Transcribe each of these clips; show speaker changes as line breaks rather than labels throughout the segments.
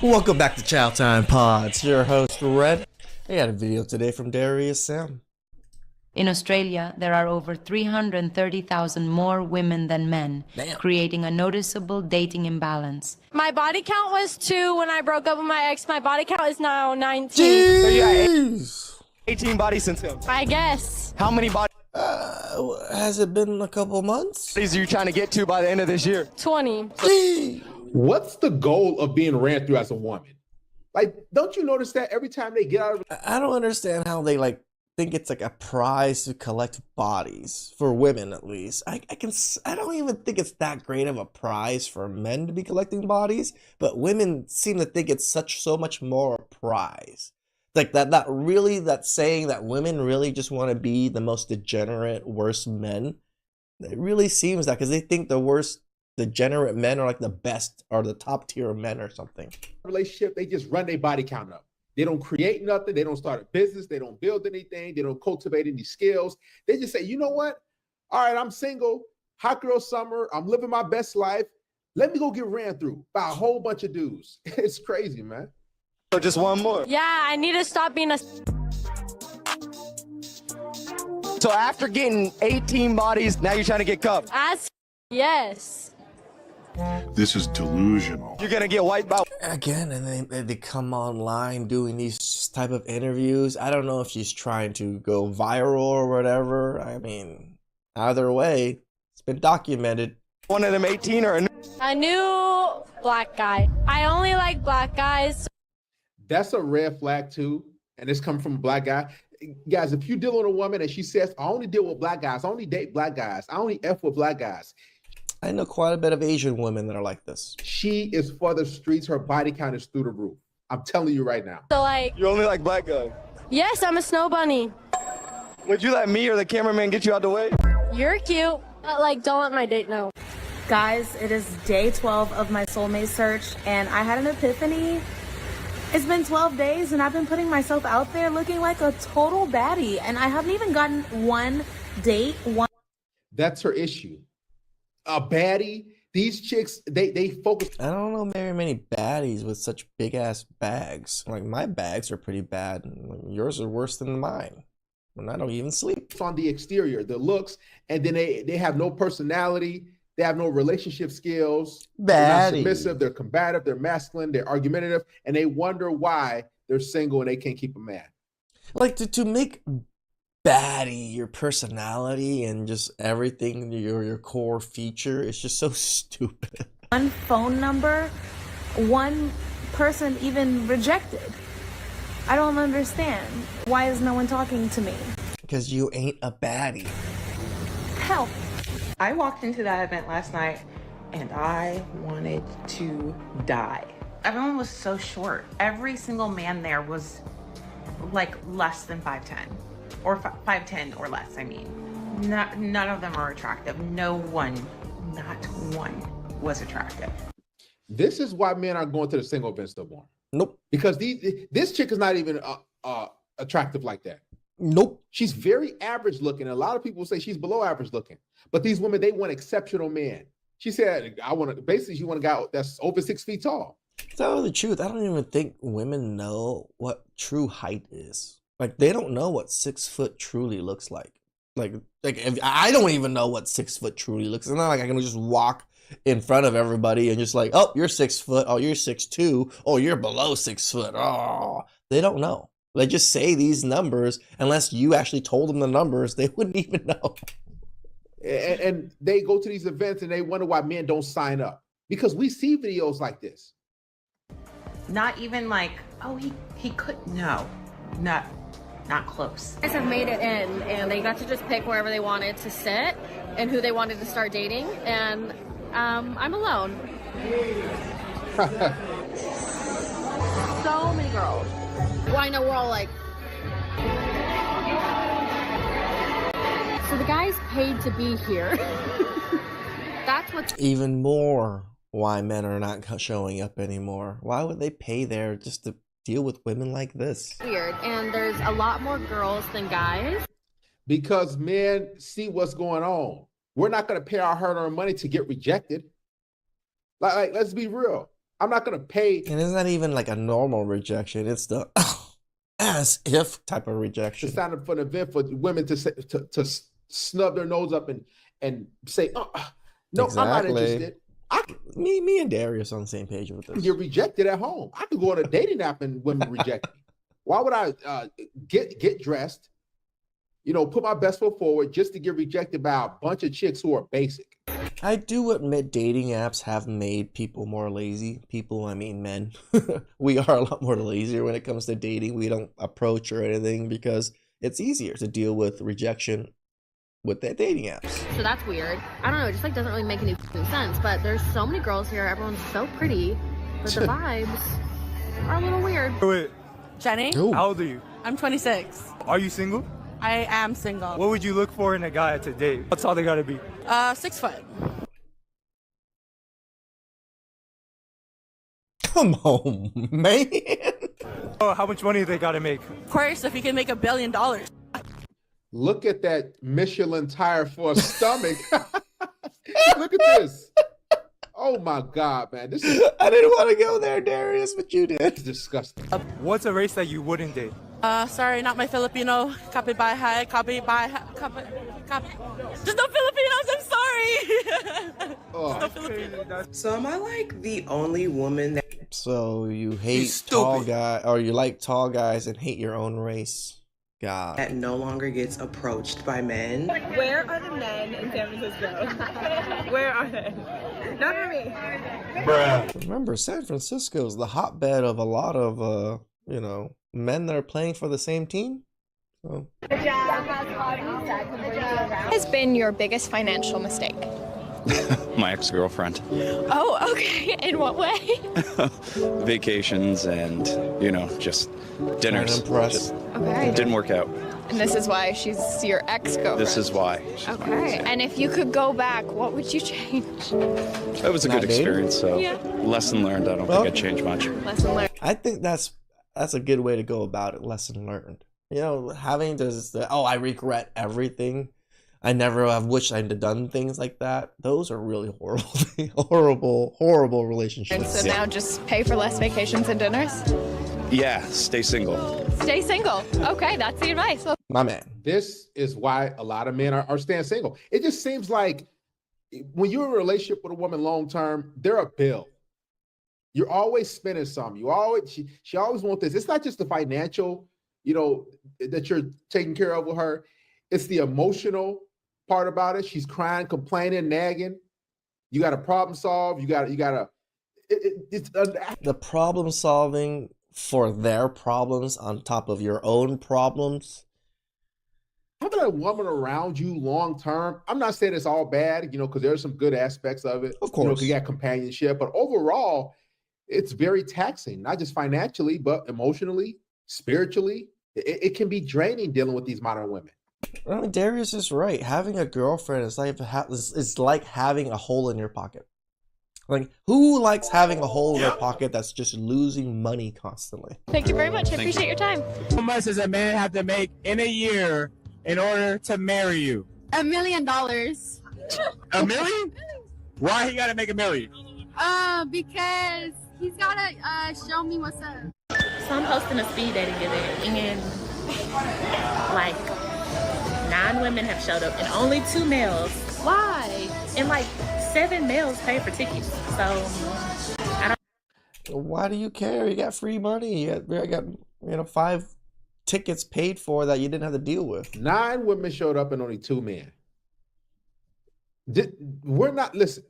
Welcome back to Chow Time Pods. Your host, Red. I got a video today from Darius Sam.
In Australia, there are over 330,000 more women than men, creating a noticeable dating imbalance.
My body count was 2 when I broke up with my ex. My body count is now 19.
Jeez.
So you got 18 bodies since him.
I guess.
How many bodies
Has it been a couple months?
are you trying to get to by the end of this year?
20.
Jeez.
What's the goal of being ran through as a woman? Like, don't you notice that every time they get out of
I don't understand how they think it's like a prize to collect bodies for women, at least. I don't even think it's that great of a prize for men to be collecting bodies, but women seem to think it's so much more a prize. Like that saying that women really just want to be the most degenerate, worst men. It really seems that because they think the worst degenerate men are like the best or the top tier men or something.
relationship, they just run their body count up. They don't create nothing. They don't start a business. They don't build anything. They don't cultivate any skills. They just say, you know what? All right, I'm single, hot girl summer. I'm living my best life. Let me go get ran through by a whole bunch of dudes. It's crazy, man.
So just one more.
Yeah, I need to stop being a...
So after getting 18 bodies, now you're trying to get cuffed.
Yes.
This is delusional.
You're gonna get wiped out.
Again, and they come online doing these type of interviews. I don't know if she's trying to go viral or whatever. I mean, either way, it's been documented.
One of them 18 or
A new black guy. I only like black guys.
That's a red flag too. And it's coming from a black guy. Guys, if you deal with a woman and she says, I only deal with black guys, I only date black guys, I only F with black guys.
I know quite a bit of Asian women that are like this.
She is for the streets. Her body count is through the roof. I'm telling you right now.
So like,
you only like black guys.
yes, I'm a snow bunny.
Would you let me or the cameraman get you out the way?
You're cute. But like, don't let my date know.
Guys, it is day 12 of my soulmate search, and I had an epiphany. It's been 12 days, and I've been putting myself out there looking like a total baddie, and I haven't even gotten one date.
That's her issue. A baddie. These chicks, they focus.
I don't know very many baddies with such big ass bags. Like my bags are pretty bad. And yours are worse than mine. And I don't even sleep.
On the exterior, the looks, and then they have no personality. They have no relationship skills. They're not submissive. They're combative. They're masculine. They're argumentative, and they wonder why they're single and they can't keep a man.
Like to make baddie your personality and just everything your core feature is just so stupid.
One phone number, one person even rejected. I don't understand. Why is no one talking to me?
Because you ain't a baddie.
Help.
I walked into that event last night and I wanted to die. Everyone was so short. Every single man there was like less than 5'10". Or 5'10" or less, I mean. None of them are attractive. No one, not one, was attractive.
This is why men are going to the single events no more.
Nope.
Because this chick is not even attractive like that.
Nope.
She's very average looking. A lot of people say she's below average looking. But these women, they want exceptional men. She said, basically she want a guy that's over 6 feet tall.
To tell the truth, I don't even think women know what true height is. Like, they don't know what 6 foot truly looks like. Like if I don't even know what 6 foot truly looks. It's not like I can just walk in front of everybody and just like, oh, you're 6 foot. Oh, you're 6'2". Oh, you're below 6 foot. Oh, they don't know. They just say these numbers. Unless you actually told them the numbers, they wouldn't even know.
And they go to these events and they wonder why men don't sign up. Because we see videos like this.
Not even like, oh, he could, no, not close.
Guys have made it in, and they got to just pick wherever they wanted to sit and who they wanted to start dating, and I'm alone. So many girls. Well, I know we're all like... So the guys paid to be here. That's what's...
Even more why men are not showing up anymore. Why would they pay there just to deal with women like this?
weird, and there's a lot more girls than guys.
Because men see what's going on. We're not going to pay our hard-earned money to get rejected. Like, let's be real. I'm not gonna pay.
And it's not even like a normal rejection. It's the as if type of
To
rejection.
sign up for an event for women to say, to snub their nose up and say, no, I'm not
Exactly.
interested. I
Me and Darius on the same page with
can
this.
get rejected at home. I could go on a dating app and women reject me. Why would I get dressed, put my best foot forward just to get rejected by a bunch of chicks who are basic?
I do admit dating apps have made people more lazy. People, I mean men. We are a lot more lazier when it comes to dating. We don't approach or anything because it's easier to deal with rejection with the dating apps.
So that's weird. I don't know, it just like doesn't really make any sense. But there's so many girls here, everyone's so pretty, but the vibes are a little weird.
Wait,
Jenny?
Ooh.
how old are you?
I'm 26.
Are you single?
I am single.
What would you look for in a guy to date? What's all they gotta be?
6 foot.
Come on, man.
Oh, how much money they gotta make?
Of course, if you can make $1 billion.
Look at that Michelin tire for a stomach. Look at this. Oh my God, man. This is
I didn't want to go there, Darius, but you did.
disgusting.
What's a race that you wouldn't date?
Sorry, not my Filipino. Copy by high, copy by copy. Just no Filipinos, I'm sorry. No Filipinos.
So am I like the only woman that
So you hate tall guy, or you like tall guys and hate your own race? God.
no longer gets approached by men?
Where are the men in San Francisco? Where are they? Not for me.
Remember, San Francisco is the hotbed of a lot of, men that are playing for the same team. So.
Has been your biggest financial mistake?
My ex-girlfriend.
Oh, okay. In what way?
Vacations and, just dinners.
Impressed.
Okay.
Didn't work out.
And this is why she's your ex-girlfriend?
This is why.
Okay. And if you could go back, what would you change?
It was a
Not
good
dating?
experience, so lesson learned. I don't think I'd change much.
Lesson learned.
I think that's a good way to go about it. Lesson learned. Having this, I regret everything. I never have wished I'd done things like that. Those are really horrible relationships.
And so now just pay for less vacations and dinners?
Yeah, stay single.
Stay single. Okay, that's the advice. Well,
My man.
This is why a lot of men are staying single. It just seems like when you're in a relationship with a woman long term, they're a bill. You're always spending something. She always wants this. It's not just the financial, that you're taking care of with her. It's the emotional part about it. She's crying, complaining, nagging. You got to problem solve. You got to.
The problem solving for their problems on top of your own problems.
Having a woman around you long term, I'm not saying it's all bad, because there's some good aspects of it.
Of course.
You got companionship, but overall, it's very taxing, not just financially, but emotionally, spiritually. It can be draining dealing with these modern women.
I mean, Darius is right. Having a girlfriend is like having a hole in your pocket. Like, who likes having a hole in their pocket that's just losing money constantly?
thank you very much. I appreciate your time.
How much does a man have to make in a year in order to marry you?
$1 million.
$1 million? Why he gotta make $1 million?
Because he's gotta show me what's up.
So I'm hosting a speed dating event, and like 9 women have showed up and only 2 males. Why? And like 7 males paid for tickets. So I don't.
Why do you care? You got free money. You got 5 tickets paid for that you didn't have to deal with.
9 women showed up and only 2 men. We're not, listen,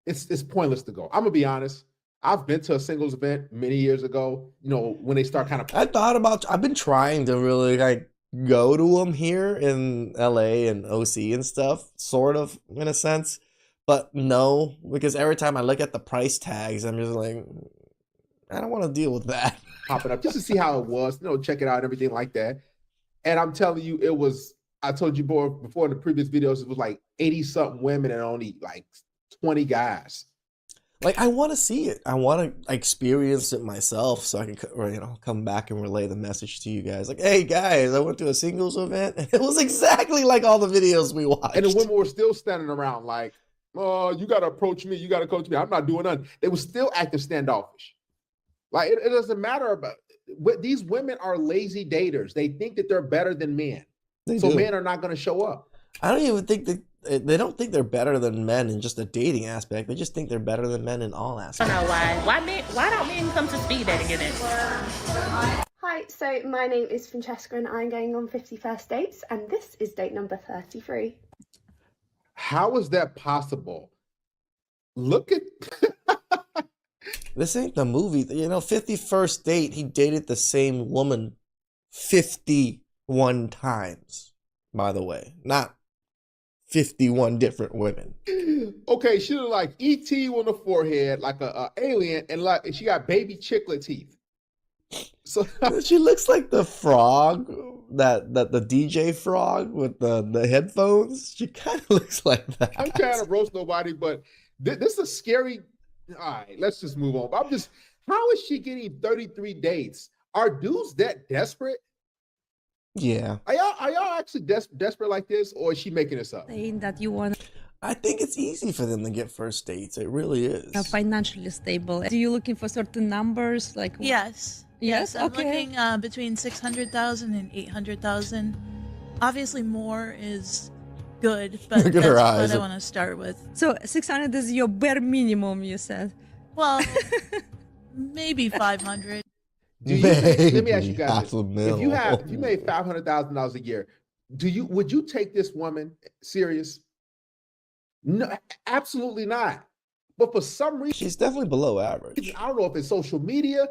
it's pointless to go. I'm gonna be honest. I've been to a singles event many years ago, when they start kind of.
I've been trying to really go to them here in LA and OC and stuff, sort of in a sense, but no, because every time I look at the price tags, I'm just like, I don't want to deal with that.
Popping up just to see how it was, check it out and everything like that. And I'm telling you, I told you before in the previous videos, it was like 80 something women and only like 20 guys.
Like, I want to see it. I want to experience it myself so I can, come back and relay the message to you guys. Like, hey, guys, I went to a singles event, and it was exactly like all the videos we watched.
And the women were still standing around like, Oh, you got to approach me. You got to coach me. I'm not doing nothing. They were still acting standoffish. Like, it doesn't matter about these women are lazy daters. They think that they're better than men. So men are not going to show up.
I don't even think that they don't think they're better than men in just a dating aspect. They just think they're better than men in all aspects.
I don't know why. Why don't men come to speed dating in it?
Hi, so my name is Francesca and I'm going on 50 first dates, and this is date number 33.
How is that possible? Look at
this ain't the movie. 50 First Date, he dated the same woman 51 times, by the way. Not 51 different women.
Okay, she look like E.T. on the forehead, like a alien, and she got baby chicklet teeth. So
she looks like the frog, that the DJ frog with the headphones. She kind of looks like that.
I'm trying to roast nobody, but this is a scary. All right, let's just move on. How is she getting 33 dates? Are dudes that desperate?
Yeah.
Are y'all actually desperate like this, or is she making this up?
Saying that you want.
I think it's easy for them to get first dates. It really is.
Financially stable. Are you looking for certain numbers? Like
Yes.
Yes.
I'm
Okay.
looking between 600,000 and 800,000. Obviously, more is good, but
Look
that's
at her
what
eyes.
I want to start with.
So 600 is your bare minimum, you said.
Well, maybe 500.
Let me ask you guys
half
this.
a mil.
If you made $500,000 a year, would you take this woman serious? No, absolutely not. But for some reason,
she's definitely below average.
I don't know if it's social media.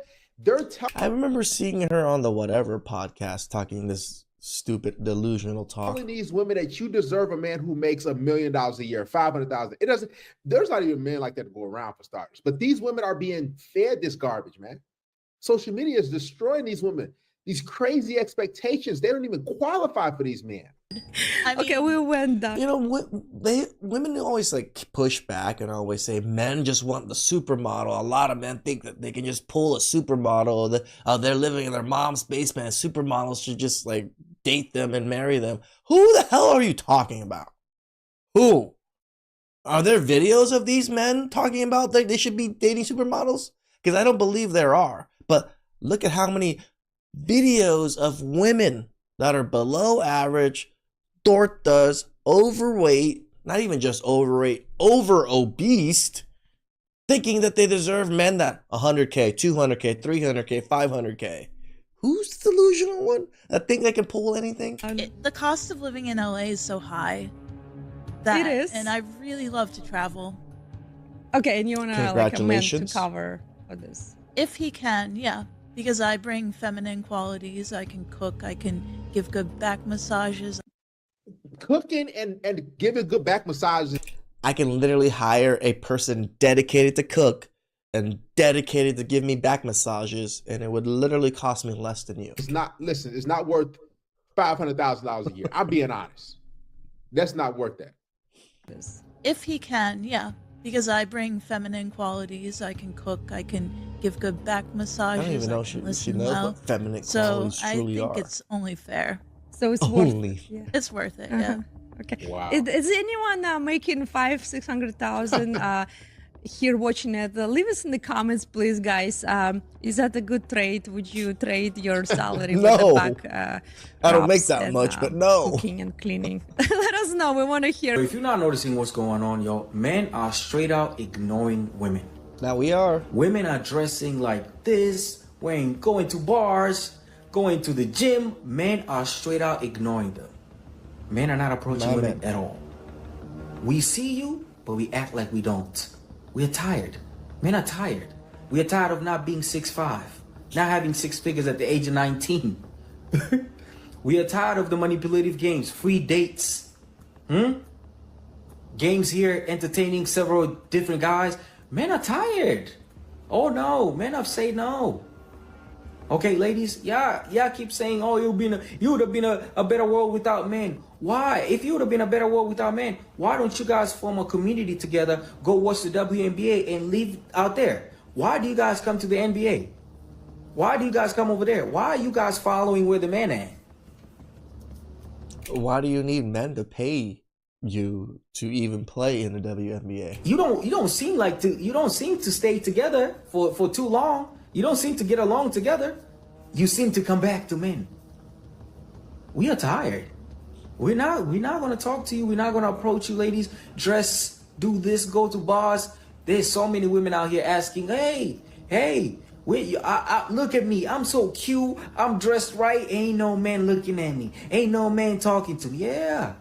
I remember seeing her on the Whatever podcast talking this stupid delusional talk.
Telling these women that you deserve a man who makes $1 million a year, 500,000. It doesn't. There's not even men like that to go around, for starters. But these women are being fed this garbage, man. Social media is destroying these women. These crazy expectations. They don't even qualify for these men.
Okay, we went down.
Women always push back and always say men just want the supermodel. A lot of men think that they can just pull a supermodel. They're living in their mom's basement. Supermodels should just date them and marry them. Who the hell are you talking about? Who? Are there videos of these men talking about that they should be dating supermodels? Because I don't believe there are. But look at how many videos of women that are below average, tortas, overweight, not even just overweight, over obese, thinking that they deserve men that 100K, 200K, 300K, 500K. Who's the delusional one that think they can pull anything?
The cost of living in LA is so high. That,
It is.
And I really love to travel.
Okay, and you want a man to
Congratulations.
cover for this?
If he can, yeah. Because I bring feminine qualities. I can cook. I can give good back massages.
Cooking and giving good back massages.
I can literally hire a person dedicated to cook and dedicated to give me back massages, and it would literally cost me less than you.
It's not worth $500,000 a year. I'm being honest. That's not worth that.
If he can, yeah. Because I bring feminine qualities. I can cook. I can give good back massages.
I don't even know
can
she
listen
knows
well.
what feminine
So
qualities
I
truly
think
are.
it's only fair.
So it's
Only.
worth it. Yeah.
It's worth it, yeah.
Okay.
Wow.
Is anyone making 500,000-600,000 here watching it? Leave us in the comments, please, guys. Is that a good trade? Would you trade your salary with
No.
the back?
I don't make
props
that
and,
much, but no.
Cooking and cleaning. Let us know. We want to hear.
If you're not noticing what's going on, yo, men are straight out ignoring women.
Now we are.
Women are dressing like this, going to bars, going to the gym. Men are straight out ignoring them. Men are not approaching women at all. We see you, but we act like we don't. We're tired. Men are tired. We are tired of not being 6'5", not having 6 figures at the age of 19. We are tired of the manipulative games, free dates. Games here entertaining several different guys. Men are tired. Oh no, men have said no. Okay, ladies, yeah, keep saying, oh, you would have been a better world without men. Why? If you would have been a better world without men, why don't you guys form a community together, go watch the WNBA and leave out there? Why do you guys come to the NBA? Why do you guys come over there? Why are you guys following where the men at?
Why do you need men to pay you to even play in the WNBA.
You don't seem to stay together for too long. You don't seem to get along together. You seem to come back to men. We are tired. We're not gonna talk to you. We're not gonna approach you, ladies. Dress, do this, go to bars. There's so many women out here asking, hey, look at me. I'm so cute. I'm dressed right. Ain't no man looking at me. Ain't no man talking to me. Yeah.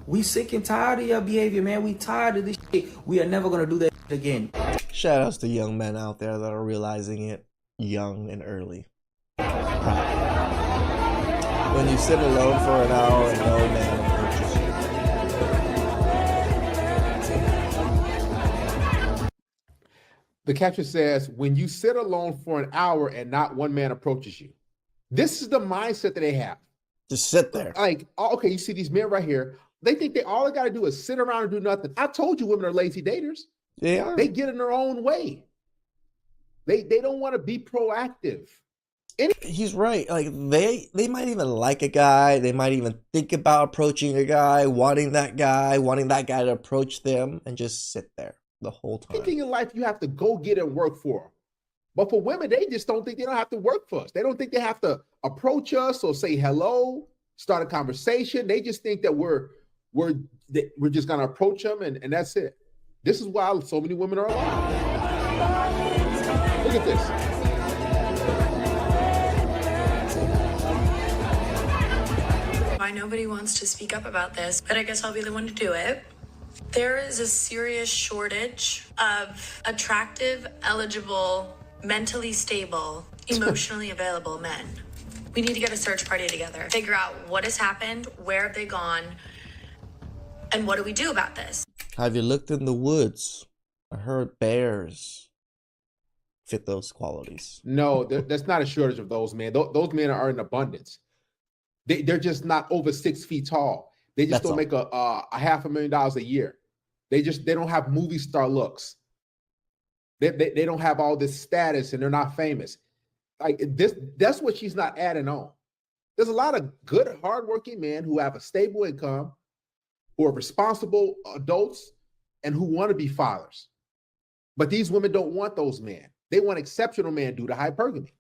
We sick and tired of your behavior, man. We tired of this shit. We are never gonna do that again.
Shout outs to young men out there that are realizing it young and early. When you sit alone for an hour and no man approaches you.
The caption says, when you sit alone for an hour and not one man approaches you. This is the mindset that they have.
Just sit there.
Like, okay, you see these men right here. They think all they got to do is sit around and do nothing. I told you women are lazy daters.
They are.
They get in their own way. They don't want to be proactive.
He's right. Like they might even like a guy. They might even think about approaching a guy, wanting that guy to approach them, and just sit there the whole time.
Anything in life you have to go get and work for. But for women, they just don't think they don't have to work for us. They don't think they have to approach us or say hello, start a conversation. They just think that we're just gonna approach them and that's it. This is why so many women are alone. Look at this.
Why nobody wants to speak up about this, but I guess I'll be the one to do it. There is a serious shortage of attractive, eligible, mentally stable, emotionally available men. We need to get a search party together, figure out what has happened, where have they gone, and what do we do about this?
Have you looked in the woods? I heard bears fit those qualities.
No, there's not a shortage of those men. Those men are in abundance. They're just not over 6 feet tall. They just don't make a $500,000 a year. They don't have movie star looks. They don't have all this status and they're not famous. Like this, that's what she's not adding on. There's a lot of good, hardworking men who have a stable income, who are responsible adults, and who want to be fathers. But these women don't want those men. They want exceptional men due to hypergamy.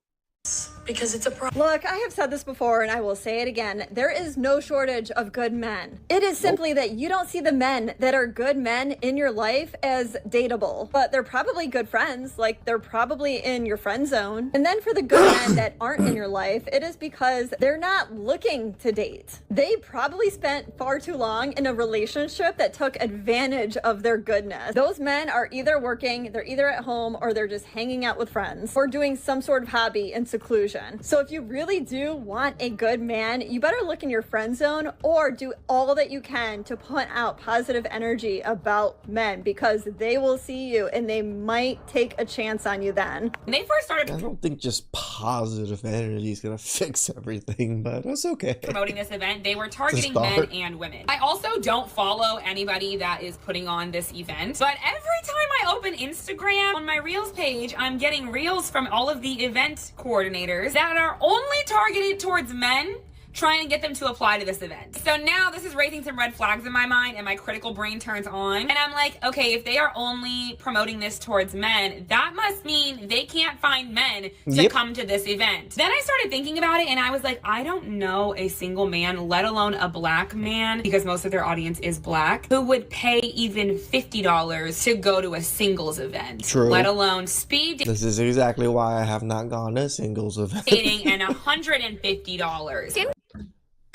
Because it's a problem.
Look, I have said this before and I will say it again. There is no shortage of good men. It is simply that you don't see the men that are good men in your life as dateable. But they're probably good friends. Like, they're probably in your friend zone. And then for the good men that aren't in your life, it is because they're not looking to date. They probably spent far too long in a relationship that took advantage of their goodness. Those men are either working, they're either at home, or they're just hanging out with friends, or doing some sort of hobby in seclusion. So if you really do want a good man, you better look in your friend zone or do all that you can to put out positive energy about men, because they will see you and they might take a chance on you then.
When they first started,
I don't think just positive energy is gonna fix everything, but that's okay.
Promoting this event, they were targeting men and women. I also don't follow anybody that is putting on this event, but every time I open Instagram on my Reels page, I'm getting Reels from all of the event coordinators that are only targeted towards men, trying to get them to apply to this event. So now this is raising some red flags in my mind and my critical brain turns on. And I'm like, okay, if they are only promoting this towards men, that must mean they can't find men to come to this event. Then I started thinking about it and I was like, I don't know a single man, let alone a black man, because most of their audience is black, who would pay even $50 to go to a singles event.
True.
Let alone speed dating.
This is exactly why I have not gone to a singles event.
And $150.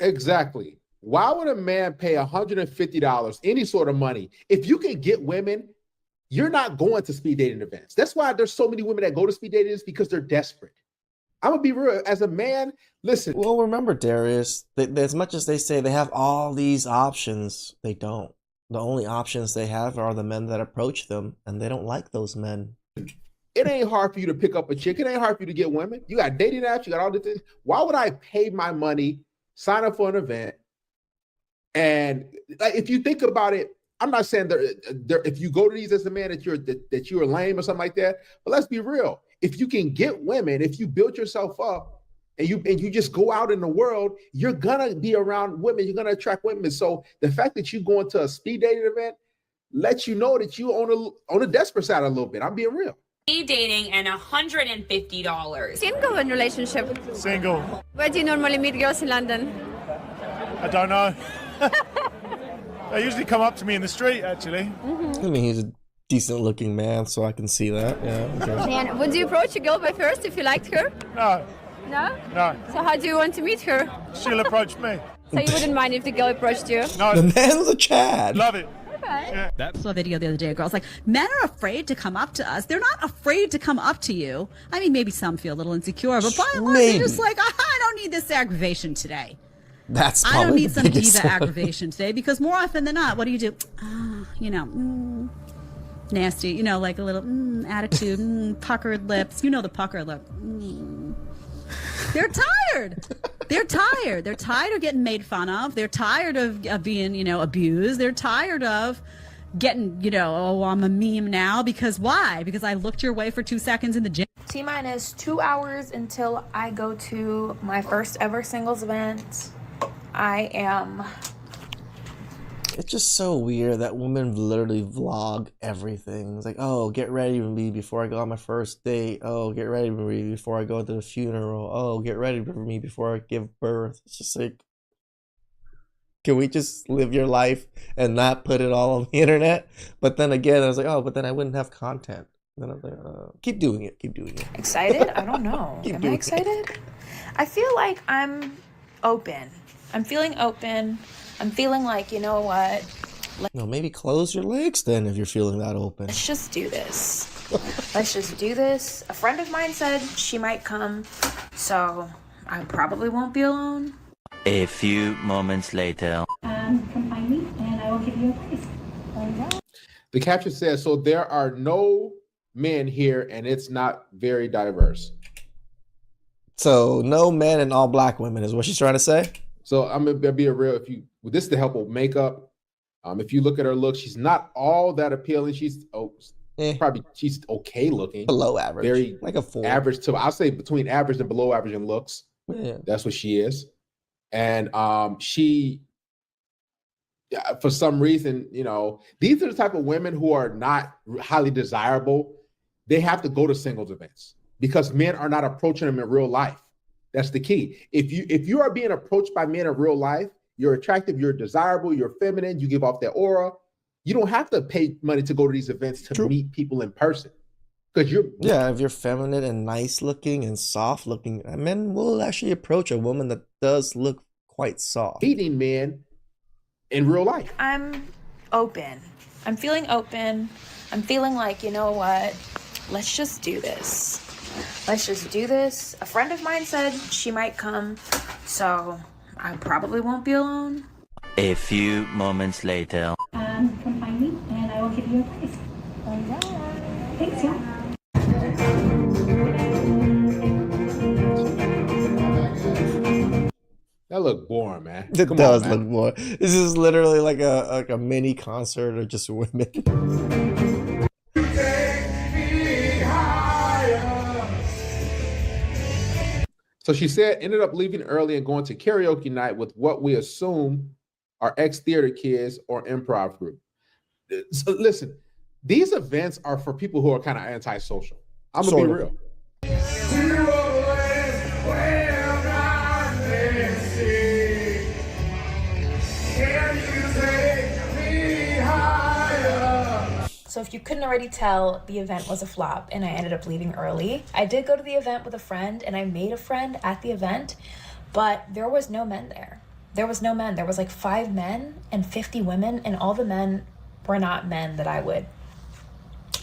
Exactly. Why would a man pay $150, any sort of money? If you can get women, you're not going to speed dating events. That's why there's so many women that go to speed dating events, because they're desperate. I'm gonna be real. As a man, listen.
Well, remember, Darius, as much as they say they have all these options, they don't. The only options they have are the men that approach them, and they don't like those men.
It ain't hard for you to pick up a chick. It ain't hard for you to get women. You got dating apps. You got all the things. Why would I pay my money, sign up for an event? And like, if you think about it, I'm not saying if you go to these as a man that you're lame or something like that. But let's be real. If you can get women, if you build yourself up and you just go out in the world, you're gonna be around women, you're gonna attract women. So the fact that you go into a speed dating event lets you know that you on a desperate side a little bit. I'm being real.
Speed dating and $150.
Single in relationship?
Single.
Where do you normally meet girls in London?
I don't know. They usually come up to me in the street, actually.
I mean, he's a decent looking man, so I can see that. Yeah. Okay.
And would you approach a girl by first if you liked her?
No.
No?
No.
So how do you want to meet her?
She'll approach me.
So you wouldn't mind if the girl approached you?
No.
The man's a Chad.
Love it.
Okay.
I saw a video the other day. A girl's like, men are afraid to come up to us. They're not afraid to come up to you. I mean, maybe some feel a little insecure, but by and large, they're just like, I don't need this aggravation today.
That's
I don't need some
biggest
diva
one.
aggravation today, because more often than not, what do? Nasty, like a little attitude, puckered lips. You know the puckered lip. They're tired. They're tired. They're tired of getting made fun of. They're tired of being, abused. They're tired of getting, oh, I'm a meme now. Because why? Because I looked your way for 2 seconds in the gym.
T-minus 2 hours until I go to my first ever singles event. I am...
It's just so weird that women literally vlog everything. It's like, oh, get ready with me before I go on my first date. Oh, get ready with me before I go to the funeral. Oh, get ready with me before I give birth. It's just like, can we just live your life and not put it all on the internet? But then again, I was like, oh, but then I wouldn't have content. Then I was like, keep doing it. Keep doing it.
Excited? I don't know. Am I excited? I feel like I'm open. I'm feeling open. I'm feeling like, you know what?
No, maybe close your legs then if you're feeling that open.
Let's just do this. Let's just do this. A friend of mine said she might come, so I probably won't be alone.
A few moments later.
Come find me and I will give you a place.
The caption says, so there are no men here and it's not very diverse.
So no men and all black women is what she's trying to say?
So I'm gonna be real. This is the help of makeup. If you look at her look, she's not all that appealing. She's she's okay looking,
below average,
very
like a 4.
average to I'll say between average and below average in looks.
Yeah.
That's what she is, and she, for some reason, these are the type of women who are not highly desirable. They have to go to singles events because men are not approaching them in real life. That's the key. If you are being approached by men in real life, you're attractive, you're desirable, you're feminine, you give off that aura. You don't have to pay money to go to these events to meet people in person. Because
if you're feminine and nice looking and soft looking, men will actually approach a woman that does look quite soft.
Meeting men in real life.
I'm open. I'm feeling open. I'm feeling like, you know what? Let's just do this. Let's just do this. A friend of mine said she might come, so I probably won't be alone.
A few moments later.
Come find me and I will give you a place. Thanks, y'all.
That look boring, man.
It does look boring. This is literally like a mini concert of just women.
So she said, ended up leaving early and going to karaoke night with what we assume are ex-theater kids or improv group. So listen, these events are for people who are kind of antisocial. I'm gonna be real.
So if you couldn't already tell, the event was a flop and I ended up leaving early. I did go to the event with a friend and I made a friend at the event, but there was no men there. There was no men. There was like 5 men and 50 women, and all the men were not men that I would,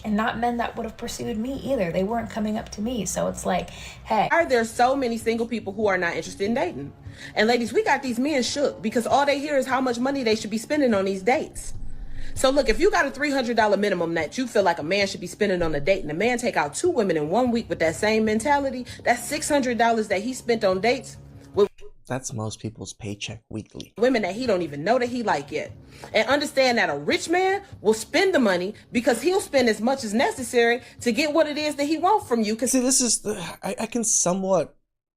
and not men that would have pursued me either. They weren't coming up to me. So it's like, hey.
There's so many single people who are not interested in dating. And ladies, we got these men shook because all they hear is how much money they should be spending on these dates. So look, if you got a $300 minimum that you feel like a man should be spending on a date, and a man take out 2 women in 1 week with that same mentality, that's $600 that he spent on dates with
That's most people's paycheck weekly.
women that he don't even know that he like yet. And understand that a rich man will spend the money because he'll spend as much as necessary to get what it is that he wants from you.
See, this is I can somewhat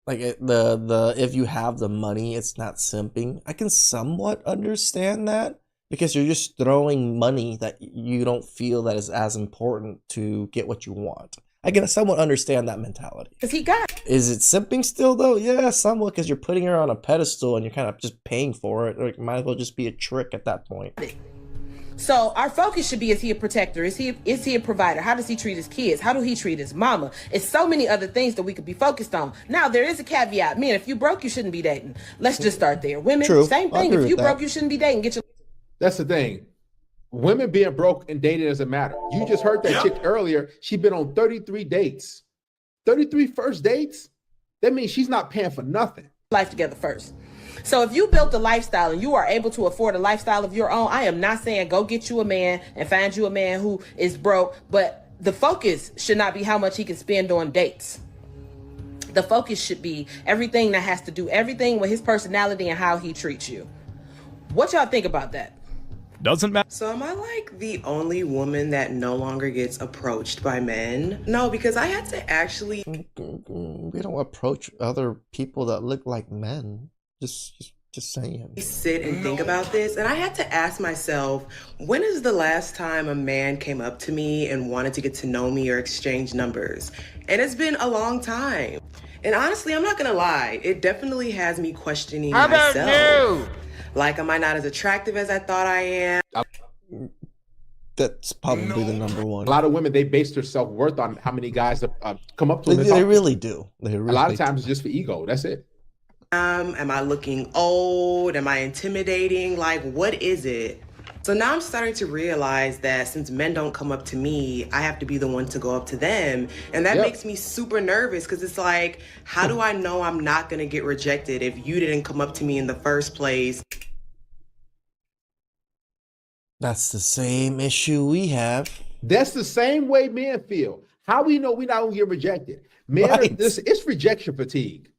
Like the if you have the money, it's not simping. I can somewhat understand that because you're just throwing money that you don't feel that is as important to get what you want. I can somewhat understand that mentality.
Because he got.
Is it simping still though? Yeah, somewhat, because you're putting her on a pedestal and you're kind of just paying for it. Or it might as well just be a trick at that point.
So our focus should be, is he a protector? Is he a provider? How does he treat his kids? How do he treat his mama? It's so many other things that we could be focused on. Now, there is a caveat. Men, if you broke, you shouldn't be dating. Let's just start there. Women,
True.
same thing. If you broke, you shouldn't be dating. Get your...
That's the thing. Women being broke and dating doesn't matter. You just heard that chick earlier. She's been on 33 dates. 33 first dates? That means she's not paying for nothing.
Life together first. So if you built a lifestyle and you are able to afford a lifestyle of your own, I am not saying go get you a man and find you a man who is broke, but the focus should not be how much he can spend on dates. The focus should be everything that has to do everything with his personality and how he treats you. What y'all think about that?
Doesn't matter.
So am I like the only woman that no longer gets approached by men? No, because I had to actually...
We don't approach other people that look like men. Just saying.
Sit and think about this, and I had to ask myself, when is the last time a man came up to me and wanted to get to know me or exchange numbers? And it's been a long time. And honestly, I'm not gonna lie, it definitely has me questioning myself. Like, am I not as attractive as I thought I am?
That's probably the number one.
A lot of women, they base their self-worth on how many guys come up to them.
They really do. They really
a lot of times it's just for ego. That's it.
Am I looking old? Am I intimidating? Like, what is it? So now I'm starting to realize that since men don't come up to me, I have to be the one to go up to them. And that makes me super nervous because it's like, how do I know I'm not going to get rejected if you didn't come up to me in the first place?
That's the same issue we have.
That's the same way men feel. How we know we're not going to get rejected? Men, it's rejection fatigue.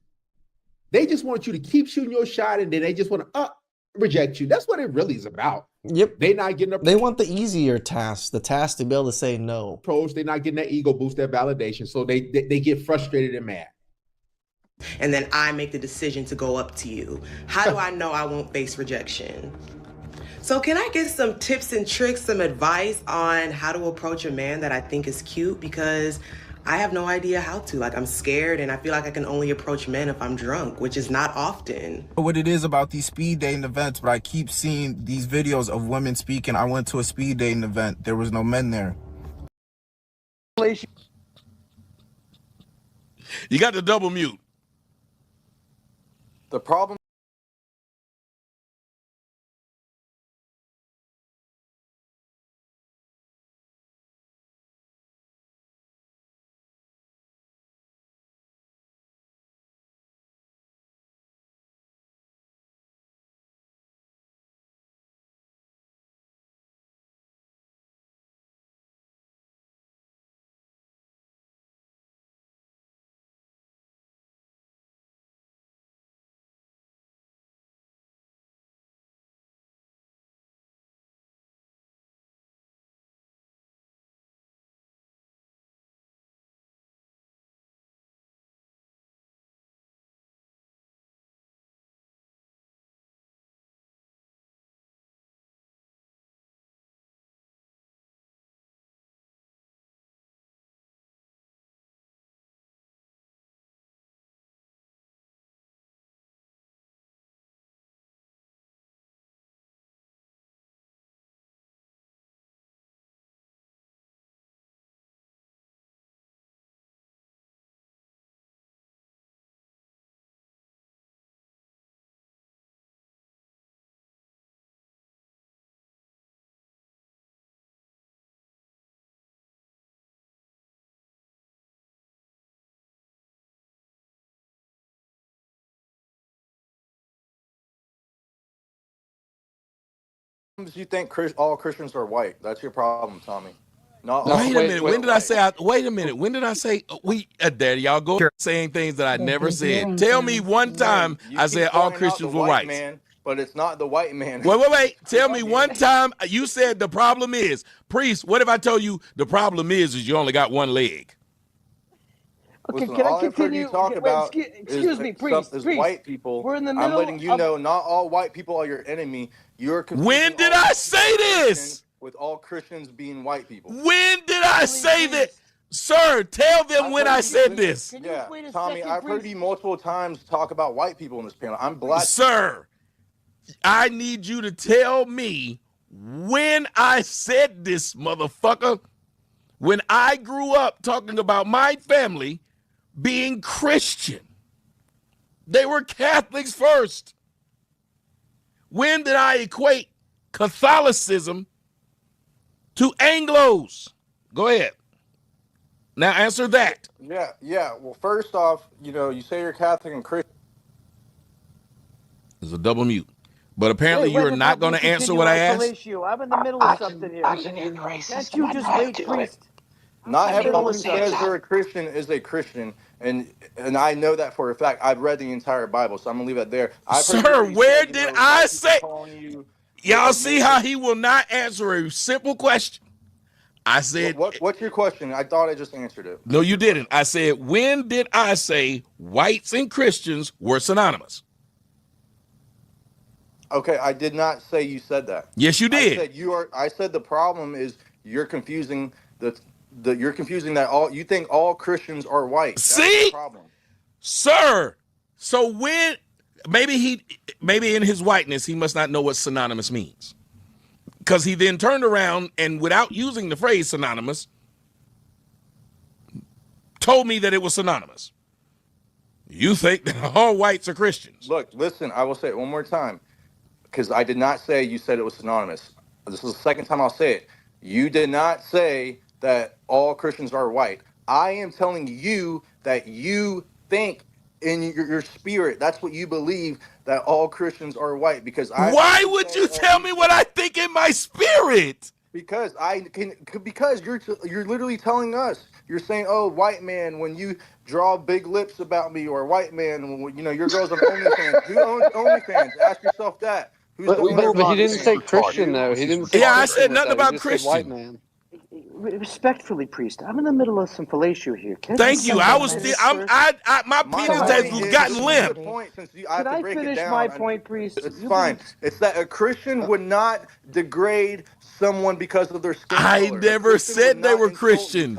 They just want you to keep shooting your shot, and then they just want to reject you. That's what it really is about.
Yep.
They not getting up.
They want the easier task, the task to be able to say no.
Approach. They're not getting that ego boost, that validation, so they get frustrated and mad.
And then I make the decision to go up to you. How do I know I won't face rejection? So can I get some tips and tricks, some advice on how to approach a man that I think is cute? Because I have no idea how to. Like, I'm scared, and I feel like I can only approach men if I'm drunk, which is not often.
What it is about these speed dating events, but I keep seeing these videos of women speaking. I went to a speed dating event. There was no men there.
You got the double mute.
The problem. You think all Christians are white? That's your problem, Tommy.
Wait a minute. When did I say? Wait a minute. When did I say? There y'all go saying things that I never said. Tell me one time I said all Christians were white.
Man, but it's not the white man.
Wait. Tell me one time you said the problem is, priest. What if I told you the problem is you only got one leg?
Okay,
Listen,
can I
all I've heard
continue?
you talk
Wait,
about
excuse me, priest.
is
Priest.
white people.
We're in the
I'm
middle
letting you
of.
know, not all white people are your enemy. You're
When
confusing
did
all
I
white
say
people as
this?
Christian with all Christians being white people.
When did I say that? Sir, tell them when I said this.
Yeah, Tommy, I've heard you multiple times talk about white people in this panel. I'm black.
Sir, I need you to tell me when I said this, motherfucker. When I grew up talking about my family being Christian. They were Catholics first. When did I equate Catholicism to Anglos? Go ahead. Now answer that.
Yeah. Well, first off, you say you're Catholic and Christian.
There's a double mute. But apparently you are not going to answer what I asked.
I'm in the middle of something here. Can't you just wait, priest?
Not everyone who says they're a Christian is a Christian, and I know that for a fact. I've read the entire Bible, so I'm gonna leave that there.
Sir, where did I say? Y'all see how he will not answer a simple question? I said,
What's your question? I thought I just answered it.
No, you didn't. I said, when did I say whites and Christians were synonymous?
Okay, I did not say you said that.
Yes, you did.
I said the problem is you're confusing you're confusing that you think all Christians are white. That's
See,
the problem.
Sir. So when maybe in his whiteness he must not know what synonymous means, because he then turned around and without using the phrase synonymous, told me that it was synonymous. You think that all whites are Christians?
Look, listen. I will say it one more time, because I did not say you said it was synonymous. This is the second time I'll say it. You did not say that all Christians are white. I am telling you that you think in your spirit, that's what you believe, that all Christians are white. Because
why would you tell me what I think in my spirit?
Because you're literally telling us. You're saying, "Oh, white man, when you draw big lips about me," or "White man, when your girl's on OnlyFans." Who owns OnlyFans? Ask yourself that.
But he didn't say Christian though. He didn't.
Yeah, I said nothing about Christian.
White man.
Respectfully, priest, I'm in the middle of some fellatio here.
Thank you. I was still. My penis has gotten limp.
Can I finish my point, priest?
It's fine. It's that a Christian would not degrade someone because of their skin color.
I never said they were Christians.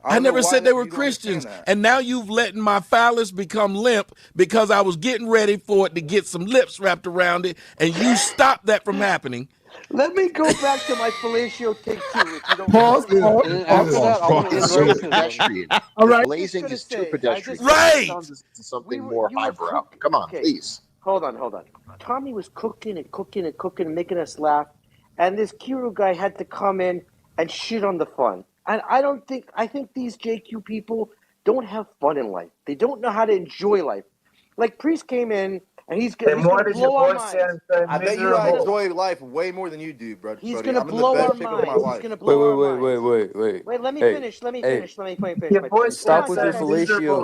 I never said they were Christians. And now you've let my phallus become limp because I was getting ready for it to get some lips wrapped around it, and you stopped that from happening.
Let me go back to my fellatio take two. If you don't
Pause. All right. Blazing is too pedestrian.
Right.
Something more highbrow. Come on, please.
Hold on. Tommy was cooking and making us laugh, and this Kiro guy had to come in and shit on the fun. And I think these JQ people don't have fun in life. They don't know how to enjoy life. Like Priest came in and he's going to blow our minds.
I bet you I enjoy life way more than you do, bro.
He's going to blow our minds. He's going to blow our minds.
Wait.
Wait, let me finish. Let me finish.
Stop with your fellatio.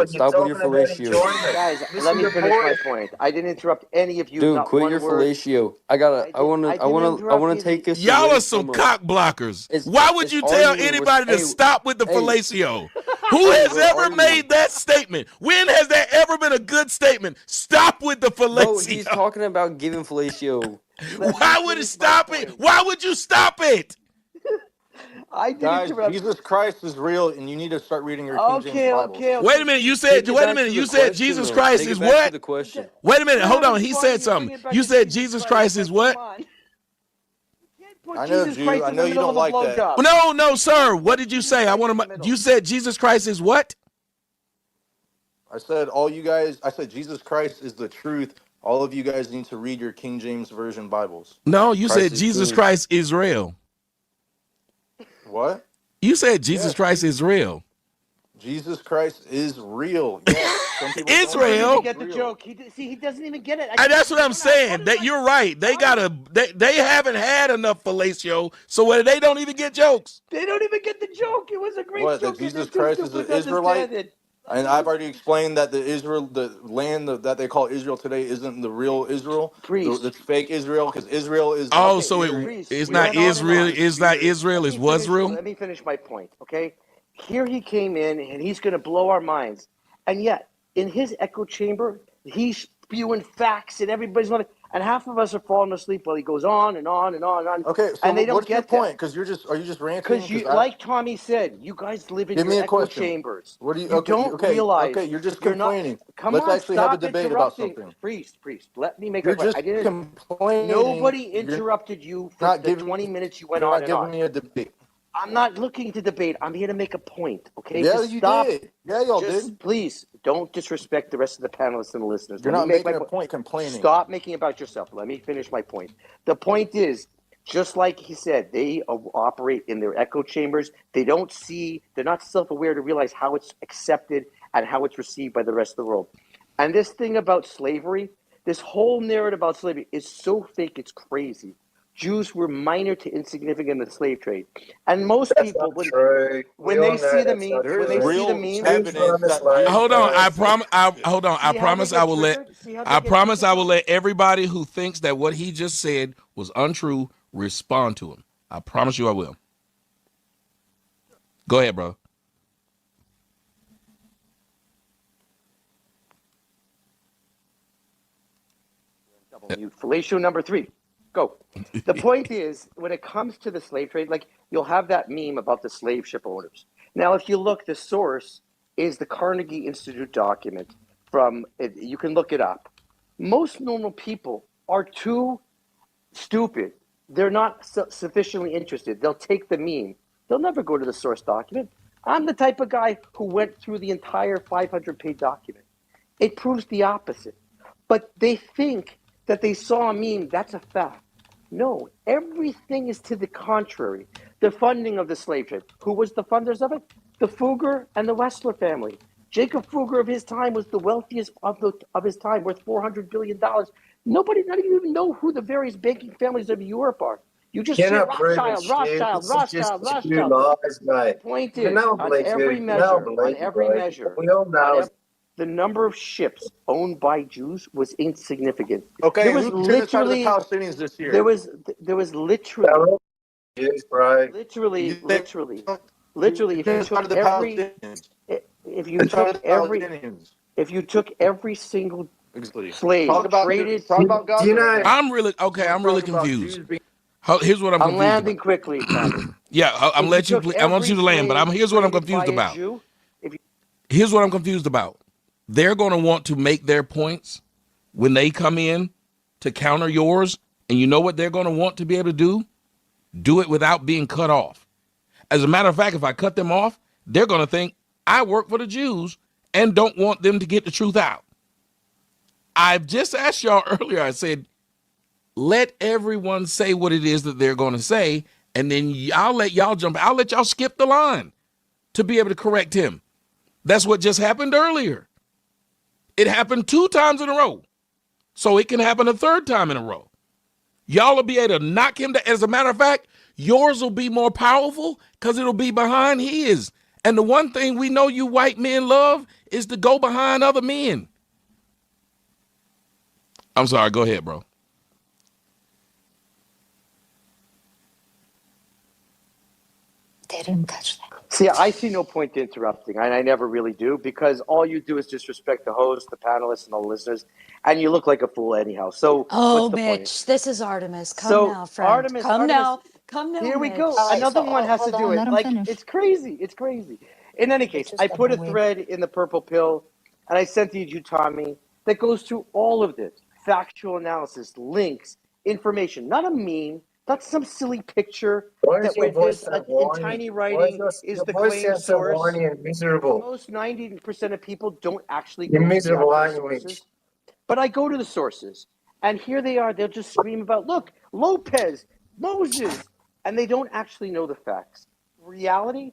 Guys, let me finish my point. I didn't interrupt any of you.
Dude, quit your fellatio. I want to take this.
Y'all are some cock blockers. Why would you tell anybody to stop with the fellatio? Who has ever made that statement? When has there ever been a good statement? Stop with the fellatio.
Bro, he's talking about giving fellatio.
Why would it stop it? Why would you stop it?
Guys, Jesus Christ is real, and you need to start reading your King James Bible.
Okay.
Wait a minute. You said Jesus Christ is what? Wait a minute. Hold on. He said something. You said Jesus Christ is what?
I know, Jew. I know you don't like that.
No, sir. What did you say? You said Jesus Christ is what?
I said Jesus Christ is the truth. All of you guys need to read your King James Version Bibles.
No, you said Jesus Christ is real.
What?
You said Jesus Christ is real.
Jesus Christ is real. Yes.
Israel.
Get the joke. He doesn't even get it.
And that's what I'm saying. That you're right. They haven't had enough fellatio, so they don't even get jokes.
They don't even get the joke. It was a great joke.
That Jesus Christ is an Israelite. And I've already explained that the land that they call Israel today isn't the real Israel. It's fake Israel, because Israel is.
It's not Israel. It's not Israel. It's Wazreal.
Let me finish my point, okay? here he came in and he's going to blow our minds. And yet, in his echo chamber, he's spewing facts and everybody's going to, and half of us are falling asleep while he goes on and on and on and on.
Okay, so
and they don't
what's your
get
point? Because are you just ranting?
Because like Tommy said, you guys live in
Give
your
me a
echo
question.
chambers.
What do you?
You don't realize.
Okay. You're just
You're not.
complaining.
Come
Let's
on,
actually have a
stop
debate about
interrupting.
something.
Priest, let me make
You're
a point.
just
I didn't.
complaining.
Nobody interrupted you for the 20 minutes you went
You're
on
not
and on.
giving me a debate.
I'm not looking to debate. I'm here to make a point. Okay.
Yeah,
just
you
stop.
did. Yeah, y'all
just
did.
Please don't disrespect the rest of the panelists and the listeners.
You're
Let
not
me make
making
my
a point. Complaining.
Stop making it about yourself. Let me finish my point. The point is, just like he said, they operate in their echo chambers. They're not self-aware to realize how it's accepted and how it's received by the rest of the world. And this thing about slavery, this whole narrative about slavery is so fake, it's crazy. Jews were minor to insignificant in the slave trade. And most people, when they see the memes,
Hold on, I promise I will let everybody who thinks that what he just said was untrue respond to him. I promise you I will. Go ahead, bro.
Fellatio number 3. Go. The point is, when it comes to the slave trade, like you'll have that meme about the slave ship owners. Now, if you look, the source is the Carnegie Institute document you can look it up. Most normal people are too stupid. They're not sufficiently interested. They'll take the meme. They'll never go to the source document. I'm the type of guy who went through the entire 500-page document. It proves the opposite. But they think that they saw a meme. That's a fact. No, everything is to the contrary. The funding of the slave trade. Who was the funders of it? The Fugger and the Wessler family. Jacob Fugger of his time was the wealthiest of his time, worth $400 billion. Nobody, not even know who the various banking families of Europe are. You just say Rothschild. The point is, on every measure,
we all know
the number of ships owned by Jews was insignificant.
Okay,
there was
who genocided the Palestinians this year?
There was literally,
Jews, bro.
literally. If you took every single slave traded,
I'm really confused. Here's what I'm confused
I'm landing
about.
quickly, Tommy.
Yeah, I want you to land, but here's what I'm confused about. Here's what I'm confused about. They're going to want to make their points when they come in to counter yours, and you know what they're going to want to be able to do? Do it without being cut off. As a matter of fact, if I cut them off, they're going to think I work for the Jews and don't want them to get the truth out. I've just asked y'all earlier, I said, let everyone say what it is that they're going to say, and then I'll let y'all jump. I'll let y'all skip the line to be able to correct him. That's what just happened earlier. It happened 2 times in a row. So it can happen a 3rd time in a row. Y'all will be able to knock him down. As a matter of fact, yours will be more powerful because it'll be behind his. And the one thing we know you white men love is to go behind other men. I'm sorry. Go ahead, bro.
They didn't catch that.
See, I see no point to interrupting, and I never really do, because all you do is disrespect the host, the panelists, and the listeners, and you look like a fool anyhow. So,
Oh,
what's the
Mitch,
point?
this is Artemis. Come now, friend.
Artemis,
Come now.
Here we
Mitch.
go. Another one has to do it. Like, it's crazy. It's crazy. In any case, I put a thread in the Purple Pill, and I sent it to you, Tommy, that goes through all of this. Factual analysis, links, information. Not a meme, not some silly picture that with this in tiny writing is the claim source. Most 90% of people don't actually go to the sources. But I go to the sources, and here they are. They'll just scream about, look, Lopez, Moses, and they don't actually know the facts. Reality,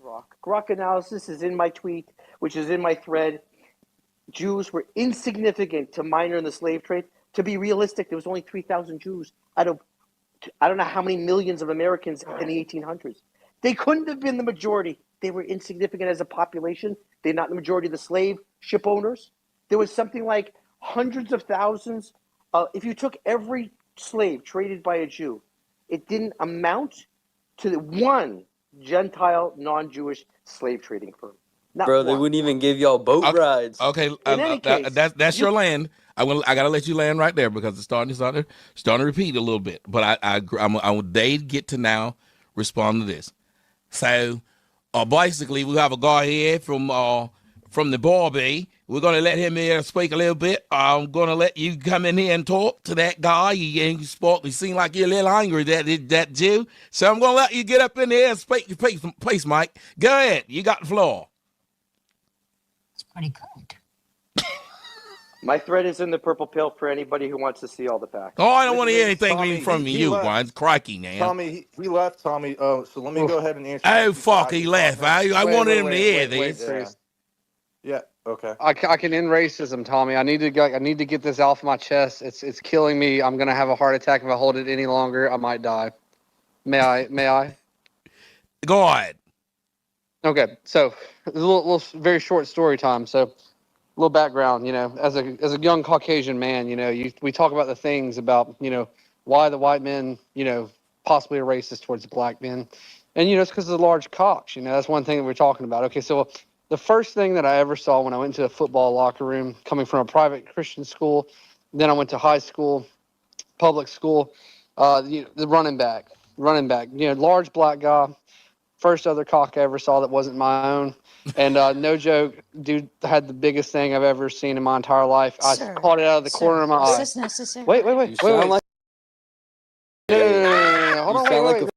Grok. Grok analysis is in my tweet, which is in my thread. Jews were insignificant to minor in the slave trade. To be realistic, there was only 3,000 Jews out of I don't know how many millions of Americans in the 1800s. They couldn't have been the majority. They were insignificant as a population. They're not the majority of the slave ship owners. There was something like hundreds of thousands. If you took every slave traded by a Jew, it didn't amount to 1 Gentile, non-Jewish slave trading firm. Not
Bro,
one.
they wouldn't even give y'all boat rides.
Okay,
In any case,
that's your land. I gotta let you land right there because it's starting to repeat a little bit. But they get to now respond to this. So, basically, we have a guy here from the Barbie. We're gonna let him here speak a little bit. I'm gonna let you come in here and talk to that guy. You seem like you're a little angry that Jew. So I'm gonna let you get up in there and speak your piece, Mike. Go ahead. You got the floor.
It's pretty good.
My thread is in the purple pill for anybody who wants to see all the facts.
Oh, I don't want to hear anything
Tommy,
from you, Brian. Crikey, now.
Tommy, he left, Tommy. So let me go ahead and answer.
Oh, fuck, he left. I wanted him to hear this.
Yeah, okay.
I can end racism, Tommy. I need to get this off my chest. It's killing me. I'm gonna have a heart attack if I hold it any longer. I might die. May I?
Go ahead.
Okay, so a little very short story time. So a little background. You know, as a young Caucasian man, you know, we talk about the things about, you know, why the white men, you know, possibly are racist towards the black men, and you know, it's because of the large cocks. You know, that's one thing that we're talking about. Okay, so the first thing that I ever saw when I went to a football locker room, coming from a private Christian school, then I went to high school, public school, the running back, you know, large black guy, first other cock I ever saw that wasn't my own. And no joke, dude had the biggest thing I've ever seen in my entire life. I caught it out of the corner of my eye.
Is this necessary?
Wait.
You sound like
No. Hold on, wait.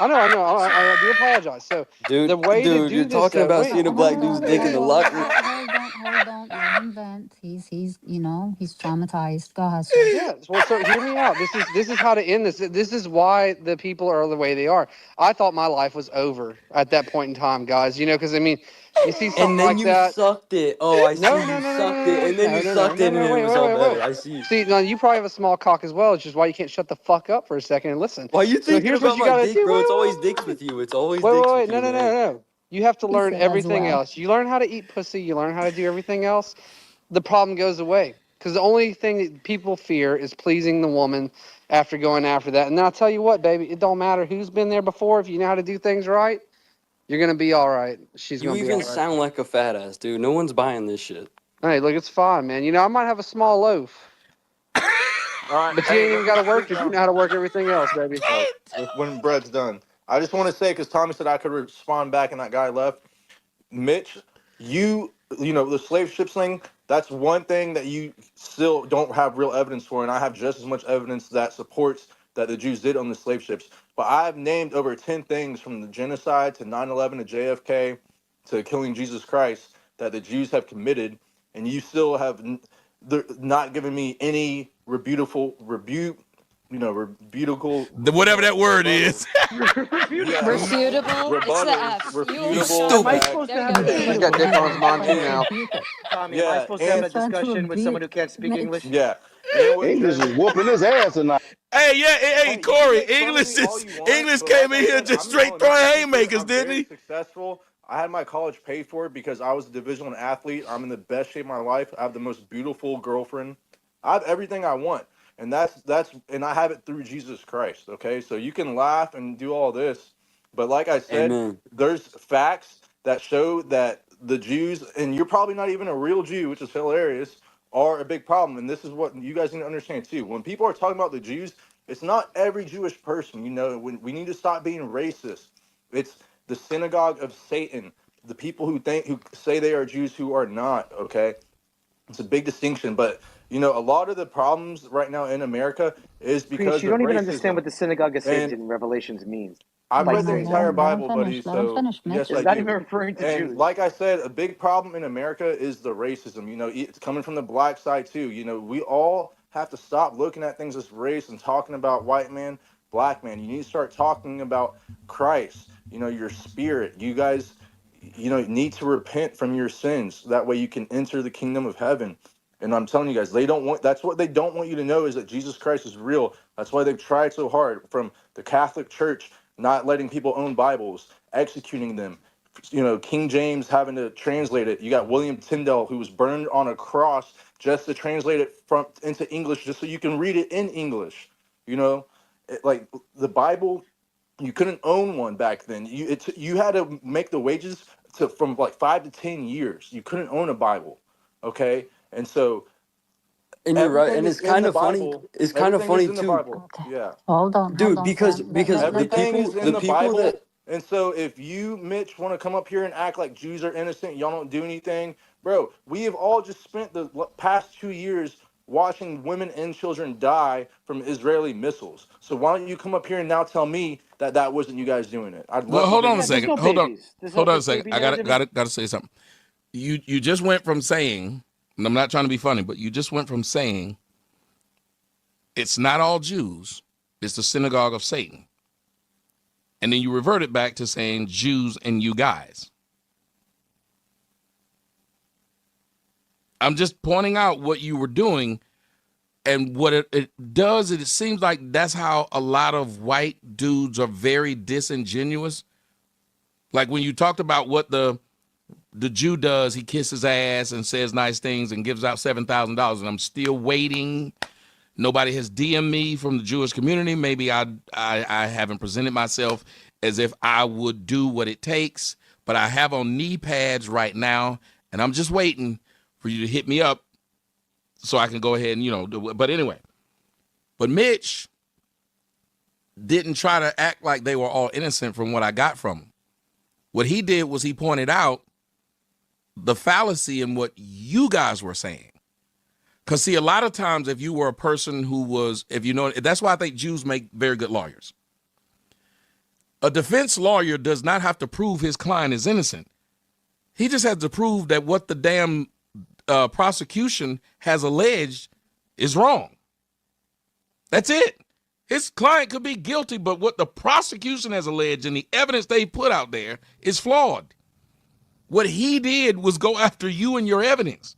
I know. I do apologize. So
dude,
the way to do
you're
this,
talking about
wait,
seeing a black dude's dick in the locker room.
Hold on. Let him vent. He's you know, he's traumatized. Go ahead, sir.
Yeah. Well, so hear me out. This is how to end this. This is why the people are the way they are. I thought my life was over at that point in time, guys. You know, because I mean, you see something
and then
like
you
that.
Sucked it. Oh, I see.
No,
You sucked it, and then you sucked it, and it was all better. I see.
See, now you probably have a small cock as well, which is why you can't shut the fuck up for a second and listen.
Why you thinking
here's
about
what you
my
gotta
dick,
do.
bro? It's always dicks with you. It's always dicks with you.
No. You have to learn
said as
everything
well.
else. You learn how to eat pussy. You learn how to do everything else. The problem goes away. Because the only thing that people fear is pleasing the woman after going after that. And I'll tell you what, baby, it don't matter who's been there before. If you know how to do things right, you're going to be all right. She's
You
going to be all
even
right.
sound like a fat ass, dude. No one's buying this shit.
Hey, look, it's fine, man. You know, I might have a small loaf.
All right,
But you ain't even got to work if you know how to work everything else, baby.
When bread's done, I just want to say, because Tommy said I could respond back and that guy left. Mitch, you know, the slave ships thing, that's one thing that you still don't have real evidence for, and I have just as much evidence that supports that the Jews did on the slave ships. But I've named over 10 things, from the genocide to 9/11 to JFK to killing Jesus Christ, that the Jews have committed, and you still have not given me any rebutable
whatever that word is.
Refutable. It's the F.
You
stupid.
Am I supposed to have
He's got dick on his mind too now.
Tommy, am I supposed to have a discussion with someone who can't speak English?
Yeah.
English is whooping his ass tonight.
Hey, Corey, English came in here just straight throwing haymakers, didn't he?
Successful. I had my college paid for because I was a Division I athlete. I'm in the best shape of my life. I have the most beautiful girlfriend. I have everything I want. And and I have it through Jesus Christ. Okay. So you can laugh and do all this. But like I said,
Amen.
There's facts that show that the Jews, and you're probably not even a real Jew, which is hilarious, are a big problem. And this is what you guys need to understand too. When people are talking about the Jews, it's not every Jewish person. You know, we need to stop being racist. It's the synagogue of Satan, the people who say they are Jews who are not. Okay. It's a big distinction, but you know, a lot of the problems right now in America is because
you don't even
racism.
understand what the synagogue of Satan in Revelations means.
I've
By
read the
saying
entire
that.
Bible, buddy. So yes,
It's
I
not
do.
even referring to
And
Jews.
like I said, a big problem in America is the racism. You know, it's coming from the black side too. You know, we all have to stop looking at things as race and talking about white man, black man. You need to start talking about Christ. You know, your spirit. You guys, you know, need to repent from your sins. That way you can enter the kingdom of heaven. And I'm telling you guys, that's what they don't want you to know, is that Jesus Christ is real. That's why they've tried so hard, from the Catholic Church not letting people own Bibles, executing them. You know, King James having to translate it. You got William Tyndale, who was burned on a cross just to translate it into English, just so you can read it in English. You know, like the Bible You couldn't own one back then. You had to make the wages from like 5 to 10 years. You couldn't own a Bible, okay? And so
And you're right,
everything
and
is
it's
in
kind
the
of funny.
Bible.
It's kind of
Everything is
funny
in the
too,
Bible. Yeah.
Hold on,
dude, because the
Everything is in
the
the
people
Bible.
that
And so if you, Mitch, want to come up here and act like Jews are innocent, y'all don't do anything, bro, we have all just spent the past 2 years watching women and children die from Israeli missiles. So why don't you come up here and now tell me that that wasn't you guys doing it? I'd
Well,
love to
hold
hear
on
you.
a second. Hold on a second. I gotta say something. You just went from saying, and I'm not trying to be funny, but you just went from saying it's not all Jews, it's the synagogue of Satan. And then you reverted back to saying Jews and you guys. I'm just pointing out what you were doing, and what it does is it seems like that's how a lot of white dudes are very disingenuous. Like when you talked about what the Jew does, he kisses ass and says nice things and gives out $7,000, and I'm still waiting. Nobody has DM'd me from the Jewish community. Maybe I haven't presented myself as if I would do what it takes, but I have on knee pads right now, and I'm just waiting for you to hit me up so I can go ahead and, do it. But anyway, but Mitch didn't try to act like they were all innocent from what I got from him. What he did was he pointed out the fallacy in what you guys were saying. Because, see, a lot of times if you were a person who was, that's why I think Jews make very good lawyers. A defense lawyer does not have to prove his client is innocent. He just has to prove that what the damn prosecution has alleged is wrong. That's it. His client could be guilty, but what the prosecution has alleged and the evidence they put out there is flawed. What he did was go after you and your evidence.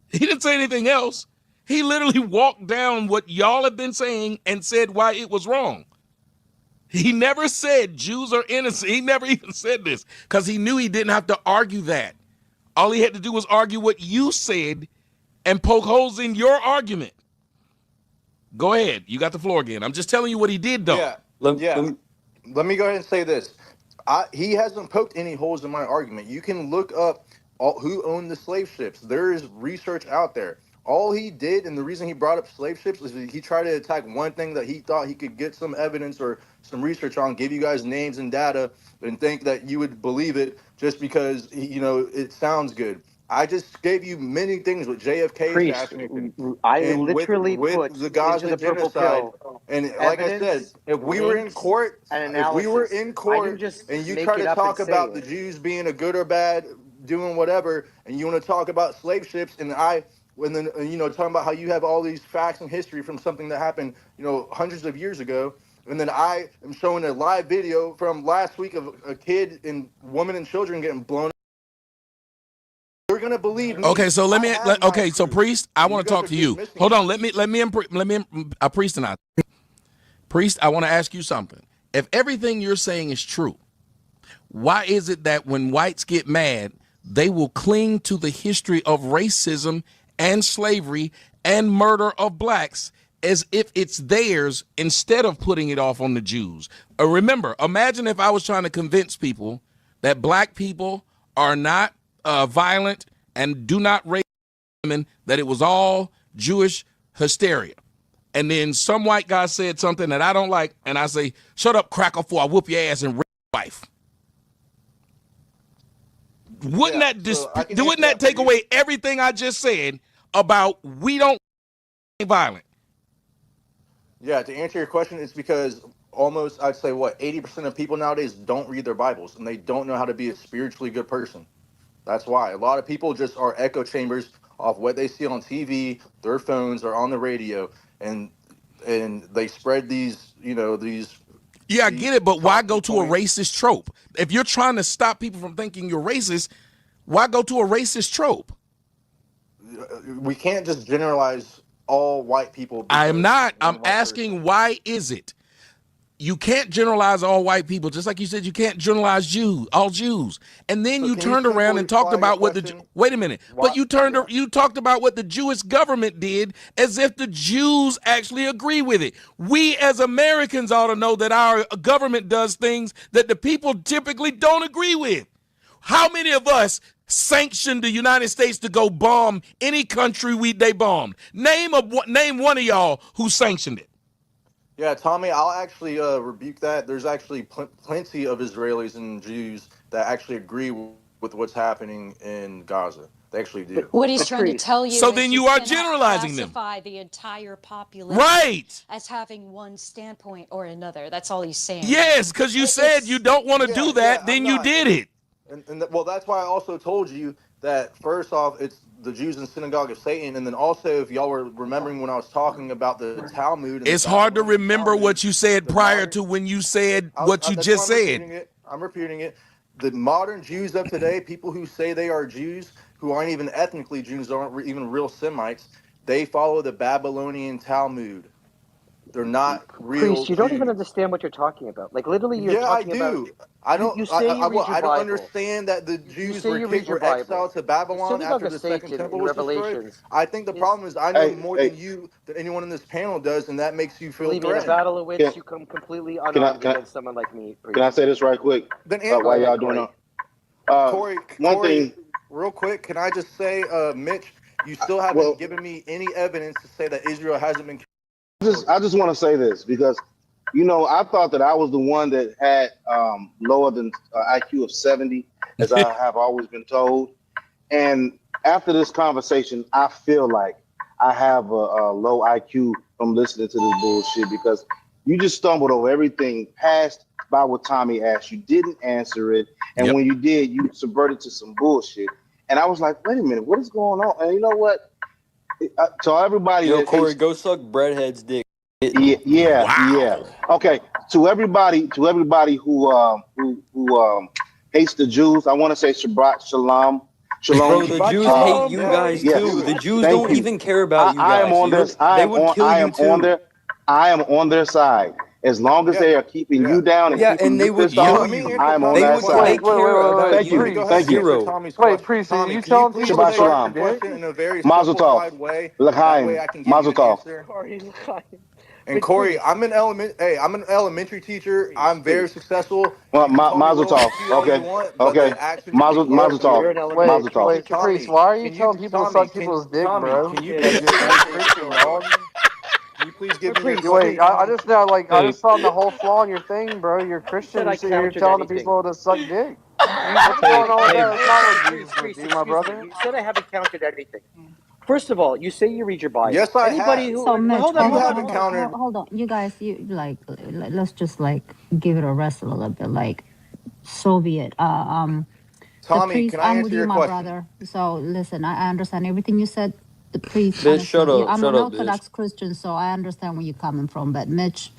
He didn't say anything else. He literally walked down what y'all have been saying and said why it was wrong. He never said Jews are innocent. He never even said this because he knew he didn't have to argue that. All he had to do was argue what you said and poke holes in your argument. Go ahead. You got the floor again. I'm just telling you what he did, though.
Yeah. Let me go ahead and say this. He hasn't poked any holes in my argument. You can look up who owned the slave ships. There is research out there. All he did, and the reason he brought up slave ships, is he tried to attack one thing that he thought he could get some evidence or some research on, give you guys names and data, and think that you would believe it just because, it sounds good. I just gave you many things with JFK assassination.
I
and
literally
with
put
the Gaza
into the purple
genocide.
pill
And like I said, if we were in court,
and
if we were
analysis.
in
I
court
didn't just
and you
make
try
it
to
up and
talk
say
about the
it.
Jews being a good or bad, doing whatever, and you want to talk about slave ships, and talking about how you have all these facts and history from something that happened, hundreds of years ago. And then I am showing a live video from last week of a kid and woman and children getting blown up. You're gonna believe me.
Okay, so so Priest, I want to talk to you. Hold on, let me Priest and I. Priest, I want to ask you something. If everything you're saying is true, why is it that when whites get mad, they will cling to the history of racism and slavery and murder of blacks as if it's theirs instead of putting it off on the Jews? Remember, imagine if I was trying to convince people that black people are not violent and do not rape women, that it was all Jewish hysteria. And then some white guy said something that I don't like, and I say, shut up, cracker, before I whoop your ass and rape your wife. Wouldn't that take away everything I just said about we don't violent?
Yeah, to answer your question, it's because almost, I'd say, 80% of people nowadays don't read their Bibles, and they don't know how to be a spiritually good person. That's why. A lot of people just are echo chambers off what they see on TV, their phones, or on the radio, and they spread these.
Yeah, I get it, but why go to a racist trope? If you're trying to stop people from thinking you're racist, why go to a racist trope?
We can't just generalize all white people.
I am not. I'm asking, why is it? you can't generalize all white people, just like you said you can't generalize all Jews. And then
So
you
can
turned around and talked
clarify your
about what
question?
wait a minute,
Why-
but you talked about what the Jewish government did as if the Jews actually agree with it. We as Americans ought to know that our government does things that the people typically don't agree with. How many of us sanctioned the United States to go bomb any country they bombed? Name one of y'all who sanctioned it.
Yeah, Tommy, I'll actually rebuke that. There's actually plenty of Israelis and Jews that actually agree with what's happening in Gaza. They actually do.
What he's trying to tell you
So
is
then
you
you are
cannot
generalizing them.
classify the entire population
Right.
as having one standpoint or another. That's all he's saying.
Yes, because you said you don't want to do that, then you did it.
Well, that's why I also told you that first off, it's the Jews in the synagogue of Satan, and then also, if y'all were remembering when I was talking about the Talmud, and
It's hard to remember what you said prior to when you said what you just said.
I'm repeating it. The modern Jews of today, people who say they are Jews, who aren't even ethnically Jews, aren't even real Semites, they follow the Babylonian Talmud. They're not real
Priest, you don't
Jews.
even understand what you're talking about. Like literally, you're
Yeah, I
talking
do.
about.
I don't.
You say you read your
I don't
Bible.
understand that the Jews
say you read your
were
Bible.
exiled to
The
Babylon
synagogue
after
of
the second
Satan
temple
in
was destroyed.
Revelations.
I think the problem is I know more than anyone in this panel does, and that makes you feel
Believe me, in a
threatened.
battle of wits, you come completely unarmed against someone like me. Priest.
Can I say this right quick?
Then
While y'all doing
Corey,
one thing,
real quick, can I just say, Mitch, you still haven't given me any evidence to say that Israel hasn't been.
I just want to say this because, I thought that I was the one that had lower than IQ of 70, as I have always been told. And after this conversation, I feel like I have a low IQ from listening to this bullshit because you just stumbled over everything passed by what Tommy asked. You didn't answer it. And when you did, you subverted to some bullshit. And I was like, wait a minute, what is going on? And you know what? To everybody,
Yo, Corey, go suck breadhead's dick.
Yeah. Okay. To everybody who hates the Jews, I want to say Shabbat Shalom.
Bro, the Jews hate you guys too. The Jews don't even care about you guys.
I am on this. I am on their side. As long as they are keeping you down and keeping you pissed off, I am on that side.
Take care about you.
Thank you.
Wait, Priest, you telling people
Shabbat Shalom.
in a very
Mazel
simplified
tov.
way?
L'chaim.
That way I can give
Mazel
you an
tov.
answer. And Corey, I'm an elementary teacher. I'm very successful.
Mazel tov. Okay. Mazel tov. Mazel tov.
Wait, Priest, why are you telling people to suck people's dick, bro?
Can you please Can you please give me your
Wait, I just now I just found the whole flaw in your thing, bro. You're Christian. You're telling the people to suck dick. What's going on with that apology, my brother?
You said I haven't counted anything. First of all, you say you read your Bible.
Yes, I
Anybody
have.
who
So Mitch,
hold on,
hold on. You guys, let's just give it a rest a little bit. Like Soviet.
Tommy,
priest,
can I
I'm
answer
with
your
you, my
question?
brother. So listen, I understand everything you said. The priest.
Bitch, shut up.
I'm
Shut
an
up, bitch.
Orthodox Christian, so I understand where you're coming from. But Mitch,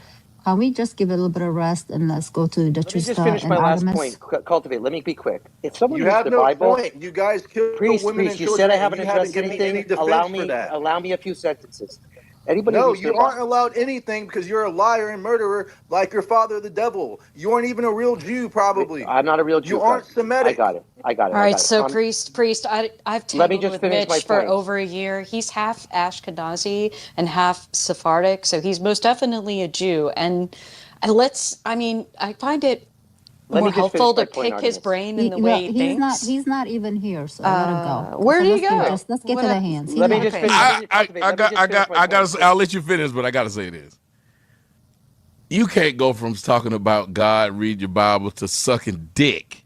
can we just give it a little bit of rest and let's go to the
Let me just
Trista
finish
and
my last
Artemis?
point. Cultivate. Let me be quick. If someone
You
reads
have
the
no
Bible,
point. You guys kill
priest,
women and
you
children,
said I
and
haven't
you haven't
addressed
given me any
anything.
defense for that.
Allow me a few sentences. Anybody
No,
reads their
you aren't
Bible.
allowed anything because you're a liar and murderer like your father, the devil. You aren't even a real Jew, probably.
I'm not a real Jew.
You aren't Semitic.
I got it.
All right, so Priest, I've
Let me
tangled
just
with
finish my
Mitch for
point.
over a year. He's half Ashkenazi and half Sephardic, so he's most definitely a Jew. And I find it more helpful to pick his brain in the way he thinks.
He's not even here, so let him go.
Where did he go?
Let's get to the hands.
Let me just finish.
I'll let you finish, but I gotta say this. You can't go from talking about God, read your Bible, to sucking dick.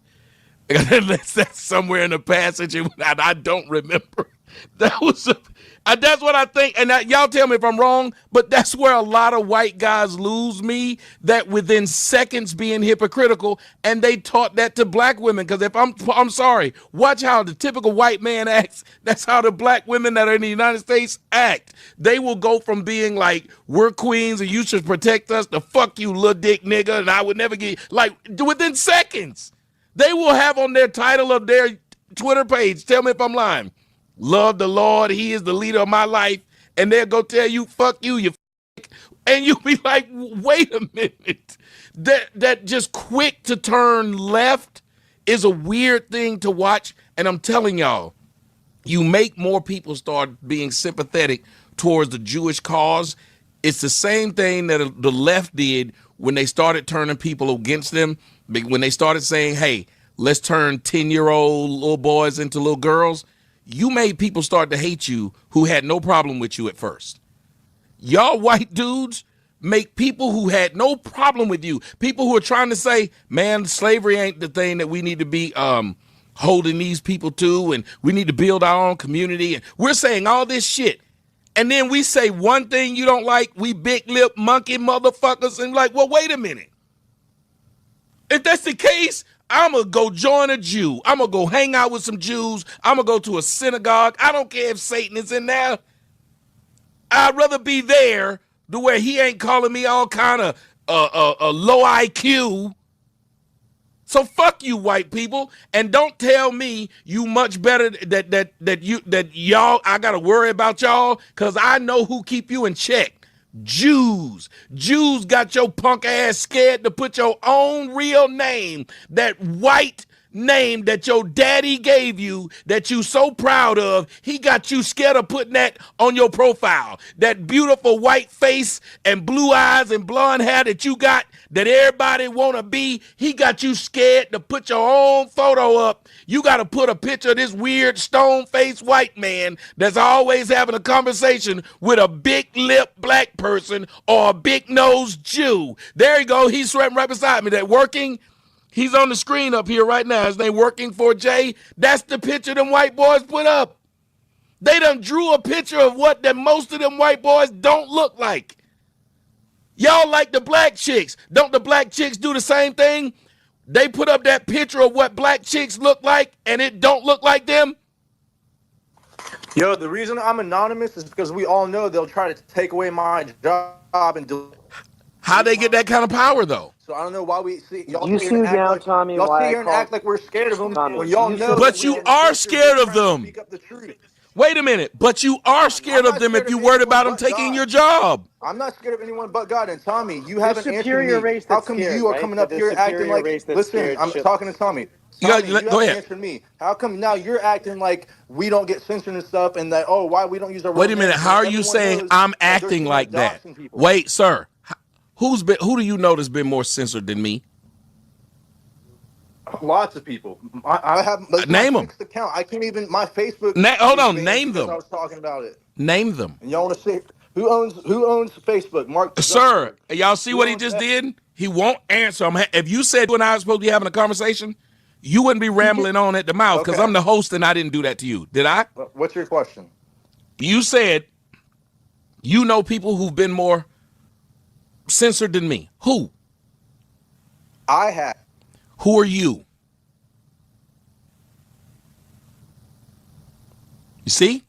That's somewhere in the passage, and I don't remember. That's what I think, and y'all tell me if I'm wrong, but that's where a lot of white guys lose me, that within seconds being hypocritical, and they taught that to black women, because if I'm sorry, watch how the typical white man acts, that's how the black women that are in the United States act. They will go from being like, we're queens and you should protect us, to fuck you, little dick nigga, and I would never get, within seconds. They will have on their title of their Twitter page, tell me if I'm lying, love the Lord, he is the leader of my life, and they'll go tell you, fuck you, you f***, and you'll be like, wait a minute. that just quick to turn left is a weird thing to watch. And I'm telling y'all, you make more people start being sympathetic towards the Jewish cause. It's the same thing that the left did when they started turning people against them. When they started saying, hey, let's turn 10-year-old little boys into little girls. You made people start to hate you who had no problem with you at first. Y'all white dudes make people who had no problem with you, people who are trying to say, man, slavery ain't the thing that we need to be holding these people to, and we need to build our own community. And we're saying all this shit. And then we say one thing you don't like, we big lip monkey motherfuckers, and like, well, wait a minute. If that's the case, I'm going to go join a Jew. I'm going to go hang out with some Jews. I'm going to go to a synagogue. I don't care if Satan is in there. I'd rather be there to where he ain't calling me all kind of low IQ. So fuck you, white people, and don't tell me you much better that y'all. I gotta worry about y'all because I know who keep you in check. Jews got your punk ass scared to put your own real name, that white name that your daddy gave you that you so proud of. He got you scared of putting that on your profile. That beautiful white face and blue eyes and blonde hair that you got that everybody want to be. He got you scared to put your own photo up. You got to put a picture of this weird stone-faced white man that's always having a conversation with a big-lip black person or a big-nosed Jew. There you go. He's sweating right beside me. That working. He's on the screen up here right now. His name Working for Jay. That's the picture them white boys put up. They done drew a picture of what that most of them white boys don't look like. Y'all like the black chicks. Don't the black chicks do the same thing? They put up that picture of what black chicks look like and it don't look like them.
Yo, the reason I'm anonymous is because we all know they'll try to take away my job and do.
How they get that kind of power though?
So I don't know why we see y'all.
You see now,
like,
Tommy.
Y'all
why
sit here and act like we're scared of them when y'all know.
But you are scared of them.
Speak up the truth.
Wait a minute. But you are scared of them if you worried about them taking your job.
I'm not scared of anyone but God. And Tommy, you haven't
superior
answered me. How come you are coming up here acting like? Listen, I'm talking to Tommy. Tommy, you
go ahead.
Answer me. How come now you're acting like we don't get censored and stuff, and that why we don't use our?
Wait a minute. How are you saying I'm acting like that? Wait, sir. Who do you know that's been more censored than me?
Lots of people. I have
name them.
Account. I can't even my Facebook.
Hold on, name them.
I was talking about it.
Name them.
And y'all want to say who owns Facebook? Mark.
Sir, y'all see what he just did? He won't answer. If you said you and I were supposed to be having a conversation, you wouldn't be rambling on at the mouth because I'm the host and I didn't do that to you. Did I?
What's your question?
You said you know people who've been more censored than me. Who?
I have.
Who are you? You see?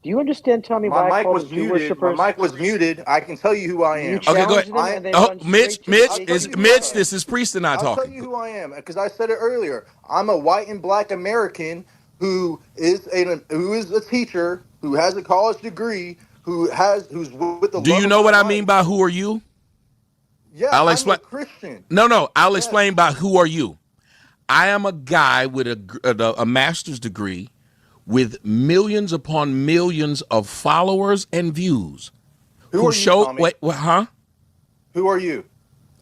Do you understand, Tommy?
My mic was muted. My mic was muted. I can tell you who I am.
Okay, go ahead. Mitch, this is Priest and I talking.
I'll tell you who I am because I said it earlier. I'm a white and black American who is a teacher, who has a college degree, who's with the.
Do you know what I mean by who are you?
Yeah,
I'll explain.
I'm a Christian.
No. I'll explain by who are you. I am a guy with a master's degree with millions upon millions of followers and views.
Who are you, Tommy?
Wait, what, huh?
Who are you?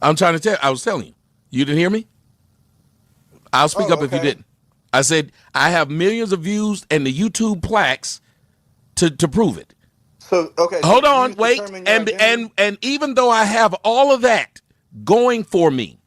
I'm trying to tell. I was telling you. You didn't hear me? I'll speak up if you didn't. I said I have millions of views and the YouTube plaques to prove it.
So okay.
Hold on, wait, and even though I have all of that going for me,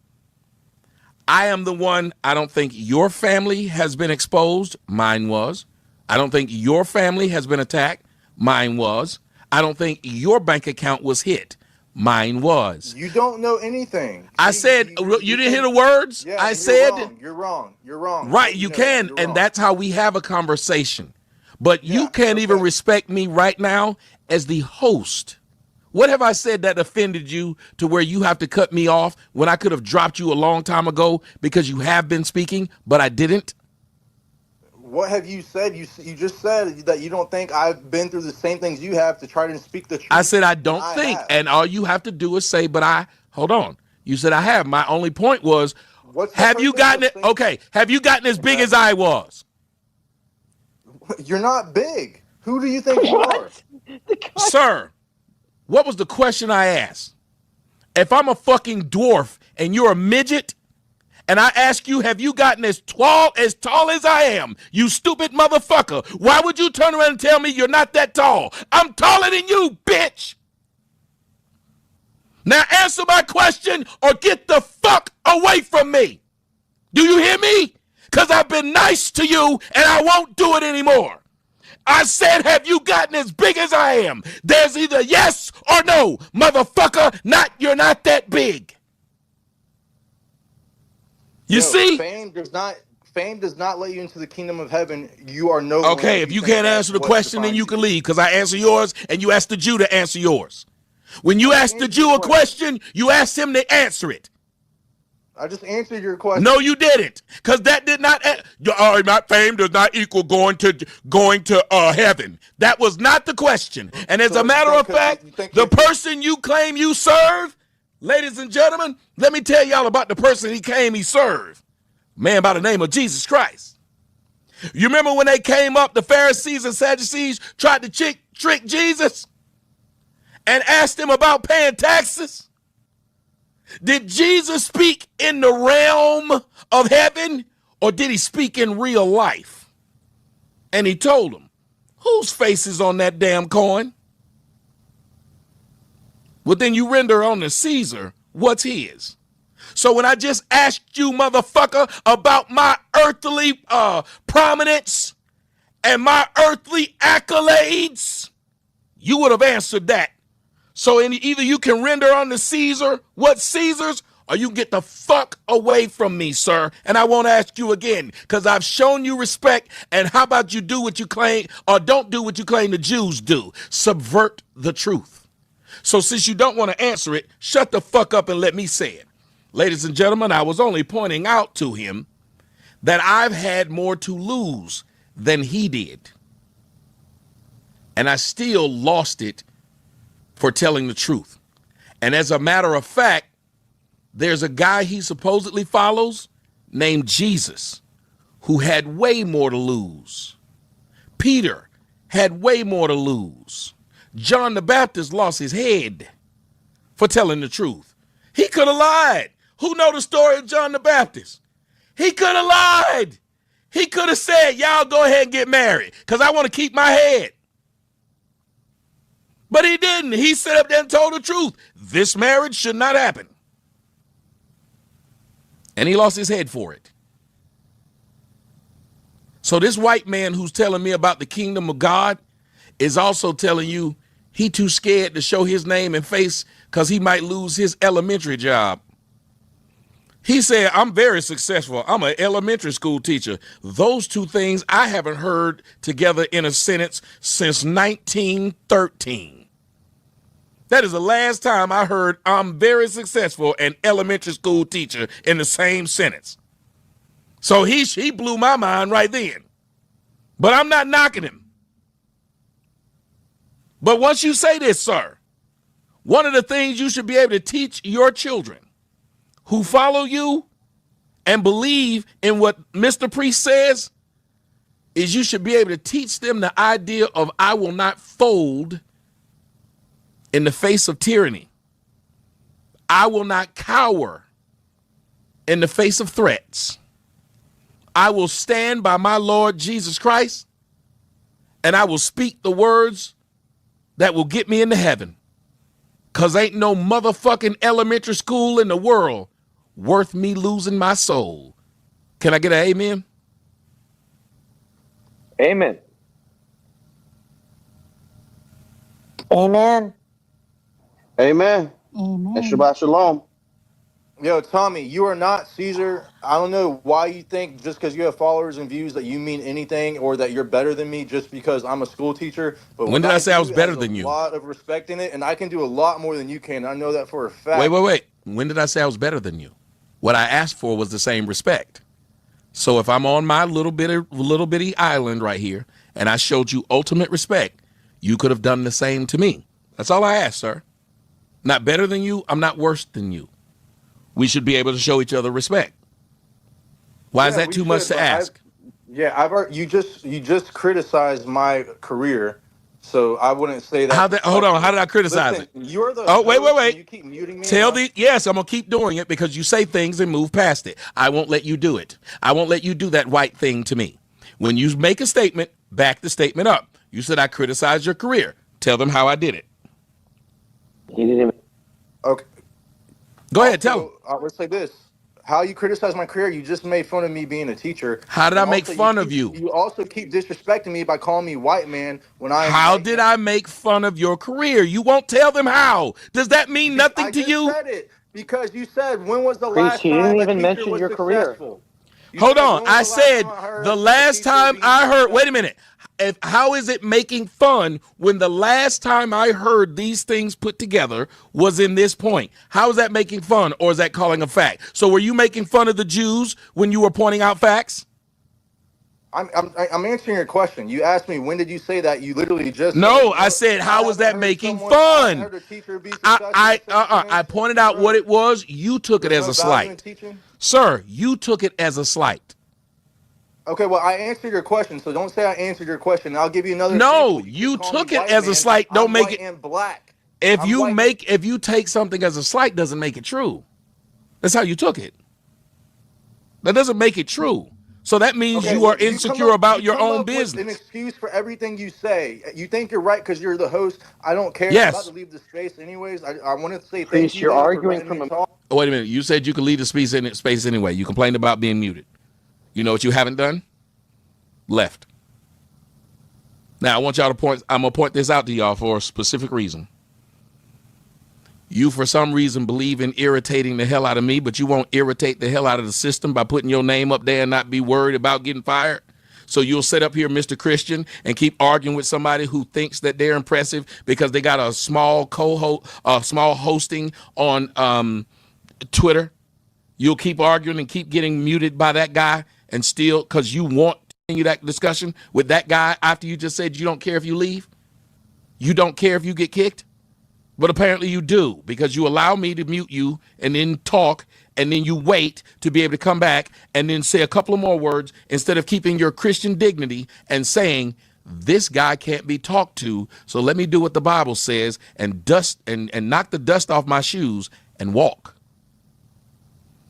I am the one. I don't think your family has been exposed. Mine was. I don't think your family has been attacked. Mine was. I don't think your bank account was hit. Mine was.
You don't know anything.
I said, you didn't hear the words?
Yeah,
I said.
You're wrong.
Right, you can, and that's how we have a conversation. But you can't even respect me right now as the host. What have I said that offended you to where you have to cut me off when I could have dropped you a long time ago because you have been speaking, but I didn't?
What have you said? You just said that you don't think I've been through the same things you have to try to speak the truth.
I said I don't think, and all you have to do is say, hold on. You said I have. My only point was,
What's the
have you
purpose
gotten
of
it?
thinking-
Okay, have you gotten as big as I was?
You're not big. Who do you think you are?
Sir, what was the question I asked? If I'm a fucking dwarf and you're a midget, and I ask you, have you gotten as tall as I am, you stupid motherfucker, why would you turn around and tell me you're not that tall? I'm taller than you, bitch. Now answer my question or get the fuck away from me. Do you hear me? Because I've been nice to you and I won't do it anymore. I said, have you gotten as big as I am? There's either yes or no, motherfucker. You're not that big. You see?
Fame does not let you into the kingdom of heaven. You are no.
Okay, if you can't answer the question, then you can leave, because I answer yours and you ask the Jew to answer yours. When you ask the Jew a question, you ask him to answer it.
I just answered your question.
No, you didn't, because that did not. My fame does not equal going to heaven. That was not the question. And as a matter of fact, the person you claim you serve, ladies and gentlemen, let me tell y'all about the person he served. Man by the name of Jesus Christ. You remember when they came up, the Pharisees and Sadducees tried to trick Jesus and asked him about paying taxes? Did Jesus speak in the realm of heaven, or did he speak in real life? And he told them, whose face is on that damn coin? Well, then you render on the Caesar what's his. So when I just asked you, motherfucker, about my earthly prominence and my earthly accolades, you would have answered that. So either you can render unto Caesar what's Caesar's, or you get the fuck away from me, sir. And I won't ask you again, because I've shown you respect. And how about you do what you claim, or don't do what you claim the Jews do? Subvert the truth. So since you don't want to answer it, shut the fuck up and let me say it. Ladies and gentlemen, I was only pointing out to him that I've had more to lose than he did. And I still lost it for telling the truth. And as a matter of fact, there's a guy he supposedly follows named Jesus who had way more to lose. Peter had way more to lose. John the Baptist lost his head for telling the truth. He could have lied. Who know the story of John the Baptist? He could have lied. He could have said, y'all go ahead and get married because I want to keep my head. But he didn't. He stood up there and told the truth. This marriage should not happen. And he lost his head for it. So this white man who's telling me about the kingdom of God is also telling you he too scared to show his name and face because he might lose his elementary job. He said, I'm very successful. I'm an elementary school teacher. Those two things I haven't heard together in a sentence since 1913. That is the last time I heard I'm very successful and elementary school teacher in the same sentence. So he blew my mind right then. But I'm not knocking him. But once you say this, sir, one of the things you should be able to teach your children who follow you and believe in what Mr. Priest says is you should be able to teach them the idea of I will not fold in the face of tyranny. I will not cower in the face of threats. I will stand by my Lord Jesus Christ, and I will speak the words that will get me into heaven. Because ain't no motherfucking elementary school in the world worth me losing my soul. Can I get an amen?
Amen.
Amen. Amen.
Amen.
And Shabbat Shalom.
Yo, Tommy, you are not Caesar. I don't know why you think just because you have followers and views that you mean anything or that you're better than me just because I'm a school teacher. But
when did I say I was better than you?
A lot of respect in it, and I can do a lot more than you can. I know that for a fact.
Wait. When did I say I was better than you? What I asked for was the same respect. So if I'm on my little bitty island right here and I showed you ultimate respect, you could have done the same to me. That's all I asked, sir. Not better than you. I'm not worse than you. we should be able to show each other respect. Why is that too much to ask?
You just criticized my career, so I wouldn't say that.
Hold on, how did I criticize it?
You're the
wait.
You keep muting me.
Yes, I'm gonna keep doing it because you say things and move past it. I won't let you do it. I won't let you do that white thing to me. When you make a statement, back the statement up. You said I criticized your career. Tell them how I did it.
He didn't even.
Okay.
Go ahead, tell them.
I would say this. How you criticize my career, you just made fun of me being a teacher.
How did I make fun of you?
You also keep disrespecting me by calling me white man when I am
How did I make fun of your career? You won't tell them how. Does that mean nothing to you?
I said it because you said, when was the
Chris,
last
you
time
didn't
a
even
teacher
mention
was
your
successful?
career.
Hold on. I said the last time I heard, wait a minute. How is it making fun when the last time I heard these things put together was in this point? How is that making fun, or is that calling a fact? So were you making fun of the Jews when you were pointing out facts?
I'm answering your question. You asked me, when did you say that? You literally just
No, I said, how was that making fun? I pointed out what it was. You took it as a slight. Sir, you took it as a slight.
Okay, well, I answered your question, so don't say I answered your question. I'll give you another.
No, you took it as a slight. Don't make it.
And black.
If you take something as a slight, doesn't make it true. That's how you took it. That doesn't make it true. So that means you are insecure about your own business.
An excuse for everything you say. You think you're right because you're the host. I don't care.
Yes.
I'm about to leave the space anyways. I want to say
Chris,
thank you.
You're arguing from a.
Wait a minute. You said you could leave the space anyway. You complained about being muted. You know what you haven't done? Left. Now I want y'all to point. I'm gonna point this out to y'all for a specific reason. You, for some reason, believe in irritating the hell out of me, but you won't irritate the hell out of the system by putting your name up there and not be worried about getting fired. So you'll sit up here, Mr. Christian, and keep arguing with somebody who thinks that they're impressive because they got a small small hosting on Twitter. You'll keep arguing and keep getting muted by that guy, and still, because you want to continue that discussion with that guy after you just said you don't care if you leave. You don't care if you get kicked. But apparently you do, because you allow me to mute you and then talk, and then you wait to be able to come back and then say a couple of more words instead of keeping your Christian dignity and saying, this guy can't be talked to, so let me do what the Bible says and knock the dust off my shoes and walk.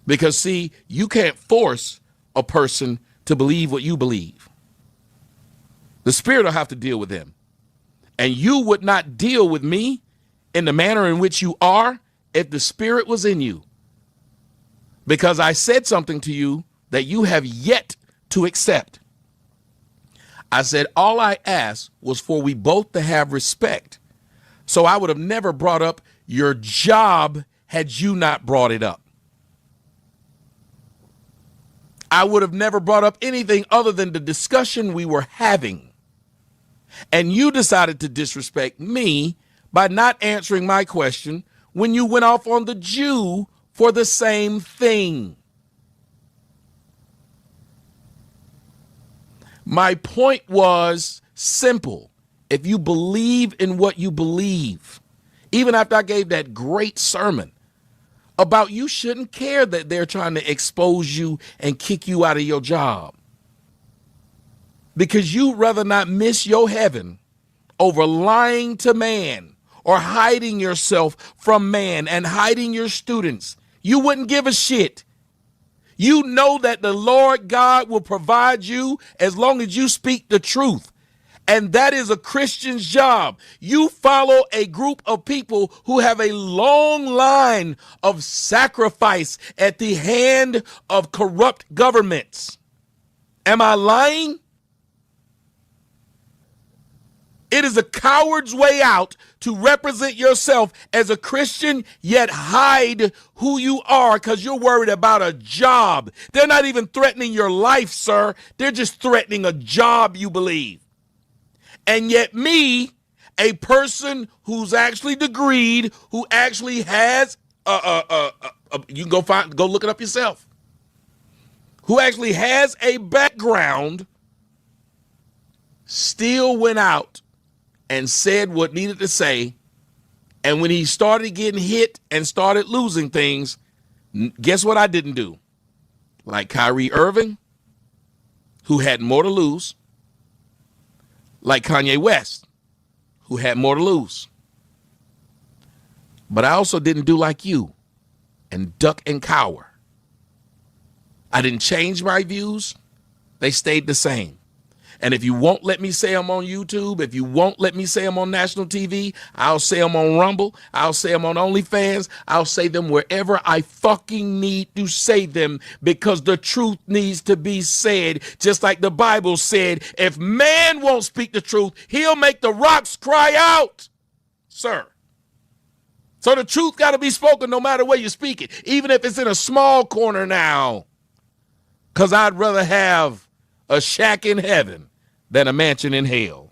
Because, see, you can't force a person to believe what you believe. The Spirit will have to deal with them. And you would not deal with me in the manner in which you are if the Spirit was in you. Because I said something to you that you have yet to accept. I said all I asked was for we both to have respect. So I would have never brought up your job had you not brought it up. I would have never brought up anything other than the discussion we were having. And you decided to disrespect me by not answering my question when you went off on the Jew for the same thing. My point was simple. If you believe in what you believe, even after I gave that great sermon about you shouldn't care that they're trying to expose you and kick you out of your job, because you'd rather not miss your heaven over lying to man or hiding yourself from man and hiding your students. You wouldn't give a shit. You know that the Lord God will provide you as long as you speak the truth. And that is a Christian's job. You follow a group of people who have a long line of sacrifice at the hand of corrupt governments. Am I lying? It is a coward's way out to represent yourself as a Christian, yet hide who you are because you're worried about a job. They're not even threatening your life, sir. They're just threatening a job you believe. And yet me, a person who's actually degreed, who actually has, you can go look it up yourself, who actually has a background, still went out and said what needed to say. And when he started getting hit and started losing things, Guess what I didn't do? Like Kyrie Irving, who had more to lose. Like Kanye West, who had more to lose. But I also didn't do like you and duck and cower. I didn't change my views. They stayed the same. And if you won't let me say them on YouTube, if you won't let me say them on national TV, I'll say them on Rumble. I'll say them on OnlyFans. I'll say them wherever I fucking need to say them, because the truth needs to be said. Just like the Bible said, if man won't speak the truth, he'll make the rocks cry out, sir. So the truth got to be spoken no matter where you speak it, even if it's in a small corner now. Because I'd rather have a shack in heaven than a mansion in hell.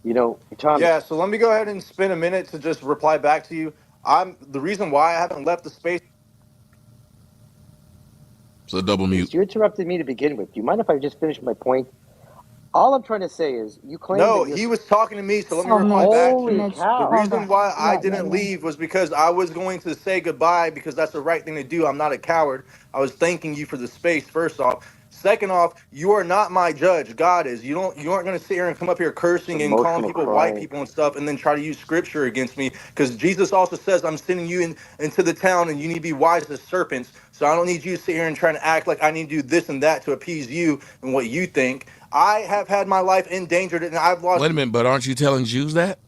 You know, Tom.
Yeah, so let me go ahead and spend a minute to just reply back to you. The reason why I haven't left the space.
It's a double mute.
You interrupted me to begin with. Do you mind if I just finish my point? All I'm trying to say is you claim.
No, he was talking to me, so let me reply back to you. The reason why I didn't leave was because I was going to say goodbye, because that's the right thing to do. I'm not a coward. I was thanking you for the space, first off. Second off, you are not my judge. God is. You aren't going to sit here and come up here cursing and calling people white people and stuff, and then try to use scripture against me. Because Jesus also says, I'm sending you into the town, and you need to be wise as serpents. So I don't need you to sit here and try to act like I need to do this and that to appease you and what you think. I have had my life endangered, and I've lost.
Wait a minute, but aren't you telling Jews that?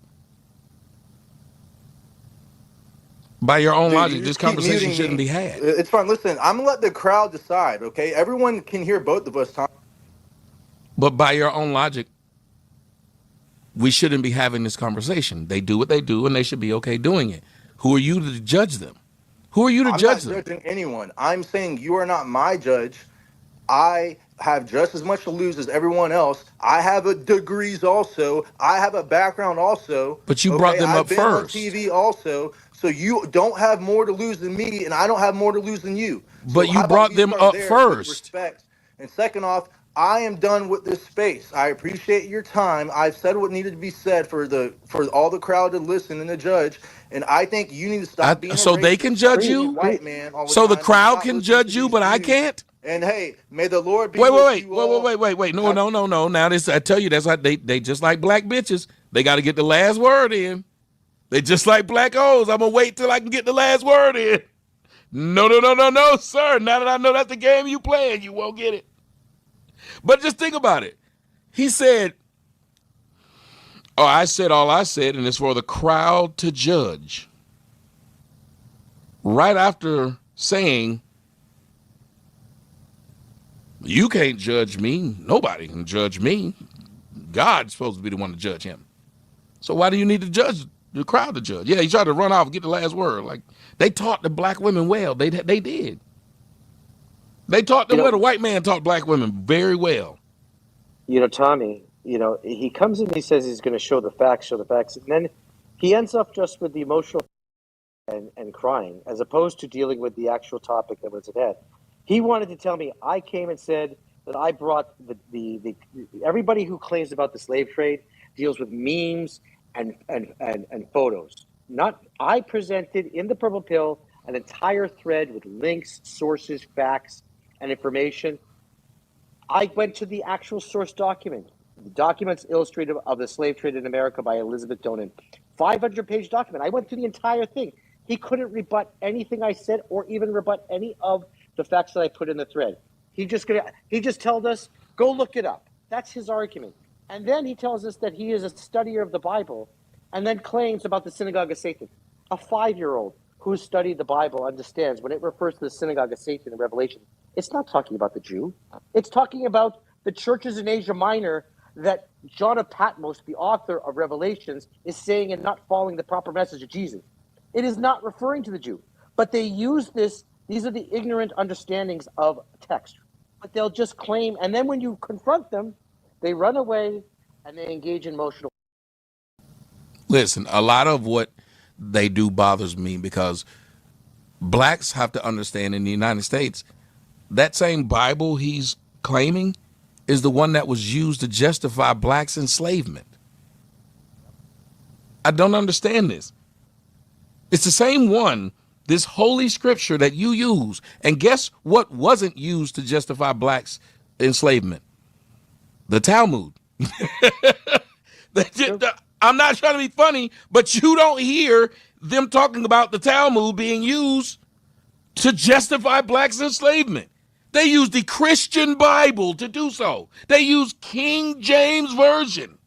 By your own logic, this conversation shouldn't be had.
It's fine. Listen, I'm going to let the crowd decide, okay? Everyone can hear both of us, Tom.
But by your own logic, we shouldn't be having this conversation. They do what they do, and they should be okay doing it. Who are you to judge them? Who are you to judge them?
I'm not judging anyone. I'm saying you are not my judge. I have just as much to lose as everyone else. I have degrees also. I have a background also.
But you brought them up
first. I've been on TV also. So you don't have more to lose than me, and I don't have more to lose than you.
But
so
you brought them up first.
Respect. And second off, I am done with this space. I appreciate your time. I've said what needed to be said for all the crowd to listen and to judge. And I think you need to stop being
so they can judge you.
White man all the
so
time.
The crowd can judge you, but I can't.
And hey, may the Lord be
wait. No. Now this, I tell you, that's why they just like black bitches. They got to get the last word in. They just like black hoes. I'm gonna wait till I can get the last word in. No, sir. Now that I know that's the game you playing, you won't get it. But just think about it. He said, "Oh, I said all I said, and it's for the crowd to judge." Right after saying, "You can't judge me. Nobody can judge me. God's supposed to be the one to judge him. So why do you need to judge the crowd to judge?" Yeah, he tried to run off and get the last word. Like, they taught the black women well. They did. They taught them well. The white man taught black women very well.
You know, Tommy, he comes in and he says he's going to show the facts. And then he ends up just with the emotional and crying, as opposed to dealing with the actual topic that was at hand. He wanted to tell me I came and said that I brought the everybody who claims about the slave trade deals with memes and photos. Not I presented in the Purple Pill an entire thread with links, sources, facts, and information. I went to the actual source document. The documents illustrative of the slave trade in America by Elizabeth Donan. 500-page document. I went through the entire thing. He couldn't rebut anything I said or even rebut any of the facts that I put in the thread. He just told us, go look it up. That's his argument. And then he tells us that he is a studier of the Bible, and then claims about the synagogue of Satan. A 5-year-old who studied the Bible understands when it refers to the synagogue of Satan in Revelation, it's not talking about the Jew. It's talking about the churches in Asia Minor that John of Patmos, the author of Revelations, is saying and not following the proper message of Jesus. It is not referring to the Jew. But they use this. These are the ignorant understandings of text. But they'll just claim, and then when you confront them, they run away and they engage in emotional.
Listen, a lot of what they do bothers me, because blacks have to understand in the United States, that same Bible he's claiming is the one that was used to justify blacks' enslavement. I don't understand this. It's the same one this holy scripture that you use, and guess what wasn't used to justify blacks' enslavement? The Talmud. I'm not trying to be funny, but you don't hear them talking about the Talmud being used to justify blacks' enslavement. They use the Christian Bible to do so. They use King James Version.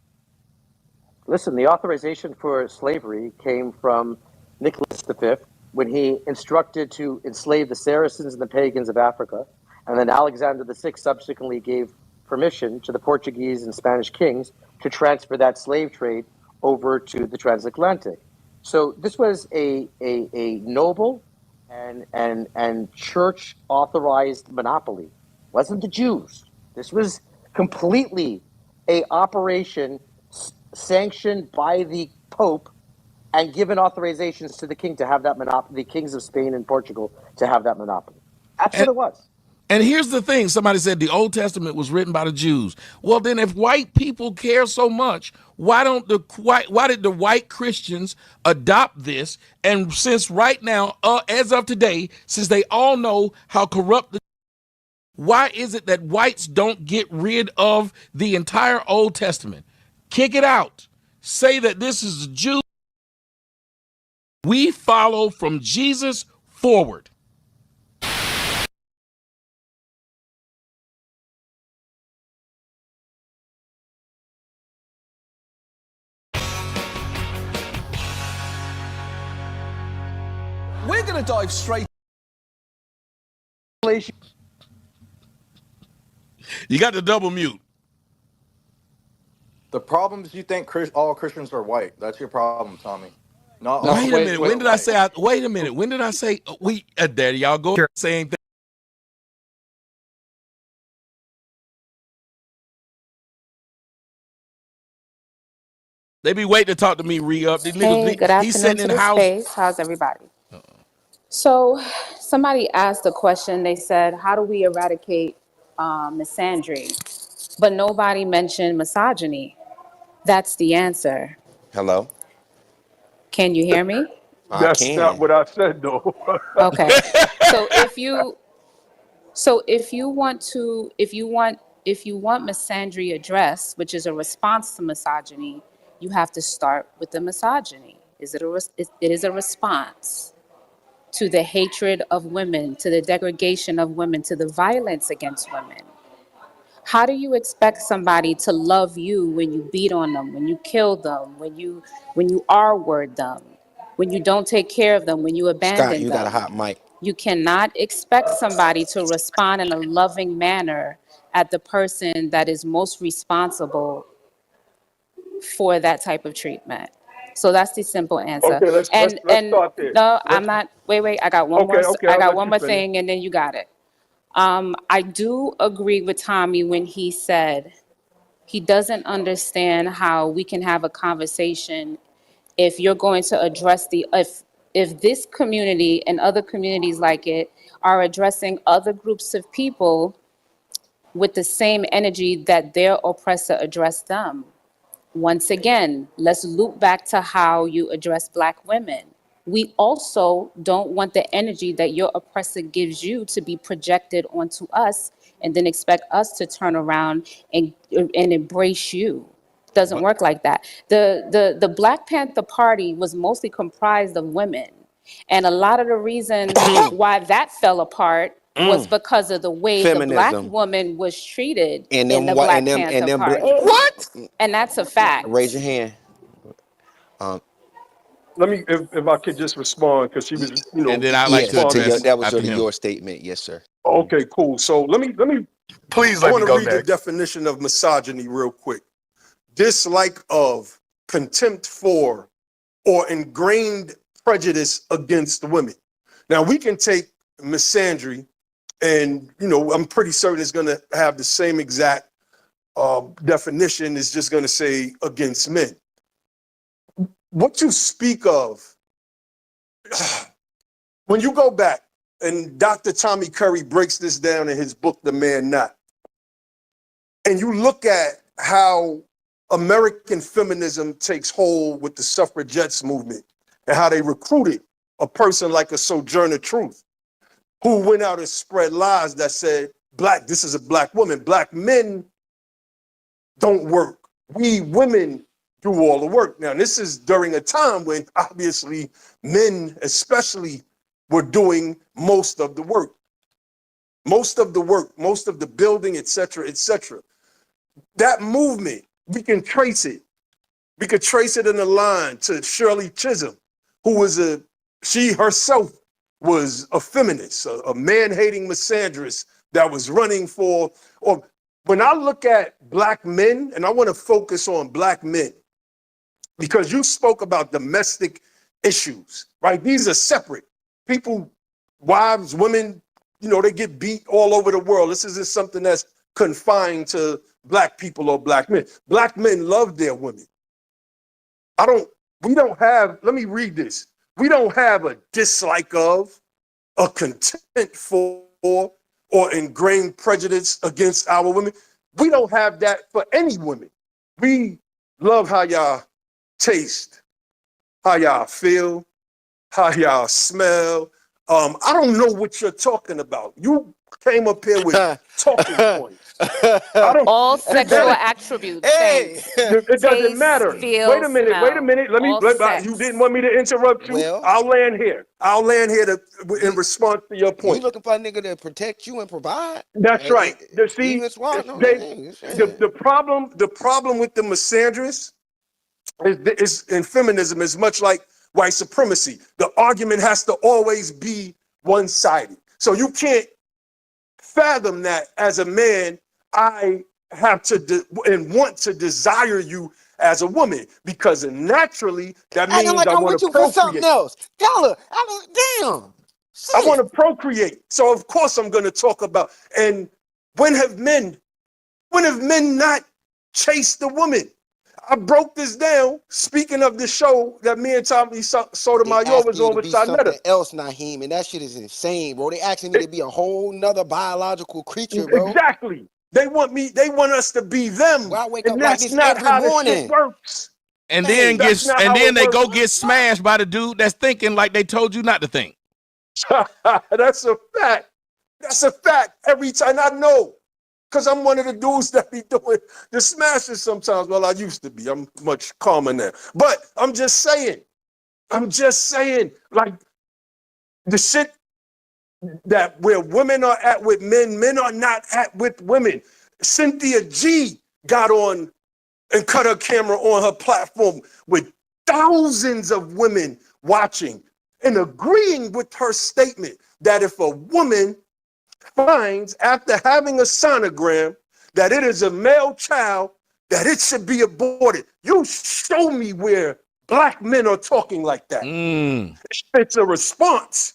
Listen, the authorization for slavery came from Nicholas V when he instructed to enslave the Saracens and the pagans of Africa. And then Alexander VI subsequently gave permission to the Portuguese and Spanish kings to transfer that slave trade over to the transatlantic. So this was a noble and church authorized monopoly. It wasn't the Jews. This was completely a operation sanctioned by the Pope and given authorizations to the king to have that monopoly, the kings of Spain and Portugal to have that monopoly. That's what it was.
And here's the thing, somebody said the Old Testament was written by the Jews. Well, then if white people care so much, why did the white Christians adopt this? And since right now, as of today, since they all know how corrupt why is it that whites don't get rid of the entire Old Testament? Kick it out. Say that this is a Jew. We follow from Jesus forward.
We're going to dive straight.
You got the double mute.
The problem is you think all Christians are white. That's your problem, Tommy. Not all.
Wait a minute. When did I say? Wait a minute. When did I say we? There y'all go. Same thing. They be waiting to talk to me. Re-up. These niggas,
Hey, good
he's
afternoon
sitting
to
in
the
the house.
space. How's everybody? So, somebody asked a question. They said, "How do we eradicate misandry?" But nobody mentioned misogyny. That's the answer.
Hello?
Can you hear me?
That's not
what I said, though.
Okay. So if you want misandry addressed, which is a response to misogyny, you have to start with the misogyny. It is a response to the hatred of women, to the degradation of women, to the violence against women. How do you expect somebody to love you when you beat on them, when you kill them, when you R-word them, when you don't take care of them, when you abandon
Scott, you
them?
got a hot mic.
You cannot expect somebody to respond in a loving manner at the person that is most responsible for that type of treatment. So that's the simple answer.
Okay, let's start there.
No, I'm not. Wait. I got one more.
Okay,
I
I'll
got
let
one
you
more
finish.
thing, and then you got it. I do agree with Tommy when he said he doesn't understand how we can have a conversation if you're going to address if this community and other communities like it are addressing other groups of people with the same energy that their oppressor addressed them. Once again, let's loop back to how you address Black women. We also don't want the energy that your oppressor gives you to be projected onto us and then expect us to turn around and embrace you. Doesn't work like that. The Black Panther Party was mostly comprised of women. And a lot of the reason why that fell apart was because of the way the Black
Feminism.
woman was treated
And
in
them
the
white
Black
and them
Panther
and them
Party.
what?
And that's a fact.
Raise your hand.
Let me, if I could just respond, because she was,
And then I'd like to
responding.
address
that was
after
really
him.
your statement. Yes, sir.
Okay, cool. So let me.
Please
I
let
want
me
to
go
read the
next.
definition of misogyny real quick. Dislike of, contempt for, or ingrained prejudice against women. Now we can take misandry, and I'm pretty certain it's going to have the same exact definition. It's just going to say against men. What you speak of, when you go back, and Dr. Tommy Curry breaks this down in his book, The Man Not, and you look at how American feminism takes hold with the suffragettes movement and how they recruited a person like a Sojourner Truth, who went out and spread lies that said, this is a black woman. Black men don't work. We women do all the work. Now, this is during a time when obviously men especially were doing most of the work. Most of the building, et cetera, et cetera. That movement, we can trace it. We could trace it in a line to Shirley Chisholm, who was she herself was a feminist, a man-hating misandrist that was running for, or when I look at black men, and I want to focus on black men, because you spoke about domestic issues, right? These are separate. People, wives, women, they get beat all over the world. This isn't something that's confined to black people or black men. Black men love their women. Let me read this. We don't have a dislike of, a contempt for, or ingrained prejudice against our women. We don't have that for any women. We love how y'all taste, how y'all feel, how y'all smell. I don't know what you're talking about. You came up here with talking points.
All sexual attributes.
Hey, it doesn't matter.
Feel,
wait a minute.
smell.
You didn't want me to interrupt you.
Well,
I'll land here in response to your point.
You looking for a nigga to protect you and provide?
That's right. See,
the
problem with the misandrist is in feminism is much like white supremacy. The argument has to always be one-sided. So you can't fathom that as a man, I have to and want to desire you as a woman, because naturally that means
like
I
I'm
want
with
to
you for something
procreate.
else. Tell her. Damn.
I want to procreate. So of course I'm going to talk about, and when have men not chased the woman? I broke this down. Speaking of the show that me and Tommy Sotomayor was on with
something else, Naheem, and that shit is insane, bro. They asking me to be a whole nother biological creature, bro.
Exactly. They want us to be them.
Well, I wake
and
up
that's
like this
not
every
how
morning.
the shit works.
And then they go get smashed by the dude that's thinking like they told you not to think.
That's a fact. That's a fact. Every time I know. Because I'm one of the dudes that be doing the smashes sometimes. Well, I used to be. I'm much calmer now. But I'm just saying, like the shit that where women are at with men, men are not at with women. Cynthia G got on and cut her camera on her platform with thousands of women watching and agreeing with her statement that if a woman finds after having a sonogram that it is a male child, that it should be aborted. You show me where black men are talking like that. It's a response,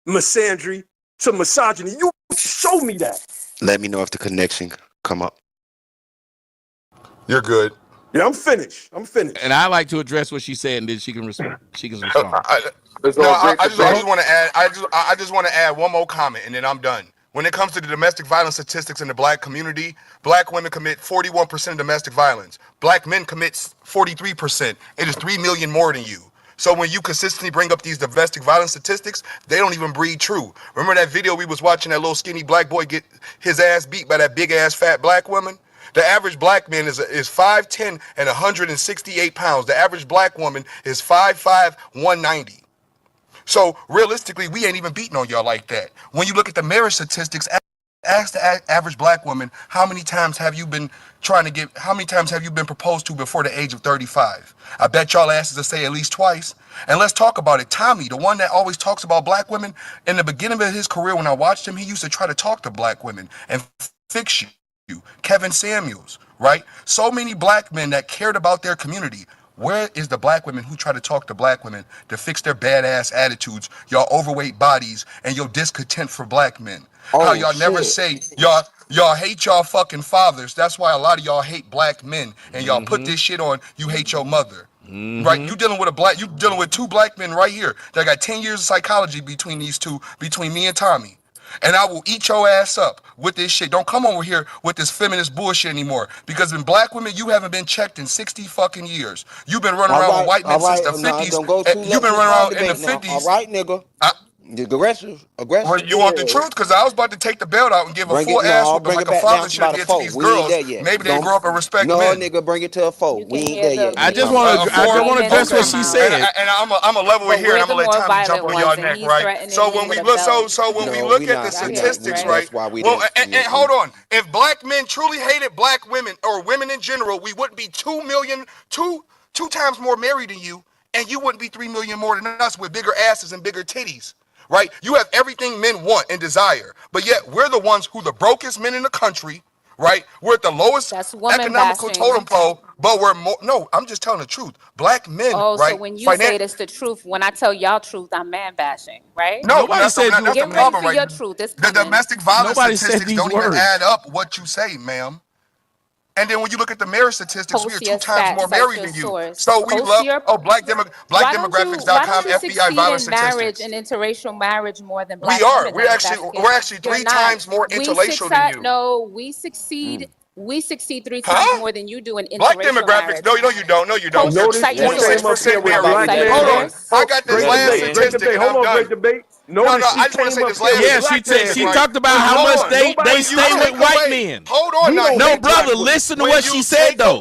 misandry, to misogyny. You show me that.
Let me know if the connection come up.
You're good. Yeah, I'm finished.
And I like to address what she said, and then she can respond.
I just want to add. I just want to add one more comment, and then I'm done. When it comes to the domestic violence statistics in the black community, black women commit 41% of domestic violence. Black men commit 43%. It is 3 million more than you. So when you consistently bring up these domestic violence statistics, they don't even breed true. Remember that video we was watching, that little skinny black boy get his ass beat by that big ass fat black woman? The average black man is 5'10" and 168 pounds. The average black woman is 5'5", 190. So realistically, we ain't even beating on y'all like that. When you look at the marriage statistics, ask the average black woman, how many times have you been proposed to before the age of 35? I bet y'all asses will say at least twice. And let's talk about it. Tommy, the one that always talks about black women, in the beginning of his career, when I watched him, he used to try to talk to black women and fix you. Kevin Samuels, right? So many black men that cared about their community. Where is the black women who try to talk to black women to fix their badass attitudes, y'all overweight bodies, and your discontent for black men? How y'all never say y'all hate y'all fucking fathers. That's why a lot of y'all hate black men, and y'all put this shit on. You hate your mother, right? You dealing with two black men right here that got 10 years of psychology between these two, between me and Tommy. And I will eat your ass up with this shit. Don't come over here with this feminist bullshit anymore. Because in black women, you haven't been checked in 60 fucking years. You've been running around with white men since the
No,
50s.
don't go
You've been
too
running
far
around in the
debate now. All
50s.
right, nigga. Aggressive.
Well, you want the truth? Because I was about to take the belt out and give a full ass whooping like a father should give to these girls. Maybe they grow up and respect men.
Nigga, bring it to a 4. We ain't there yet.
I just want to address what she said.
And I'm a level it here, and I'm gonna let Tommy jump on y'all neck, right? So when we look, when we look at the statistics, right? Well, and hold on. If black men truly hated black women or women in general, we wouldn't be 2 times more married than you, and you wouldn't be 3 million more than us with bigger asses and bigger titties. Right? You have everything men want and desire, but yet we're the ones who the brokest men in the country, right? We're at the lowest economical totem pole, but we're more. No, I'm just telling the truth. Black men,
right?
So
when you say it's the truth, when I tell y'all truth, I'm man bashing, right?
No, that's the problem, right?
Your truth.
The domestic violence statistics don't even add up what you say, ma'am. And then when you look at the marriage statistics, we are 2 times more married than you. So we love blackdemographics.com FBI violence
marriage and interracial marriage more than black women.
We're actually 3 times more interracial than you.
No, we succeed. We succeed 3 times more than you do in interracial
black demographics.
Marriage.
No, you don't. No, you don't.
Notice
26% married. Hold on. I got this last statistic.
Hold on, great debate.
No, I just want to say this last.
Yeah, she talked about how much they stay with white men.
Hold on,
no, brother, listen to what she said though.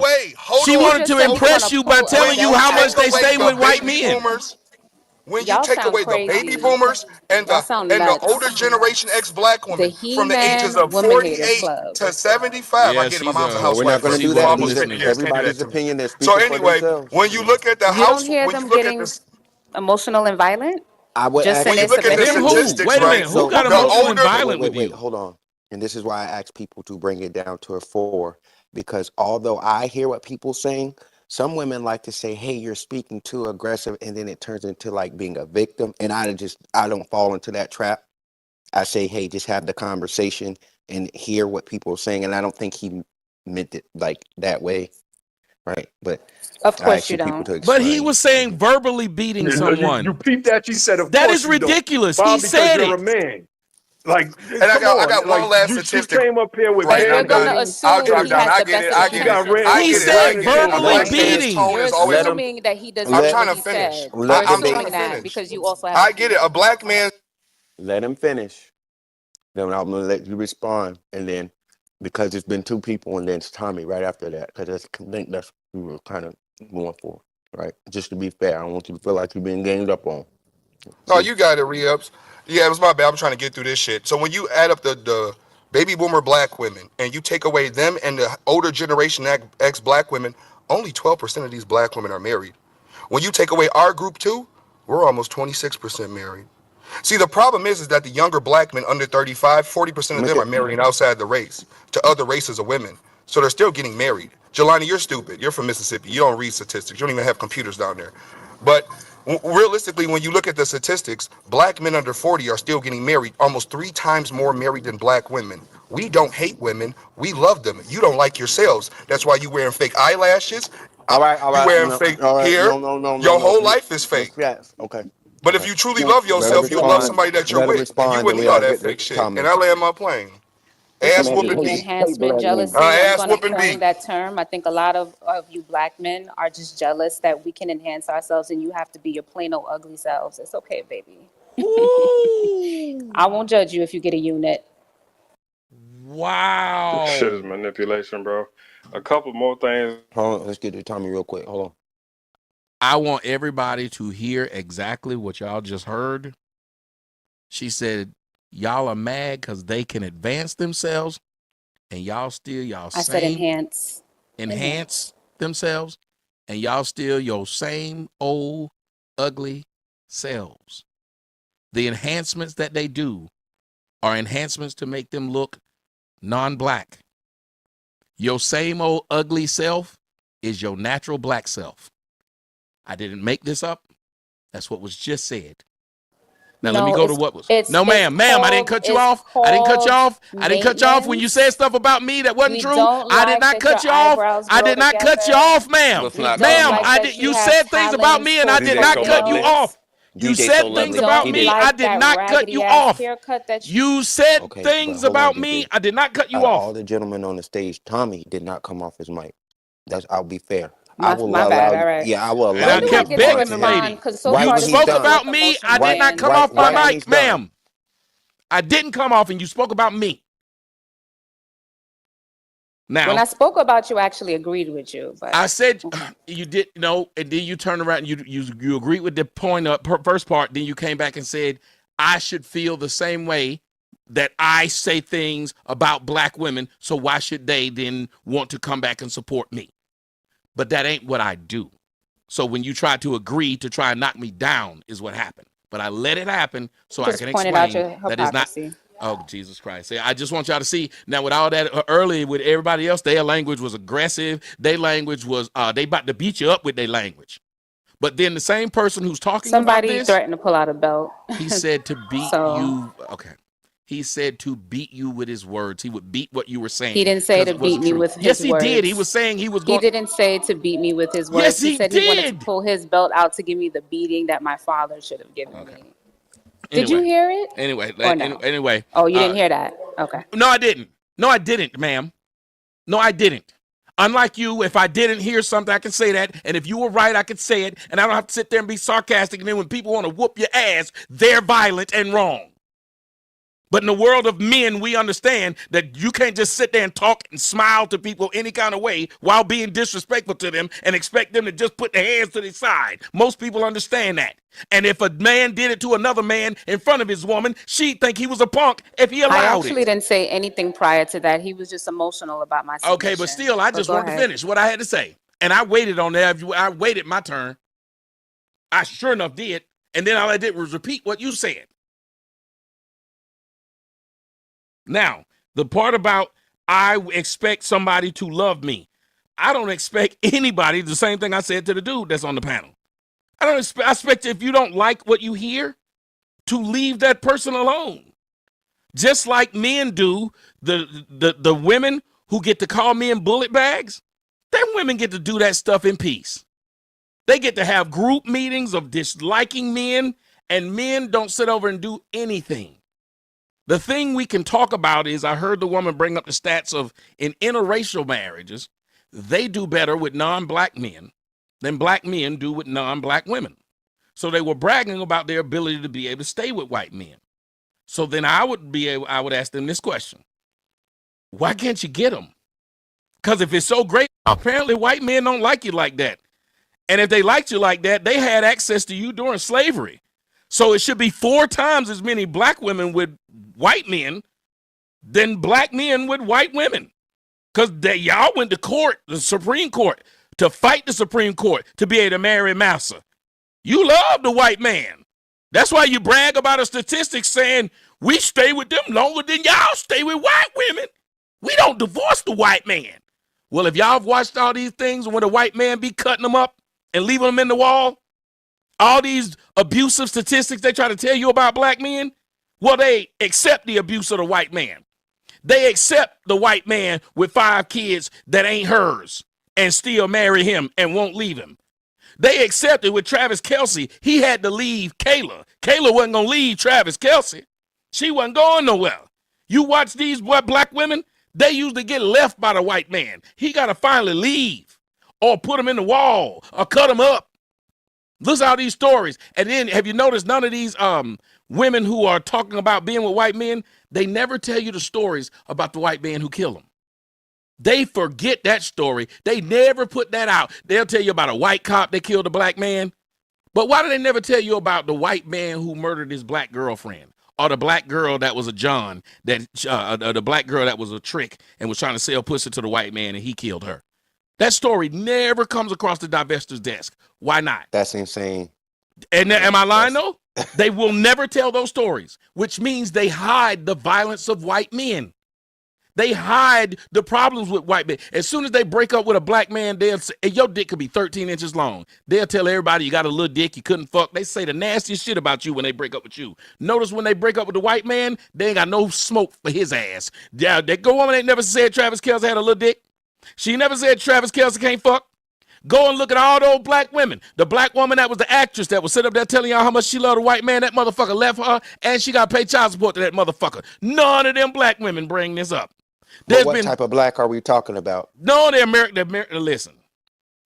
She wanted to impress you by telling you how much they stay with white men.
When you take away the baby boomers and the older generation ex-black women from the ages of 48 to 75, I get it. My mom's a housewife.
We're not going to do that. Everybody's opinion is speaking for themselves.
When you look at the house,
when you look at this, emotional and violent.
I would
just
when you look at the statistics,
wait a minute, who got emotional and violent with you?
Hold on. And this is why I ask people to bring it down to a 4, because although I hear what people saying, some women like to say, hey, you're speaking too aggressive, and then it turns into like being a victim. And I don't fall into that trap. I say, hey, just have the conversation and hear what people are saying. And I don't think he meant it like that way. Right. But
of course you don't.
But he was saying verbally beating someone.
You peeped that. She said, of
that
course
is ridiculous. He said
you're a man. Like,
and I got one last statistic.
You came up here with
I'll drop down. I get it.
He said verbally beating.
You're assuming that he doesn't.
I'm trying to finish.
I'm assuming that because you also have.
I get it. A black man.
Let him finish. Then I'm gonna let you respond, and then because it's been 2 people, and then it's Tommy right after that, because I think that's what we were kind of going for, right? Just to be fair, I don't want you to feel like you're being ganged up on.
No, you got it, re-ups. Yeah, it was my bad. I'm trying to get through this shit. So when you add up the baby boomer black women and you take away them and the older generation ex-black women, only 12% of these black women are married. When you take away our group too, we're almost 26% married. See, the problem is that the younger black men under 35, 40% of them are marrying outside the race to other races of women. So they're still getting married. Jelani, you're stupid. You're from Mississippi. You don't read statistics. You don't even have computers down there. But realistically, when you look at the statistics, black men under 40 are still getting married, almost 3 times more married than black women. We don't hate women. We love them. You don't like yourselves. That's why you wearing fake eyelashes.
All right.
You wearing fake hair. Your whole life is fake.
Yes. Okay.
But if you truly love yourself, you'll love somebody that you're with. And you wouldn't need all that fake shit. And I land my plane. Ass whooping beat.
Enhancement, jealousy.
Ass
I'm
whooping
going to
beat.
that term. I think a lot of you black men are just jealous that we can enhance ourselves, and you have to be your plain old ugly selves. It's okay, baby. I won't judge you if you get a unit.
Wow.
Shit is manipulation, bro. A couple more things.
Hold on, let's get to Tommy real quick. Hold on.
I want everybody to hear exactly what y'all just heard. She said, y'all are mad because they can advance themselves, and y'all still
I said
enhance themselves, and y'all still your same old ugly selves. The enhancements that they do are enhancements to make them look non-black. Your same old ugly self is your natural black self. I didn't make this up. That's what was just said. Now let me go to what was. No, ma'am, I didn't cut you off. I didn't cut you off. I didn't cut you off when you said stuff about me that wasn't true. I did not cut you off. I did not cut you off, ma'am. Ma'am, you said things about me and I did not cut you off. You said things about me. I did not cut you off.
Haircut that
you said things about me. I did not cut you off.
All the gentlemen on the stage, Tommy did not come off his mic. I'll be fair.
My bad. All right.
Yeah, I will allow.
And I kept begging the lady. You spoke about me. I did not come off my mic, ma'am. I didn't come off, and you spoke about me. Now,
when I spoke about you, I actually agreed with you. But
I said you did no, and then you turned around and you agreed with the point of first part. Then you came back and said I should feel the same way that I say things about black women. So why should they then want to come back and support me? But that ain't what I do. So when you try to agree to try and knock me down is what happened. But I let it happen so I can explain that is not. Oh, Jesus Christ. I just want y'all to see now with all that early with everybody else, their language was aggressive. Their language was, they about to beat you up with their language. But then the same person who's talking about this.
Somebody threatened to pull out a belt.
He said to beat you. Okay. He said to beat you with his words. He would beat what you were saying.
He didn't say to beat me with his words.
Yes, he did. He was saying he was going.
He didn't say to beat me with his words.
Yes, he
said
did.
He wanted to pull his belt out to give me the beating that my father should have given me. Did you hear it?
Anyway,
no?
Anyway.
Oh, you didn't hear that? Okay.
No, I didn't. No, I didn't, ma'am. No, I didn't. Unlike you, if I didn't hear something, I can say that. And if you were right, I could say it. And I don't have to sit there and be sarcastic. And then when people want to whoop your ass, they're violent and wrong. But in the world of men, we understand that you can't just sit there and talk and smile to people any kind of way while being disrespectful to them and expect them to just put their hands to their side. Most people understand that. And if a man did it to another man in front of his woman, she'd think he was a punk if he allowed it.
I actually didn't say anything prior to that. He was just emotional about my submission.
Okay, but still, I just wanted to finish what I had to say. And I waited on there. I waited my turn. I sure enough did. And then all I did was repeat what you said. Now, the part about I expect somebody to love me. I don't expect anybody, the same thing I said to the dude that's on the panel. I expect if you don't like what you hear, to leave that person alone. Just like men do, the women who get to call men bullet bags, them women get to do that stuff in peace. They get to have group meetings of disliking men, and men don't sit over and do anything. The thing we can talk about is I heard the woman bring up the stats of in interracial marriages, they do better with non-black men than black men do with non-black women. So they were bragging about their ability to be able to stay with white men. So then I would ask them this question. Why can't you get them? Because if it's so great, apparently white men don't like you like that. And if they liked you like that, they had access to you during slavery. So it should be 4 times as many black women with white men than black men with white women. Because y'all went to court, the Supreme Court, to fight the Supreme Court to be able to marry massa. You love the white man. That's why you brag about a statistic saying we stay with them longer than y'all stay with white women. We don't divorce the white man. Well, if y'all have watched all these things when the white man be cutting them up and leaving them in the wall, all these abusive statistics they try to tell you about black men, well, they accept the abuse of the white man. They accept the white man with 5 kids that ain't hers and still marry him and won't leave him. They accepted with Travis Kelce. He had to leave Kayla. Kayla wasn't going to leave Travis Kelce. She wasn't going nowhere. You watch these black women, they usually get left by the white man. He got to finally leave or put them in the wall or cut them up. Listen to all these stories. And then have you noticed none of these women who are talking about being with white men, they never tell you the stories about the white man who killed them. They forget that story. They never put that out. They'll tell you about a white cop that killed a black man. But why do they never tell you about the white man who murdered his black girlfriend? Or the black girl that was a John, the black girl that was a trick and was trying to sell pussy to the white man and he killed her. That story never comes across the divestor's desk. Why not?
That's insane.
And am I lying though? They will never tell those stories, which means they hide the violence of white men. They hide the problems with white men. As soon as they break up with a black man, they'll say, hey, your dick could be 13 inches long. They'll tell everybody you got a little dick, you couldn't fuck. They say the nastiest shit about you when they break up with you. Notice when they break up with the white man, they ain't got no smoke for his ass. Yeah, that go woman ain't never said Travis Kelce had a little dick. She never said Travis Kelce can't fuck. Go and look at all those black women. The black woman that was the actress that was sitting up there telling y'all how much she loved a white man, that motherfucker left her, and she got to pay child support to that motherfucker. None of them black women bring this up.
But what type of black are we talking about?
No, they're American. Listen,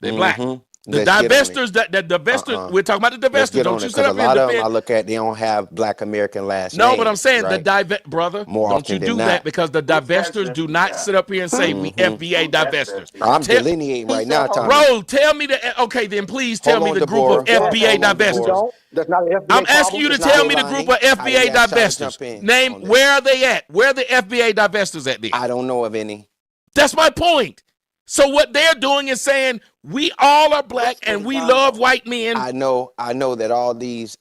they're black. The divestors, the divestors, we're talking about the divestors. Don't you sit up here and defend.
I look at, they don't have black American last
No,
names,
but I'm saying
right?
brother,
More
don't you do that, because the divestors do not sit up here and say we FBA divestors.
I'm delineating right now, Tommy.
Bro, tell me okay, then please tell me the group of FBA divestors. I'm asking you to tell me the group of FBA divestors. Name, where are they at? Where are the FBA divestors at then?
I don't know of any.
That's my point. So what they're doing is saying we all are black and we love white men.
I know that all these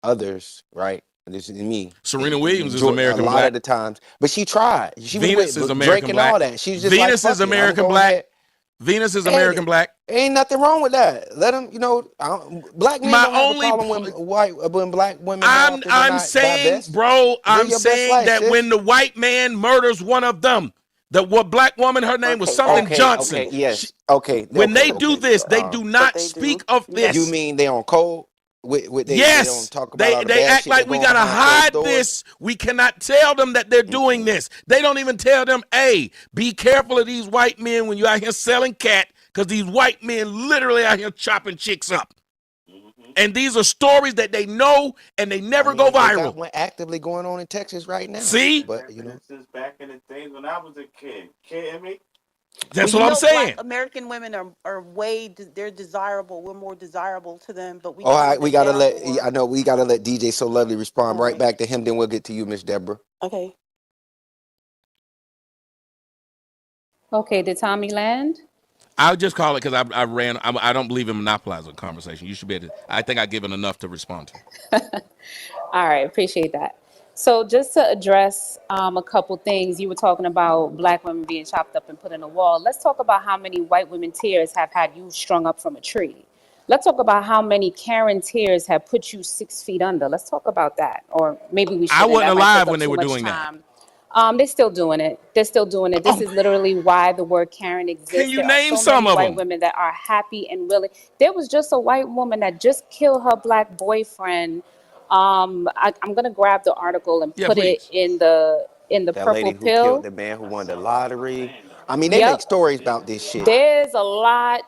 others, right? This is me.
Serena Williams is American black.
A lot of the times. But she tried. She
Venus is American black.
All that. She's just
Venus is American black. Venus is American black.
Ain't nothing wrong with that. Let them, black men don't have a problem when black women.
I'm saying, bro, I'm saying that when the white man murders one of them, what black woman, her name was something Johnson.
Okay, yes.
When they do this, they do not speak of this.
You mean they on cold?
Yes,
they don't talk about
they act like we gotta hide this. We cannot tell them that they're doing this. They don't even tell them, hey, be careful of these white men when you're out here selling cat, because these white men literally out here chopping chicks up. And these are stories that they know, and they never go viral.
Got one actively going on in Texas right now.
See,
but
this is back in the days when I was a kid. Kidding me?
That's what I'm saying.
Black American women are they're desirable. We're more desirable to them, but we.
All right, we gotta let DJ So Lovely respond right back to him. Then we'll get to you, Miss Deborah.
Okay.
Okay. Did Tommy land?
I'll just call it because I don't believe in monopolizing conversation. You should be able to. I think I've given enough to respond to.
All right, appreciate that. So just to address a couple things, you were talking about black women being chopped up and put in a wall. Let's talk about how many white women tears have had you strung up from a tree. Let's talk about how many Karen tears have put you 6 feet under. Let's talk about that. Or maybe we should.
I wasn't alive when they were doing that.
They're still doing it. This is literally why the word Karen exists.
Can you name some of them?
White women that are happy and willing. There was just a white woman that just killed her black boyfriend. I'm gonna grab the article and put it in the
that
purple
lady who
pill.
Killed the man who won the lottery. I mean, they make stories about this shit.
There's a lot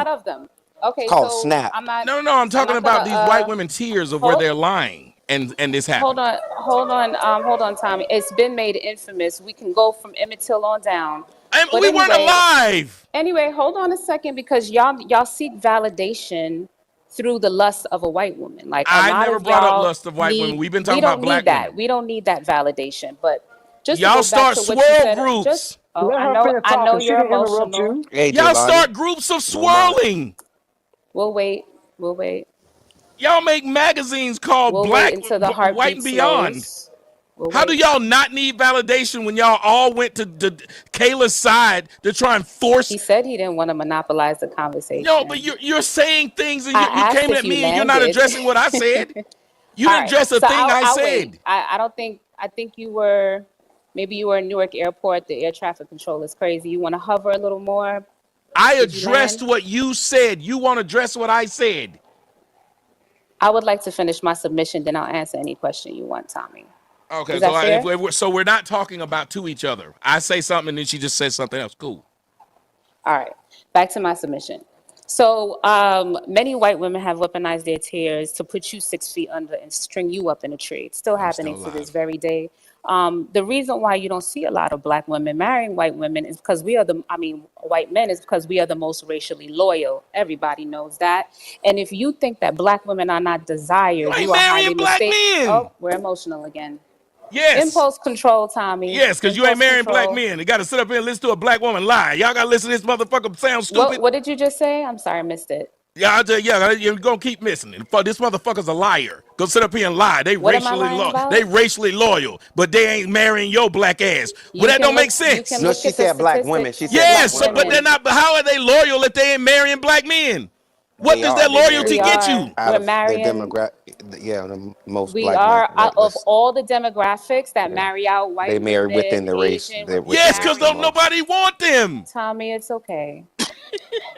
of them. Okay,
it's called Snap.
No, I'm talking about these white women tears of where they're lying and this happened.
Hold on, Tommy. It's been made infamous. We can go from Emmett Till on down.
We weren't alive.
Anyway, hold on a second, because y'all seek validation through the lust of a white woman. Like
I never brought up lust of white women. We've been talking about black women.
We don't need that validation. But just
y'all start swirl groups.
I know you're emotional.
Hey,
y'all start groups of swirling.
We'll wait.
Y'all make magazines called Black, White and Beyond. How do y'all not need validation when y'all all went to Kayla's side to try and force?
He said he didn't want to monopolize the conversation.
No, but you're saying things and you came at me and you're not addressing what I said. You didn't address a thing I said.
I think you were, maybe you were in Newark Airport. The air traffic control is crazy. You want to hover a little more?
I addressed what you said. You want to address what I said?
I would like to finish my submission, then I'll answer any question you want, Tommy.
Okay, so we're not talking about to each other. I say something and then she just says something else. Cool.
All right, back to my submission. So many white women have weaponized their tears to put you 6 feet under and string you up in a tree. It's still happening to this very day. The reason why you don't see a lot of black women marrying white women is because white men is because we are the most racially loyal. Everybody knows that. And if you think that black women are not desired, you are highly mistaken. Oh, we're emotional again.
Yes.
Impulse control, Tommy.
Yes, because you ain't marrying black men. You got to sit up here and listen to a black woman lie. Y'all got to listen to this motherfucker sound stupid.
What did you just say? I'm sorry, I missed it.
Yeah, you're going to keep missing it. This motherfucker's a liar. Go sit up here and lie. They racially loyal, but they ain't marrying your black ass. But that don't make sense.
No, she said black women.
Yes, but they're not. But how are they loyal if they ain't marrying black men? What does that loyalty get you?
We're marrying.
The most.
We are out of all the demographics that marry out white.
They marry
women,
within the race.
Yes, because nobody want them.
Tommy, it's okay.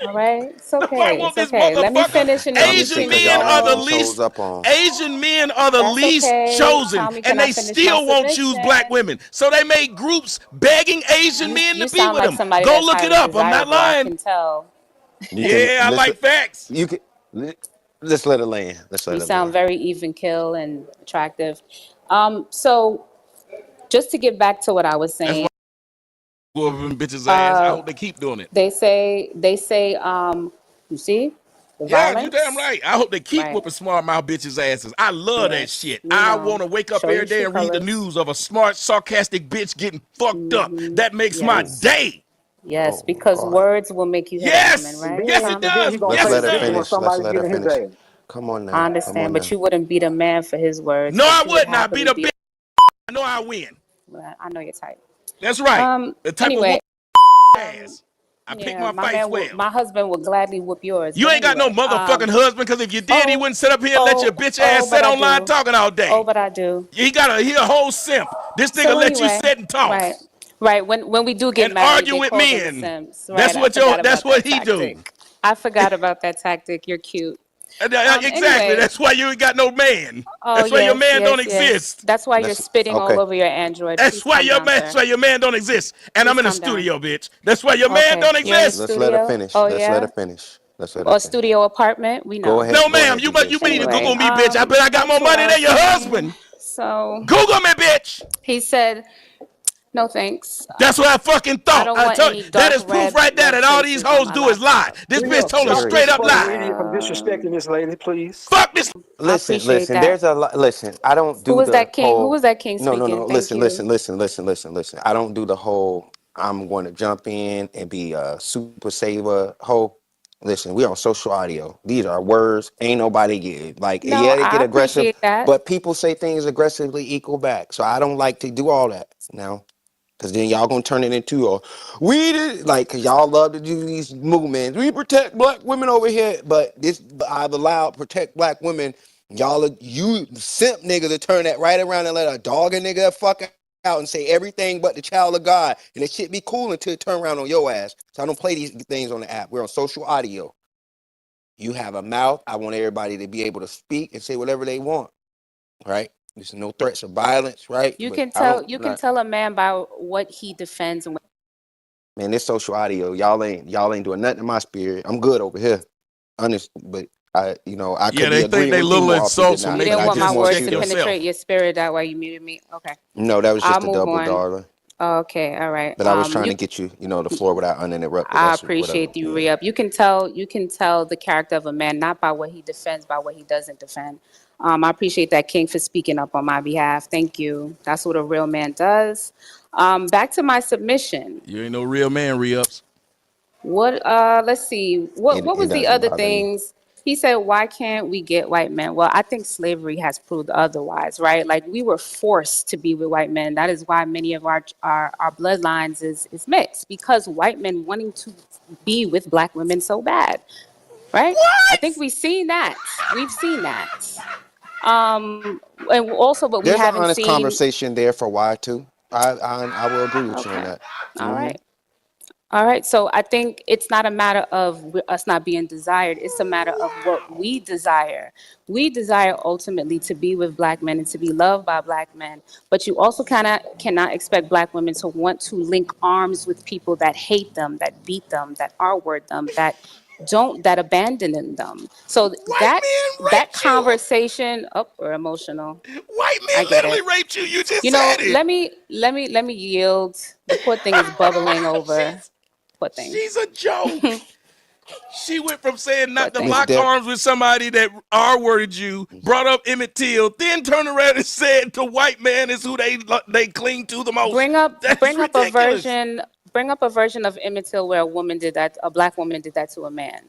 All right, it's
The fuck
okay.
want
It's
this
okay. Let me
motherfucker?
finish and then
Tommy
you
said,
Asian
can
cause
men
y'all
are
like
the
be
go.
chose
least.
up on.
Asian men are the
That's
least
okay.
chosen,
Tommy, can
and
I
they
finish my
still won't choose black
submission?
women. So they made groups begging Asian men
You
to be
sound
with
like
them.
somebody
Go
that's
look it
highly
up. I'm not
desirable. I
lying.
can tell.
You can
Yeah, I
listen.
like facts.
You can. Let's let it land. Let's let
You
it
sound
land.
very even kill and attractive. So just to get back to what I was
That's
saying,
why I go over them bitches' ass. I hope they keep doing it.
they say, you see the
Yeah, you damn
violence,
right. I hope they keep
right?
whooping smart mouth bitches' asses. I love that
Yes,
shit.
we
I
know.
want to wake up
Show
every
your
day
true
and read the
colors.
news of a smart, sarcastic bitch getting fucked up. That makes my
Yes,
day.
yes,
Oh
because
God.
words will make you hit a woman,
Yes,
And
right,
yes it
then
Tommy?
he
does.
gonna
Let's
Yes
play
it
let
the
her
victim
does.
when
finish. Let's
somebody's
let her
getting his
finish.
ass.
Come on
I
now. Come
understand,
on
but
now.
you wouldn't beat a man for his words,
No, I
but you would
would not beat
happily
a
beat.
bitch. I know I win.
Well, I know your type.
That's right. The type of
Anyway,
whoop ass. I pick
yeah,
my fights well.
my husband would gladly whoop yours.
You
But
ain't got no
anyway,
motherfucking husband, because if you did, he
oh,
wouldn't sit up here and let your bitch ass
but
sit
I
online
do.
talking all
Oh,
day.
but I do.
He a whole simp. This nigga
So
let you
anyway,
sit and talk
right, right. When we do get
and
married,
argue
they
with
call them
men.
simps. Right. I forgot
That's
about
what
that
he do.
tactic. I forgot about that tactic. You're cute.
Exactly.
Anyway.
That's why you ain't got no man.
Oh
That's why your
yes,
man don't
yes, yes.
exist.
That's why you're
Let's.
spitting all
Okay.
over your Android.
That's
Please
why
calm down,
that's
sir.
why your man don't exist. And I'm
Please
in the
calm down.
studio, bitch. That's why your man
Okay,
don't
you're in the
exist.
Let's let her
studio.
finish.
Oh
Let's let her
yeah,
finish. Let's let her
or
finish.
studio apartment. We
Go
know.
ahead.
No,
Go
ma'am.
ahead,
You
Judicial.
may need to
Let her
Anyway,
Google me,
finish.
bitch. I bet I got
back
more
to what
money
I
than
was
your
saying.
husband.
So
Google me, bitch.
he said, "No thanks.
That's what I fucking
I
thought.
don't
I
want
told you,
any
that
dark
is proof right there
red
that all these
faces on
hoes
my
do is lie.
laptop."
This bitch
Real,
told a
stop this
straight up
fucking
Seriously.
lie.
idiot from disrespecting this lady, please.
Fuck this.
I
Listen,
appreciate
listen.
that.
There's a lot. Listen, I don't
Who
do
was
the
that king? Who
whole.
was that king
No, no,
speaking?
no.
Thank
Listen,
you.
listen, listen, listen, listen, listen. I don't do the whole. I'm going to jump in and be a super saver. Whole. Listen, we on social audio. These are words. Ain't nobody get like.
No,
Yeah, they get
I
aggressive,
appreciate that.
but people say things aggressively equal back. So I don't like to do all that now. Cause then y'all gonna turn it into a we did like cause y'all love to do these movements. We protect black women over here, but this I've allowed protect black women. You simp nigga to turn that right around and let a dog a nigga fuck out and say everything but the child of God, and it should be cool until it turn around on your ass. So I don't play these things on the app. We're on social audio. You have a mouth. I want everybody to be able to speak and say whatever they want. Right? There's no threats of violence. Right?
You
But
can
I don't.
tell you can
Not,
tell a man by what he defends and what
Man, this social audio, y'all ain't doing nothing in my spirit. I'm good over here. Honest, but I
Yeah,
could be
they think
agreeing
they
with you
little
more often than
insults will
you
not.
make
But
didn't
you
I
want my
just
just
want
words
check
you
to
to
penetrate
yourself.
your spirit. That why you muted me. Okay.
no, that was
I'll
just a
move
double,
on.
darling.
Okay, all right.
But I was trying to get you, the floor without uninterrupted.
I
That's whatever.
appreciate you,
Yeah.
re-up. You can tell the character of a man not by what he defends, by what he doesn't defend. I appreciate that, King, for speaking up on my behalf. Thank you. That's what a real man does. Back to my submission.
You ain't no real man, re-ups.
What let's see. What
It
was the
doesn't
other
bother me.
things? He said, why can't we get white men? Well, I think slavery has proved otherwise, right? Like we were forced to be with white men. That is why many of our bloodlines is mixed, because white men wanting to be with black women so bad, right? I think we've seen that. We've seen that. And also, but we
There's an
haven't
honest
seen.
conversation there for why too. I will agree with you on
Okay.
that.
All right. All right, so I think it's not a matter of us not being desired. It's a matter of what we desire. We desire ultimately to be with black men and to be loved by black men. But you also cannot expect black women to want to link arms with people that hate them, that beat them, that R-word them, that abandon them. So
White men
that
raped you.
conversation, we're emotional.
White
I
men
get it.
literally raped you. You just
You know,
said it.
let me yield. The poor thing is bubbling over. Poor thing.
She's a joke. She went from saying
Poor
not to
Miss
thing.
lock
Deb,
arms with somebody that R-worded you, brought up Emmett Till, then turned around and said the white man is who they cling to the most. That's
Bring up a
ridiculous.
version. Bring up a version of Emmett Till where a black woman did that to a man.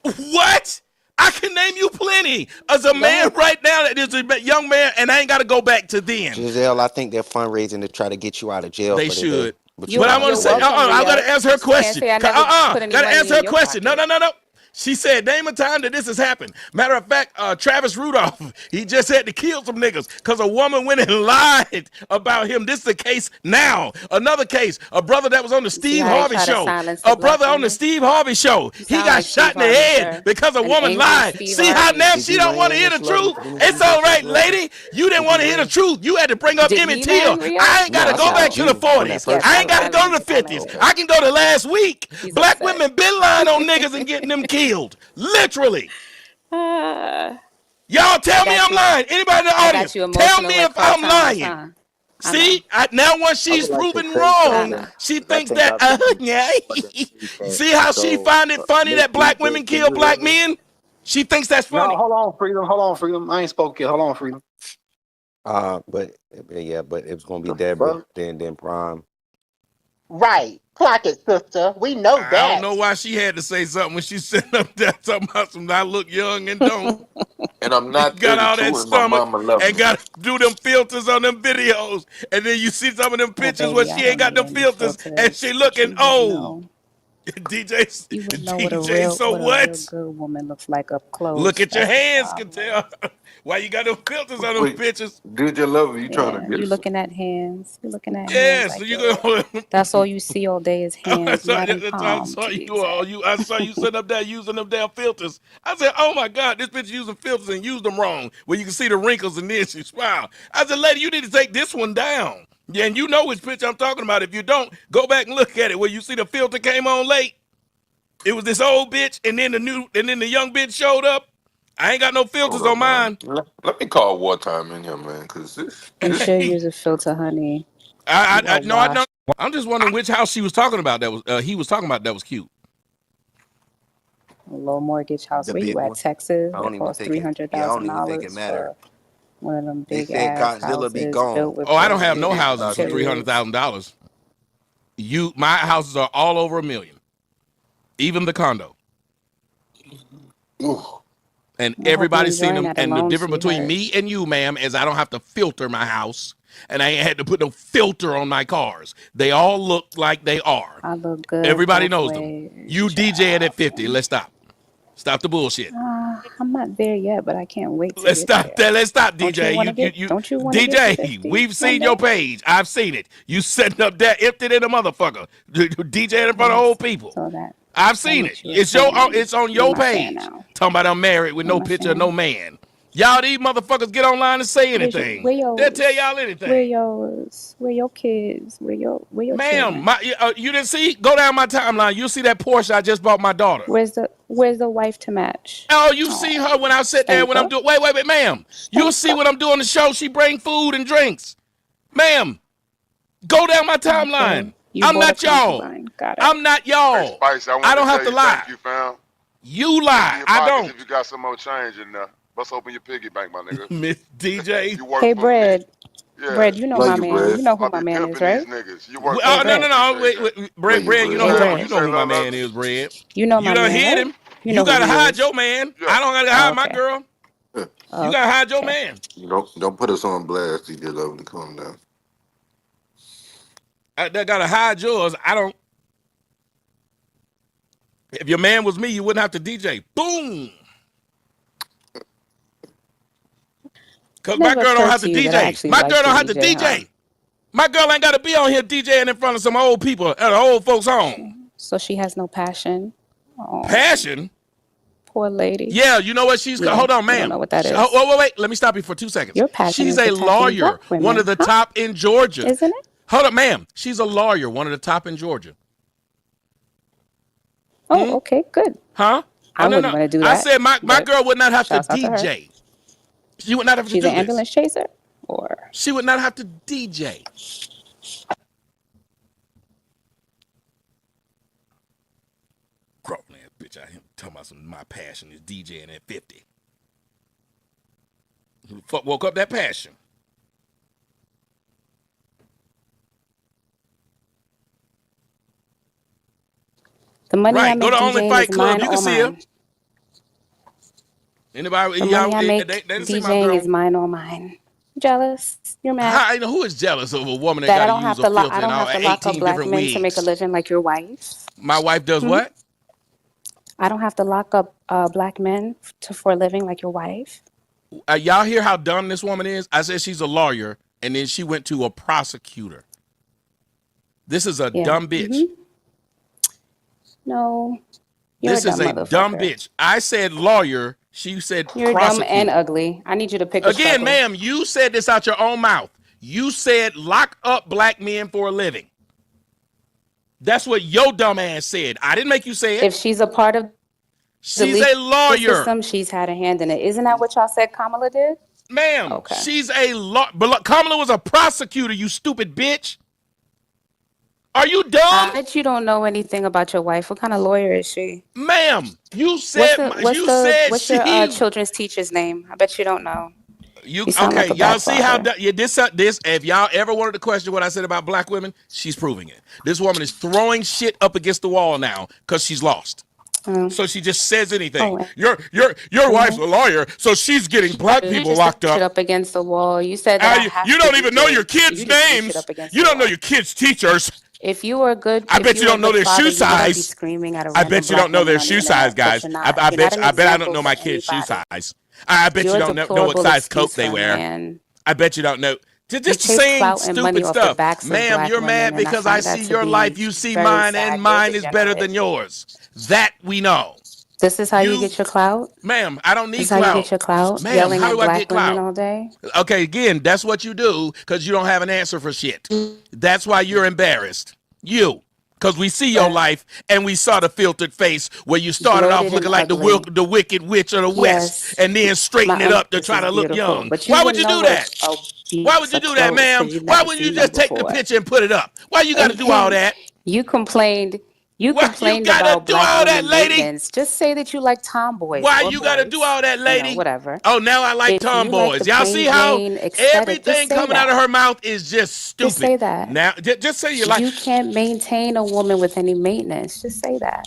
What? I can name you plenty. As a
Go
man
ahead.
right now that is a young man, and I ain't got to go back to then.
Giselle, I think they're fundraising to try to get you out of jail
They
for today.
should.
But you
But I
got
want to
You're
say,
today.
welcome,
I got
Rhea.
to answer her
Can't
question.
say I never put any
Got to
money
answer
in
her
your
question. No.
pocket.
She said, name a time that this has happened. Matter of fact, Travis Rudolph, he just had to kill some niggas because a woman went and lied about him. This is the case now. Another case, a brother that was on the Steve Harvey show. A brother on the Steve Harvey show. He got shot in the head because a woman lied. See how now she don't want to hear the truth? It's all right, lady. You didn't want to hear the truth. You had to bring up Emmett Till. I ain't got to go back to the 40s. I ain't got to go to the 50s. I can go to last week. Black women been lying on niggas and getting them killed. Literally. Y'all tell me I'm lying. Anybody in the audience, tell me if I'm lying. See, now once she's proven wrong, she thinks that, yeah. See how she find it funny that black women kill black men? She thinks that's funny.
No, hold on, Freedom. Hold on, Freedom. I ain't spoke yet. Hold on, Freedom.
But it was gonna be Deborah, then Prime.
Right. Clock it, sister. We know that.
I don't know why she had to say something when she said up there talking about some I look young and don't.
And I'm not
got all that stomach and got to do them filters on them videos. And then you see some of them pictures where she ain't got them filters and she looking old. DJ,
you would know
DJ,
what a real good woman looks like up close.
Look at your hands, can tell. Why you got them filters on them pictures?
DJ Lover, you trying to get
you looking at hands. You looking at
hands.
Like
So you go.
That's all you see all day is hands.
I saw you sitting up there using them damn filters. I said, oh my God, this bitch using filters and used them wrong. Where you can see the wrinkles and then she smile. I said, lady, you need to take this one down. Yeah, and you know which picture I'm talking about. If you don't, go back and look at it. Where you see the filter came on late. It was this old bitch, and then the young bitch showed up. I ain't got no filters on mine.
Let me call Wartime in here, man, because this.
You should use a filter, honey.
I know. I'm just wondering which house she was talking about. That was he was talking about that was cute.
A low mortgage house. Where you at, Texas? It costs $300,000 for one of them big ass houses built with.
Oh, I don't have no houses for $300,000. My houses are all over $1 million, even the condo.
Ooh.
And everybody's seen them. And the difference between me and you, ma'am, is I don't have to filter my house. And I ain't had to put no filter on my cars. They all look like they are.
I look good.
Everybody knows them. You DJing at 50. Let's stop. Stop the bullshit.
I'm not there yet, but I can't wait to
Let's stop that. Let's stop, DJ.
Don't you want
DJ, we've seen your page. I've seen it. You setting up there empty in a motherfucker. DJing in front of old people. I've seen it. It's on your page. Talking about I'm married with no picture of no man. Y'all these motherfuckers get online and say anything. They'll tell y'all anything.
Where yours? Where your kids? Where your
ma'am, you didn't see? Go down my timeline. You'll see that Porsche I just bought my daughter.
Where's the wife to match?
Oh, you see her when I sit there when I'm doing wait, ma'am. You'll see when I'm doing the show. She bring food and drinks. Ma'am, go down my timeline. I'm not y'all. I'm not y'all.
Hey, Spice,
I don't have to lie.
Thank you, fam.
You lie. I don't.
If you got some more change in there, let's open your piggy bank, my nigga.
Miss DJ.
Hey, Bread. Yeah. Bread, you know my man. Bread. You know who my man is, right?
You work
no. Wait. Bread, you know who my man is, Bread.
You know my man.
You done hit him. You gotta hide your man. I don't gotta hide my girl. You gotta hide your man.
Don't put us on blast, DJ Love, to calm down.
I gotta hide yours. I don't. If your man was me, you wouldn't have to DJ. Boom. Cause my girl don't have to DJ. My girl don't have to DJ. My girl ain't gotta be on here DJing in front of some old people at an old folks' home.
So she has no passion.
Oh. Passion?
Poor lady.
Yeah, you know what she's. Hold on, ma'am.
I don't know what that is.
Wait. Let me stop you for 2 seconds.
Your passion.
She's a lawyer, one of the top in Georgia.
Isn't it?
Hold up, ma'am. She's a lawyer, one of the top in Georgia.
Oh, okay, good.
Huh?
I wouldn't want to do that.
I said my girl would not have to DJ. She would not have to do this.
She's an ambulance chaser? Or
she would not have to DJ. Grown ass bitch out here talking about my passion is DJing at 50. Who the fuck woke up that passion?
the money I make
go to Only
DJing
Fight
is
Club.
mine
You can
or
see her.
mine.
Anybody?
The money I make DJing is mine or mine. Jealous? You're mad?
Who is jealous of a woman that
I
got
don't
to
have
use a
to
filter
I don't have to lock up black men to make a living like your wife.
My wife does what?
I don't have to lock up black men for a living like your wife.
Y'all hear how dumb this woman is? I said she's a lawyer, and then she went to a prosecutor. This is a dumb bitch.
No, you're
This
a dumb
is a
motherfucker.
dumb bitch. I said lawyer. She said
You're
prosecutor.
dumb and ugly. I need you to pick a
Again,
struggle.
ma'am, you said this out your own mouth. You said lock up black men for a living. That's what your dumb ass said. I didn't make you say it.
If she's a part of
she's a lawyer
system, she's had a hand in it. Isn't that what y'all said Kamala did?
Ma'am,
okay.
She's a lawyer. But Kamala was a prosecutor, you stupid bitch. Are you dumb?
I bet you don't know anything about your wife. What kind of lawyer is she?
Ma'am, you said
what's your children's teacher's name? I bet you don't know.
You
sound
okay?
like a
Y'all
bad
see how
father.
this? If y'all ever wanted to question what I said about black women, she's proving it. This woman is throwing shit up against the wall now because she's lost. So she just says anything. Your wife's a lawyer, so she's getting black people locked up.
Shit up against the wall. You said that
you don't even know your kids' names. You don't know your kids' teachers.
If you were good,
I bet you don't know their shoe size. I bet you don't know their shoe size, guys. I bet I don't know my kids' shoe size. I bet you don't know what size coat they wear. I bet you don't know. Just saying stupid stuff. Ma'am, you're mad because I see your life, you see mine, and mine is better than yours. That we know.
This is how you get your clout?
Ma'am, I don't need
this
clout.
This is how you get your clout?
Ma'am,
yelling
how
at
do I
black
get clout?
women all day?
Okay, again, that's what you do because you don't have an answer for shit. That's why you're embarrassed. You. Because we see your life and we saw the filtered face where you started off looking like the wicked witch of the West and then straighten it up to try to look young. Why would you do that? Why would you do that, ma'am? Why wouldn't you just take the picture and put it up? Why you got to do all that?
You complained. You complained about black women maintenance. Just say that you like tomboys.
Why you got to do all that, lady?
Whatever.
Oh, now I like tomboys. Y'all see how everything coming out of her mouth is just stupid.
Just say that.
Now, just say you like.
You can't maintain a woman with any maintenance. Just say that.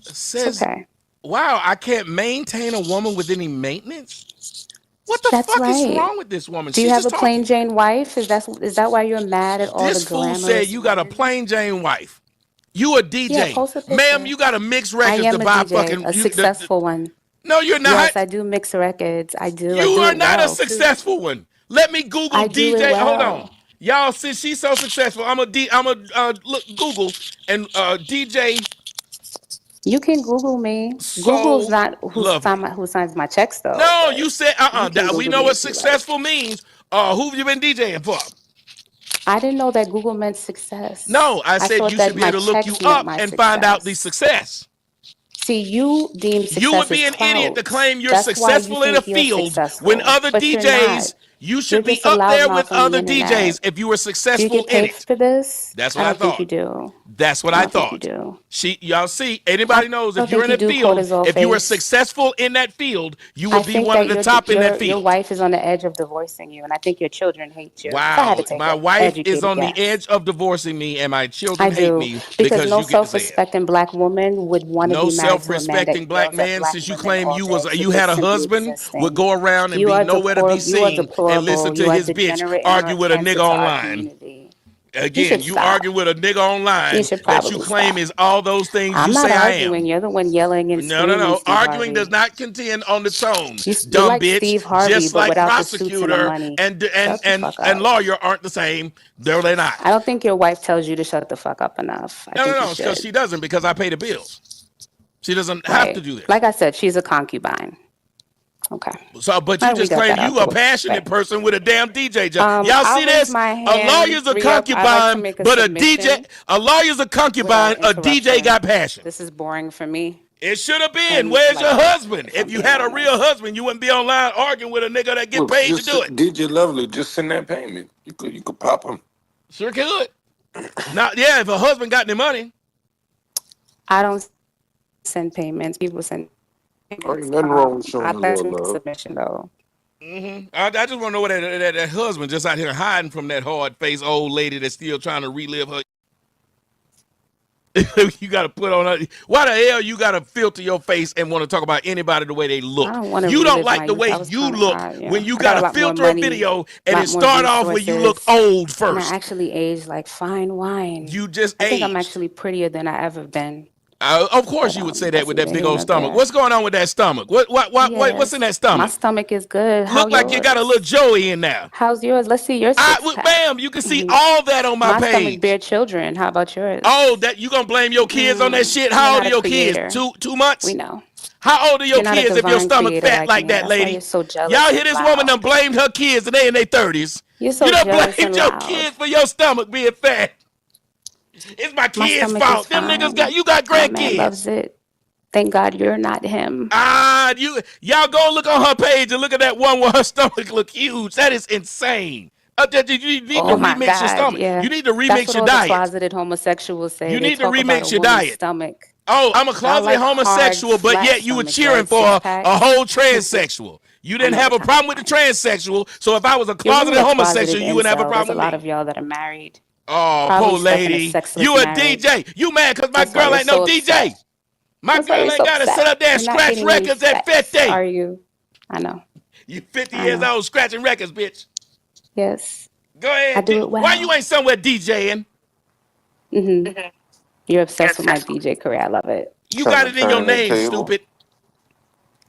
Says,
okay.
Wow, I can't maintain a woman with any maintenance? What the fuck is wrong with this woman?
Do you have a plain Jane wife? Is that why you're mad at all the glamorous?
This fool said you got a plain Jane wife. You a DJ.
Yeah,
ma'am, you got to mix records to buy
a successful one.
No, you're not.
Yes, I do mix records. I do.
You are not a successful one. Let me Google DJ. Hold on. Y'all, since she's so successful, I'm a look Google and DJ.
You can Google me. Google's not who signs my checks though.
No, you said we know what successful means. Who have you been DJing for?
I didn't know that Google meant success.
No, I said you should be able to look you up and find out the success.
See, you deem success
You would be an idiot to claim you're successful in a field when other DJs. You should be up there with other DJs if you were successful
in it. Do you get paid for this?
That's what I thought.
I don't think you do.
That's what I thought.
You do.
Y'all see, anybody knows if you're in a field, if you were successful in that field, you would be one of the top in that field.
Your wife is on the edge of divorcing you, and I think your children hate you.
Wow, my wife is on the edge of divorcing me, and my children hate me because
no self-respecting black woman would want to be married to a man.
No self-respecting black man, since you claim you had a husband, would go around and be nowhere to be seen and listen to his bitch argue with a nigga online. Again, you argue with a nigga online that you claim is all those things you say I am.
Arguing. You're the one yelling and screaming.
No. Arguing does not contend on the tone. Dumb
like
bitch.
Steve Harvey,
just
but
like
prosecutor
and lawyer aren't the same. They're not.
I don't think your wife tells you to shut the fuck up enough.
No, because she doesn't, because I pay the bills. She doesn't have to do that.
Like I said, she's a concubine. Okay.
So, but you just claim you a passionate person with a damn DJ job. Y'all see this? A lawyer's a concubine, but a DJ. A lawyer's a concubine. A DJ got passion.
This is boring for me.
It should have been. Where's your husband? If you had a real husband, you wouldn't be online arguing with a nigga that get paid to do it.
DJ Lovely, just send that payment. You could pop him.
Sure could. Now, yeah, if a husband got the money.
I don't send payments. People send.
Ain't nothing wrong with showing love.
Submission though.
I just want to know what that husband just out here hiding from that hard faced old lady that's still trying to relive her. You got to put on her. Why the hell you got to filter your face and want to talk about anybody the way they look? You don't like the way you look when you got to filter a video and it start off when you look old first.
And I actually aged like fine wine.
You just
I think I'm actually prettier than I ever been.
Of course you would say that with that big old stomach. What's going on with that stomach? What's in that stomach?
My stomach is good.
Look like you got a little Joey in there.
How's yours? Let's see your six-pack.
Bam, you can see all that on my page.
My stomach bear children. How about yours?
Oh, that you gonna blame your kids on that shit? How old are your kids? 2 months?
We know.
How old are your kids if your stomach fat like that, lady?
You're so jealous.
Y'all hear this woman done blamed her kids and they in their 30s.
You're so
you done
jealous
blamed your kids for your stomach being fat. It's my kids' fault. Them niggas got grandkids.
Man loves it. Thank God you're not him.
Y'all go look on her page and look at that one where her stomach look huge. That is insane. You need to remix your stomach.
Yeah.
You need to remix
That's what
your
all
diet.
The closeted homosexuals say.
You
They
need to
talk
remix
about
your
woman's
diet.
Stomach.
Oh, I'm a closeted homosexual, but yet you were cheering for a whole transsexual. You didn't have a problem with the transsexual, so if I was a closeted homosexual, you wouldn't have a problem with me.
There's a lot of y'all that are married.
Oh, poor lady. You a DJ. You mad because my girl ain't no DJ. My girl ain't got to sit up there and scratch records at 50.
Are you? I know.
You 50 years old scratching records, bitch.
Yes.
Go ahead.
I do it well.
Why you ain't somewhere DJing?
Mm-hmm. You're obsessed with my DJ career. I love it.
You got it in your name, stupid.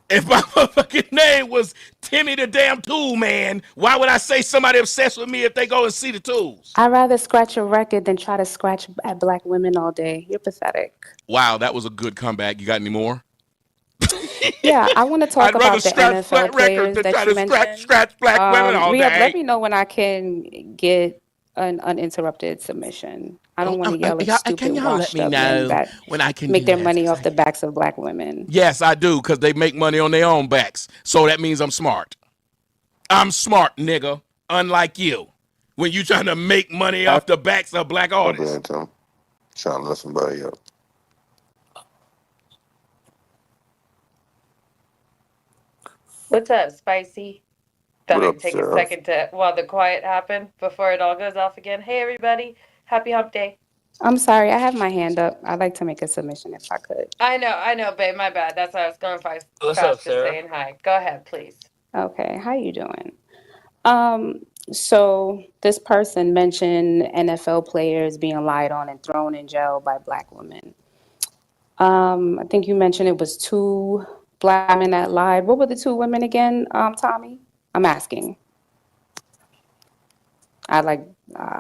If my motherfucking name was Timmy the damn Tool Man, why would I say somebody obsessed with me if they go and see the tools?
I'd rather scratch a record than try to scratch at black women all day. You're pathetic.
Wow, that was a good comeback. You got any more?
Yeah, I want to talk about the NFL players that you mentioned.
Scratch black women all day.
Let me know when I can get an uninterrupted submission. I don't want to yell at stupid washed up men that
when I can
make their money off the backs of black women.
Yes, I do, because they make money on their own backs. So that means I'm smart. I'm smart, nigga, unlike you. When you trying to make money off the backs of black artists.
Trying to let somebody up.
What's up, Spicy? Thought
What
I'd
up,
take
Sarah?
a second to while the quiet happened before it all goes off again. Hey, everybody. Happy hump day.
I'm sorry, I have my hand up. I'd like to make a submission if I could.
I know, babe. My bad. That's why I was going fast.
What's up,
Just
Sarah?
saying hi. Go ahead, please.
Okay, how you doing? So this person mentioned NFL players being lied on and thrown in jail by black women. I think you mentioned it was 2 black men that lied. What were the 2 women again, Tommy? I'm asking. I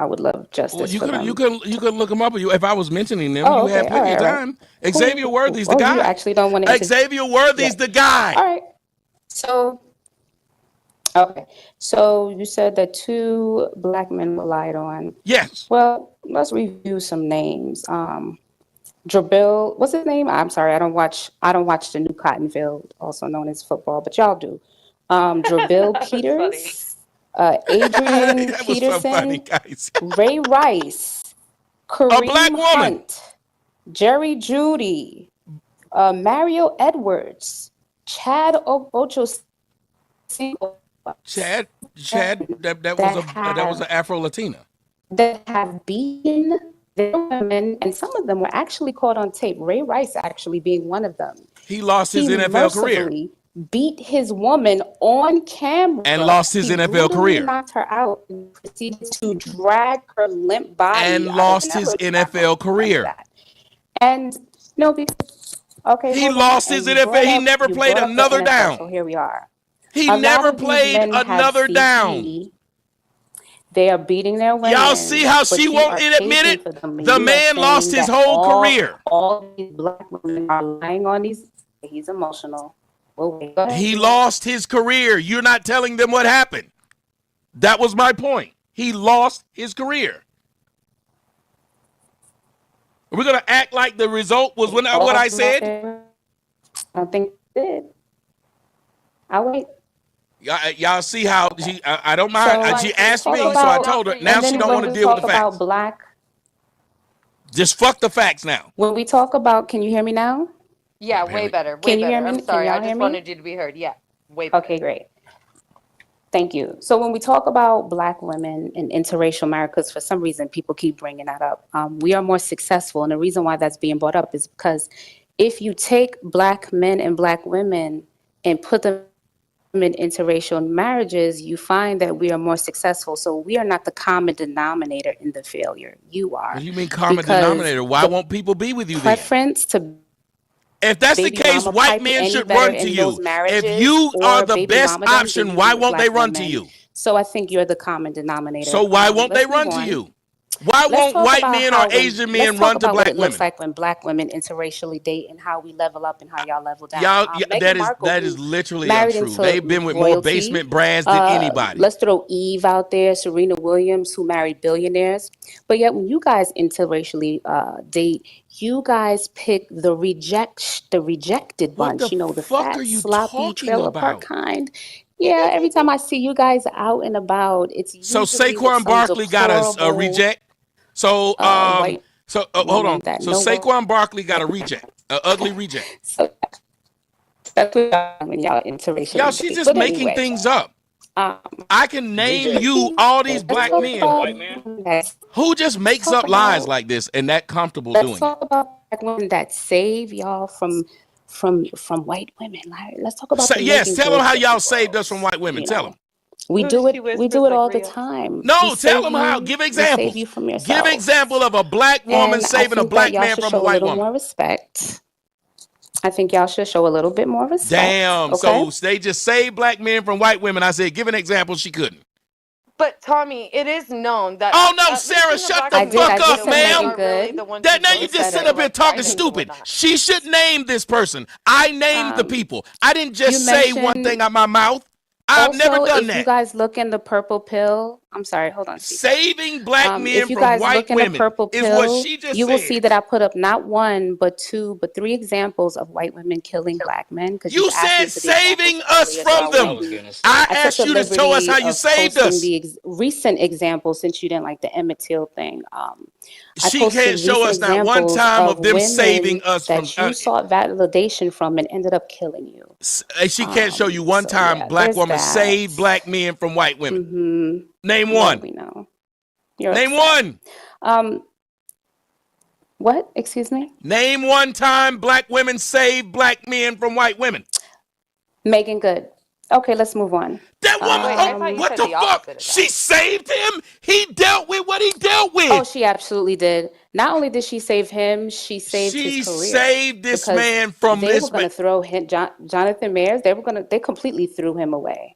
would love justice for them.
You could look them up. If I was mentioning them,
Oh,
you had
okay.
plenty of time. Xavier Worthy's the guy.
You actually don't want to.
Xavier Worthy's the guy.
All right. So you said that 2 black men were lied on.
Yes.
Well, let's review some names. Drabil, what's his name? I'm sorry, I don't watch the new Cottonfield, also known as football, but y'all do. Drabil Peters, Adrian Peterson,
so funny,
Ray Rice, Kareem Hunt, Jerry Judy, Mario Edwards, Chad Ochocinco.
Chad, that was an Afro-Latina.
That have beaten their women, and some of them were actually caught on tape. Ray Rice actually being one of them.
He lost his NFL career.
Beat his woman on camera
and lost his NFL career.
Knocked her out and proceeded to drag her limp body
and lost his NFL career.
And no, because
he lost his NFL. He never played another down.
So here we are.
He never played another down.
They are beating their women.
Y'all see how she won't admit it? The man lost his whole career.
All these black women are lying on these. He's emotional.
He lost his career. You're not telling them what happened. That was my point. He lost his career. We're going to act like the result was what I said?
I think it did. I'll wait.
Y'all see how she, I don't mind. She asked me, so I told her. Now she don't want to deal with the facts. Just fuck the facts now.
When we talk about, can you hear me now?
Yeah, way better.
Can you hear me?
I'm sorry. I just wanted you to be heard. Yeah, way better.
Okay, great. Thank you. So when we talk about black women and interracial marriage, because for some reason people keep bringing that up, we are more successful. And the reason why that's being brought up is because if you take black men and black women and put them interracial marriages, you find that we are more successful. So we are not the common denominator in the failure. You are.
What do you mean common denominator? Why won't people be with you then?
Preference to
if that's the case, white men should run to you. If you are the best option, why won't they run to you?
So I think you're the common denominator.
So why won't they run to you? Why won't white men or Asian men run to black women? Let's talk about what
it looks like when black women interracially date and how we level up and how y'all level down.
That is literally untrue. They've been with more basement brass than anybody.
Let's throw Eve out there, Serena Williams, who married billionaires. But yet when you guys interracially date, you guys pick the rejected bunch. You know, the fat, sloppy, trailer park kind. Yeah, every time I see you guys out and about, it's
so Saquon Barkley got a reject. So hold on. So Saquon Barkley got a reject, an ugly reject.
So that's when y'all interracial.
Y'all, she's just making things up. I can name you all these black men who just makes up lies like this and that comfortable doing it.
Let's talk about black women that save y'all from white women. Let's talk about
yes. Tell them how y'all saved us from white women. Tell them.
We do it. We do it all the time.
No, tell them how. Give examples. Give example of a black woman saving a black man from a white woman.
More respect. I think y'all should show a little bit more respect.
Damn. Okay? So they just saved black men from white women. I said, give an example. She couldn't.
But Tommy, it is known that.
Oh no, Sarah, shut the fuck up, ma'am. That now you just sit up here talking stupid. She should name this person. I named the people. I didn't just say one thing out my mouth. I've never done that.
If you guys look in the purple pill, I'm sorry, hold on.
Saving black men from white women is what she just said.
You will see that I put up not one, but two, but three examples of white women killing black men.
You said saving us from them. I asked you to tell us how you saved us.
The recent examples, since you didn't like the Emmett Till thing.
She can't show us not one time of them saving us from
that you sought validation from and ended up killing you.
She can't show you one time black woman saved black men from white women. Name one.
We know.
Name one.
What? Excuse me?
Name one time black women saved black men from white women.
Megan Good. Okay, let's move on.
That woman, what the fuck? She saved him? He dealt with what he dealt with.
Oh, she absolutely did. Not only did she save him, she saved his career.
She saved this man from this.
They were going to throw him, Jonathan Mayers. They completely threw him away.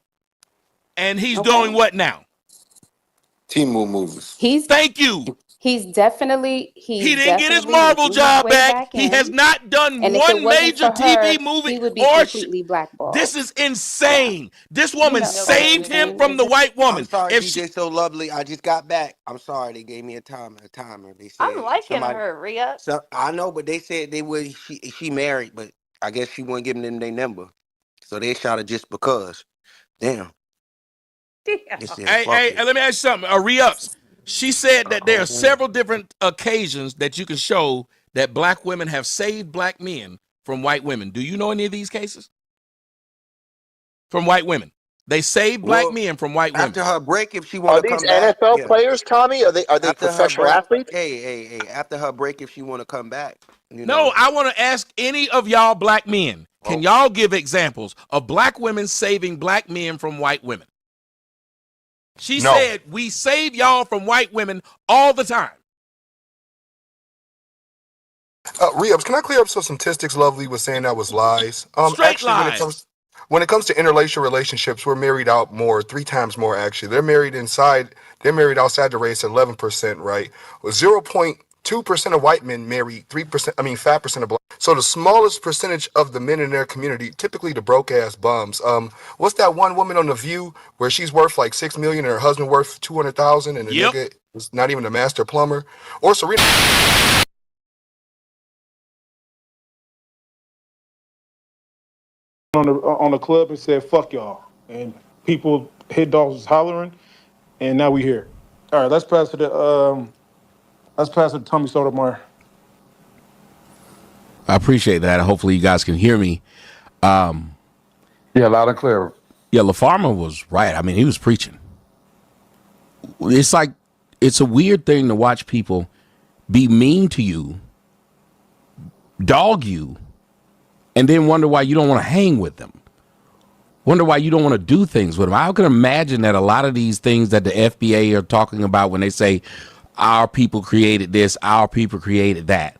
And he's doing what now?
T-Move movies.
Thank you.
He didn't
get his Marvel job back. He has not done one major TV movie.
He would be completely blackballed.
This is insane. This woman saved him from the white woman.
I'm sorry, DJ So Lovely. I just got back. I'm sorry. They gave me a timer. They said
I'm liking her, Rhea.
So, I know, but they said they would. She married, but I guess she wasn't giving them their number, so they shot her just because. Damn.
Hey, let me ask you something. Re-ups. She said that there are several different occasions that you can show that black women have saved black men from white women. Do you know any of these cases? From white women. They saved black men from white women.
After her break, if she want to come back.
Are these NFL players, Tommy? Are they professional athletes?
Hey. After her break, if she want to come back.
No, I want to ask any of y'all black men. Can y'all give examples of black women saving black men from white women? She said, we save y'all from white women all the time.
Re-ups, can I clear up some statistics Lovely was saying that was lies?
Straight lies.
When it comes to interracial relationships, we're married out more, 3 times more actually. They're married outside the race at 11%, right? 0.2% of white men marry 5% of black. So the smallest percentage of the men in their community, typically the broke ass bums. What's that one woman on The View where she's worth like $6 million and her husband worth $200,000 and the nigga is not even a master plumber? Or Serena.
On the club and said fuck y'all, and people head dogs was hollering, and now we here. All right, let's pass it to Tommy Sotomayor.
I appreciate that. Hopefully you guys can hear me.
Yeah, loud and clear.
Yeah, LaFarmer was right. I mean, he was preaching. It's a weird thing to watch people be mean to you, dog you, and then wonder why you don't want to hang with them. Wonder why you don't want to do things with them. I can imagine that a lot of these things that the FBA are talking about when they say our people created this, our people created that.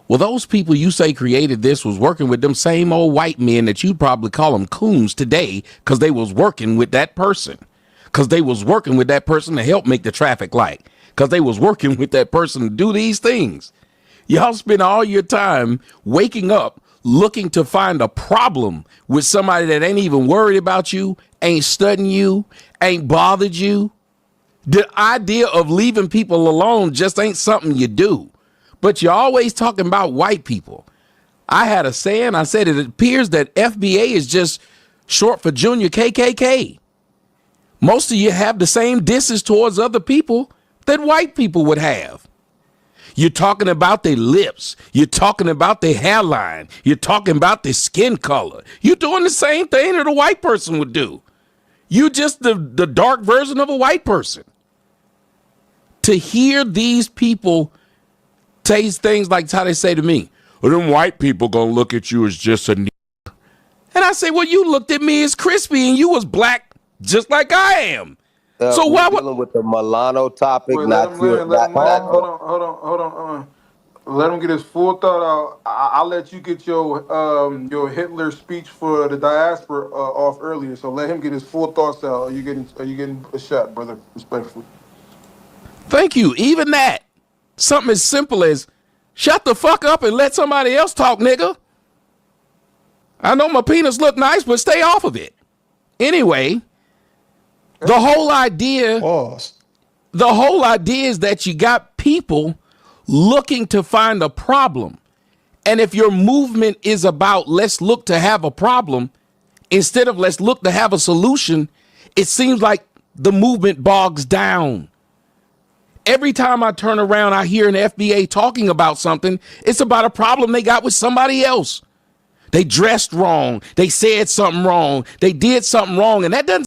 Well, those people you say created this was working with them same old white men that you'd probably call them coons today because they was working with that person. Because they was working with that person to help make the traffic light. Because they was working with that person to do these things. Y'all spend all your time waking up looking to find a problem with somebody that ain't even worried about you, ain't studying you, ain't bothered you. The idea of leaving people alone just ain't something you do. But you're always talking about white people. I had a saying, I said it appears that FBA is just short for Junior KKK. Most of you have the same disses towards other people that white people would have. You're talking about their lips. You're talking about their hairline. You're talking about their skin color. You're doing the same thing that a white person would do. You just the dark version of a white person. To hear these people say things like how they say to me, well, them white people gonna look at you as just a nigger. And I say, well, you looked at me as crispy and you was black just like I am. So why would
dealing with the Milano topic?
Wait,
Not your.
hold on. Let him get his full thought out. I'll let you get your Hitler speech for the diaspora off earlier. So let him get his full thoughts out. Are you getting a shot, brother? Respectfully.
Thank you. Even that. Something as simple as shut the fuck up and let somebody else talk, nigga. I know my penis look nice, but stay off of it. Anyway, the whole idea is that you got people looking to find a problem. And if your movement is about let's look to have a problem instead of let's look to have a solution, it seems like the movement bogs down. Every time I turn around, I hear an FBA talking about something. It's about a problem they got with somebody else. They dressed wrong. They said something wrong. They did something wrong. And that doesn't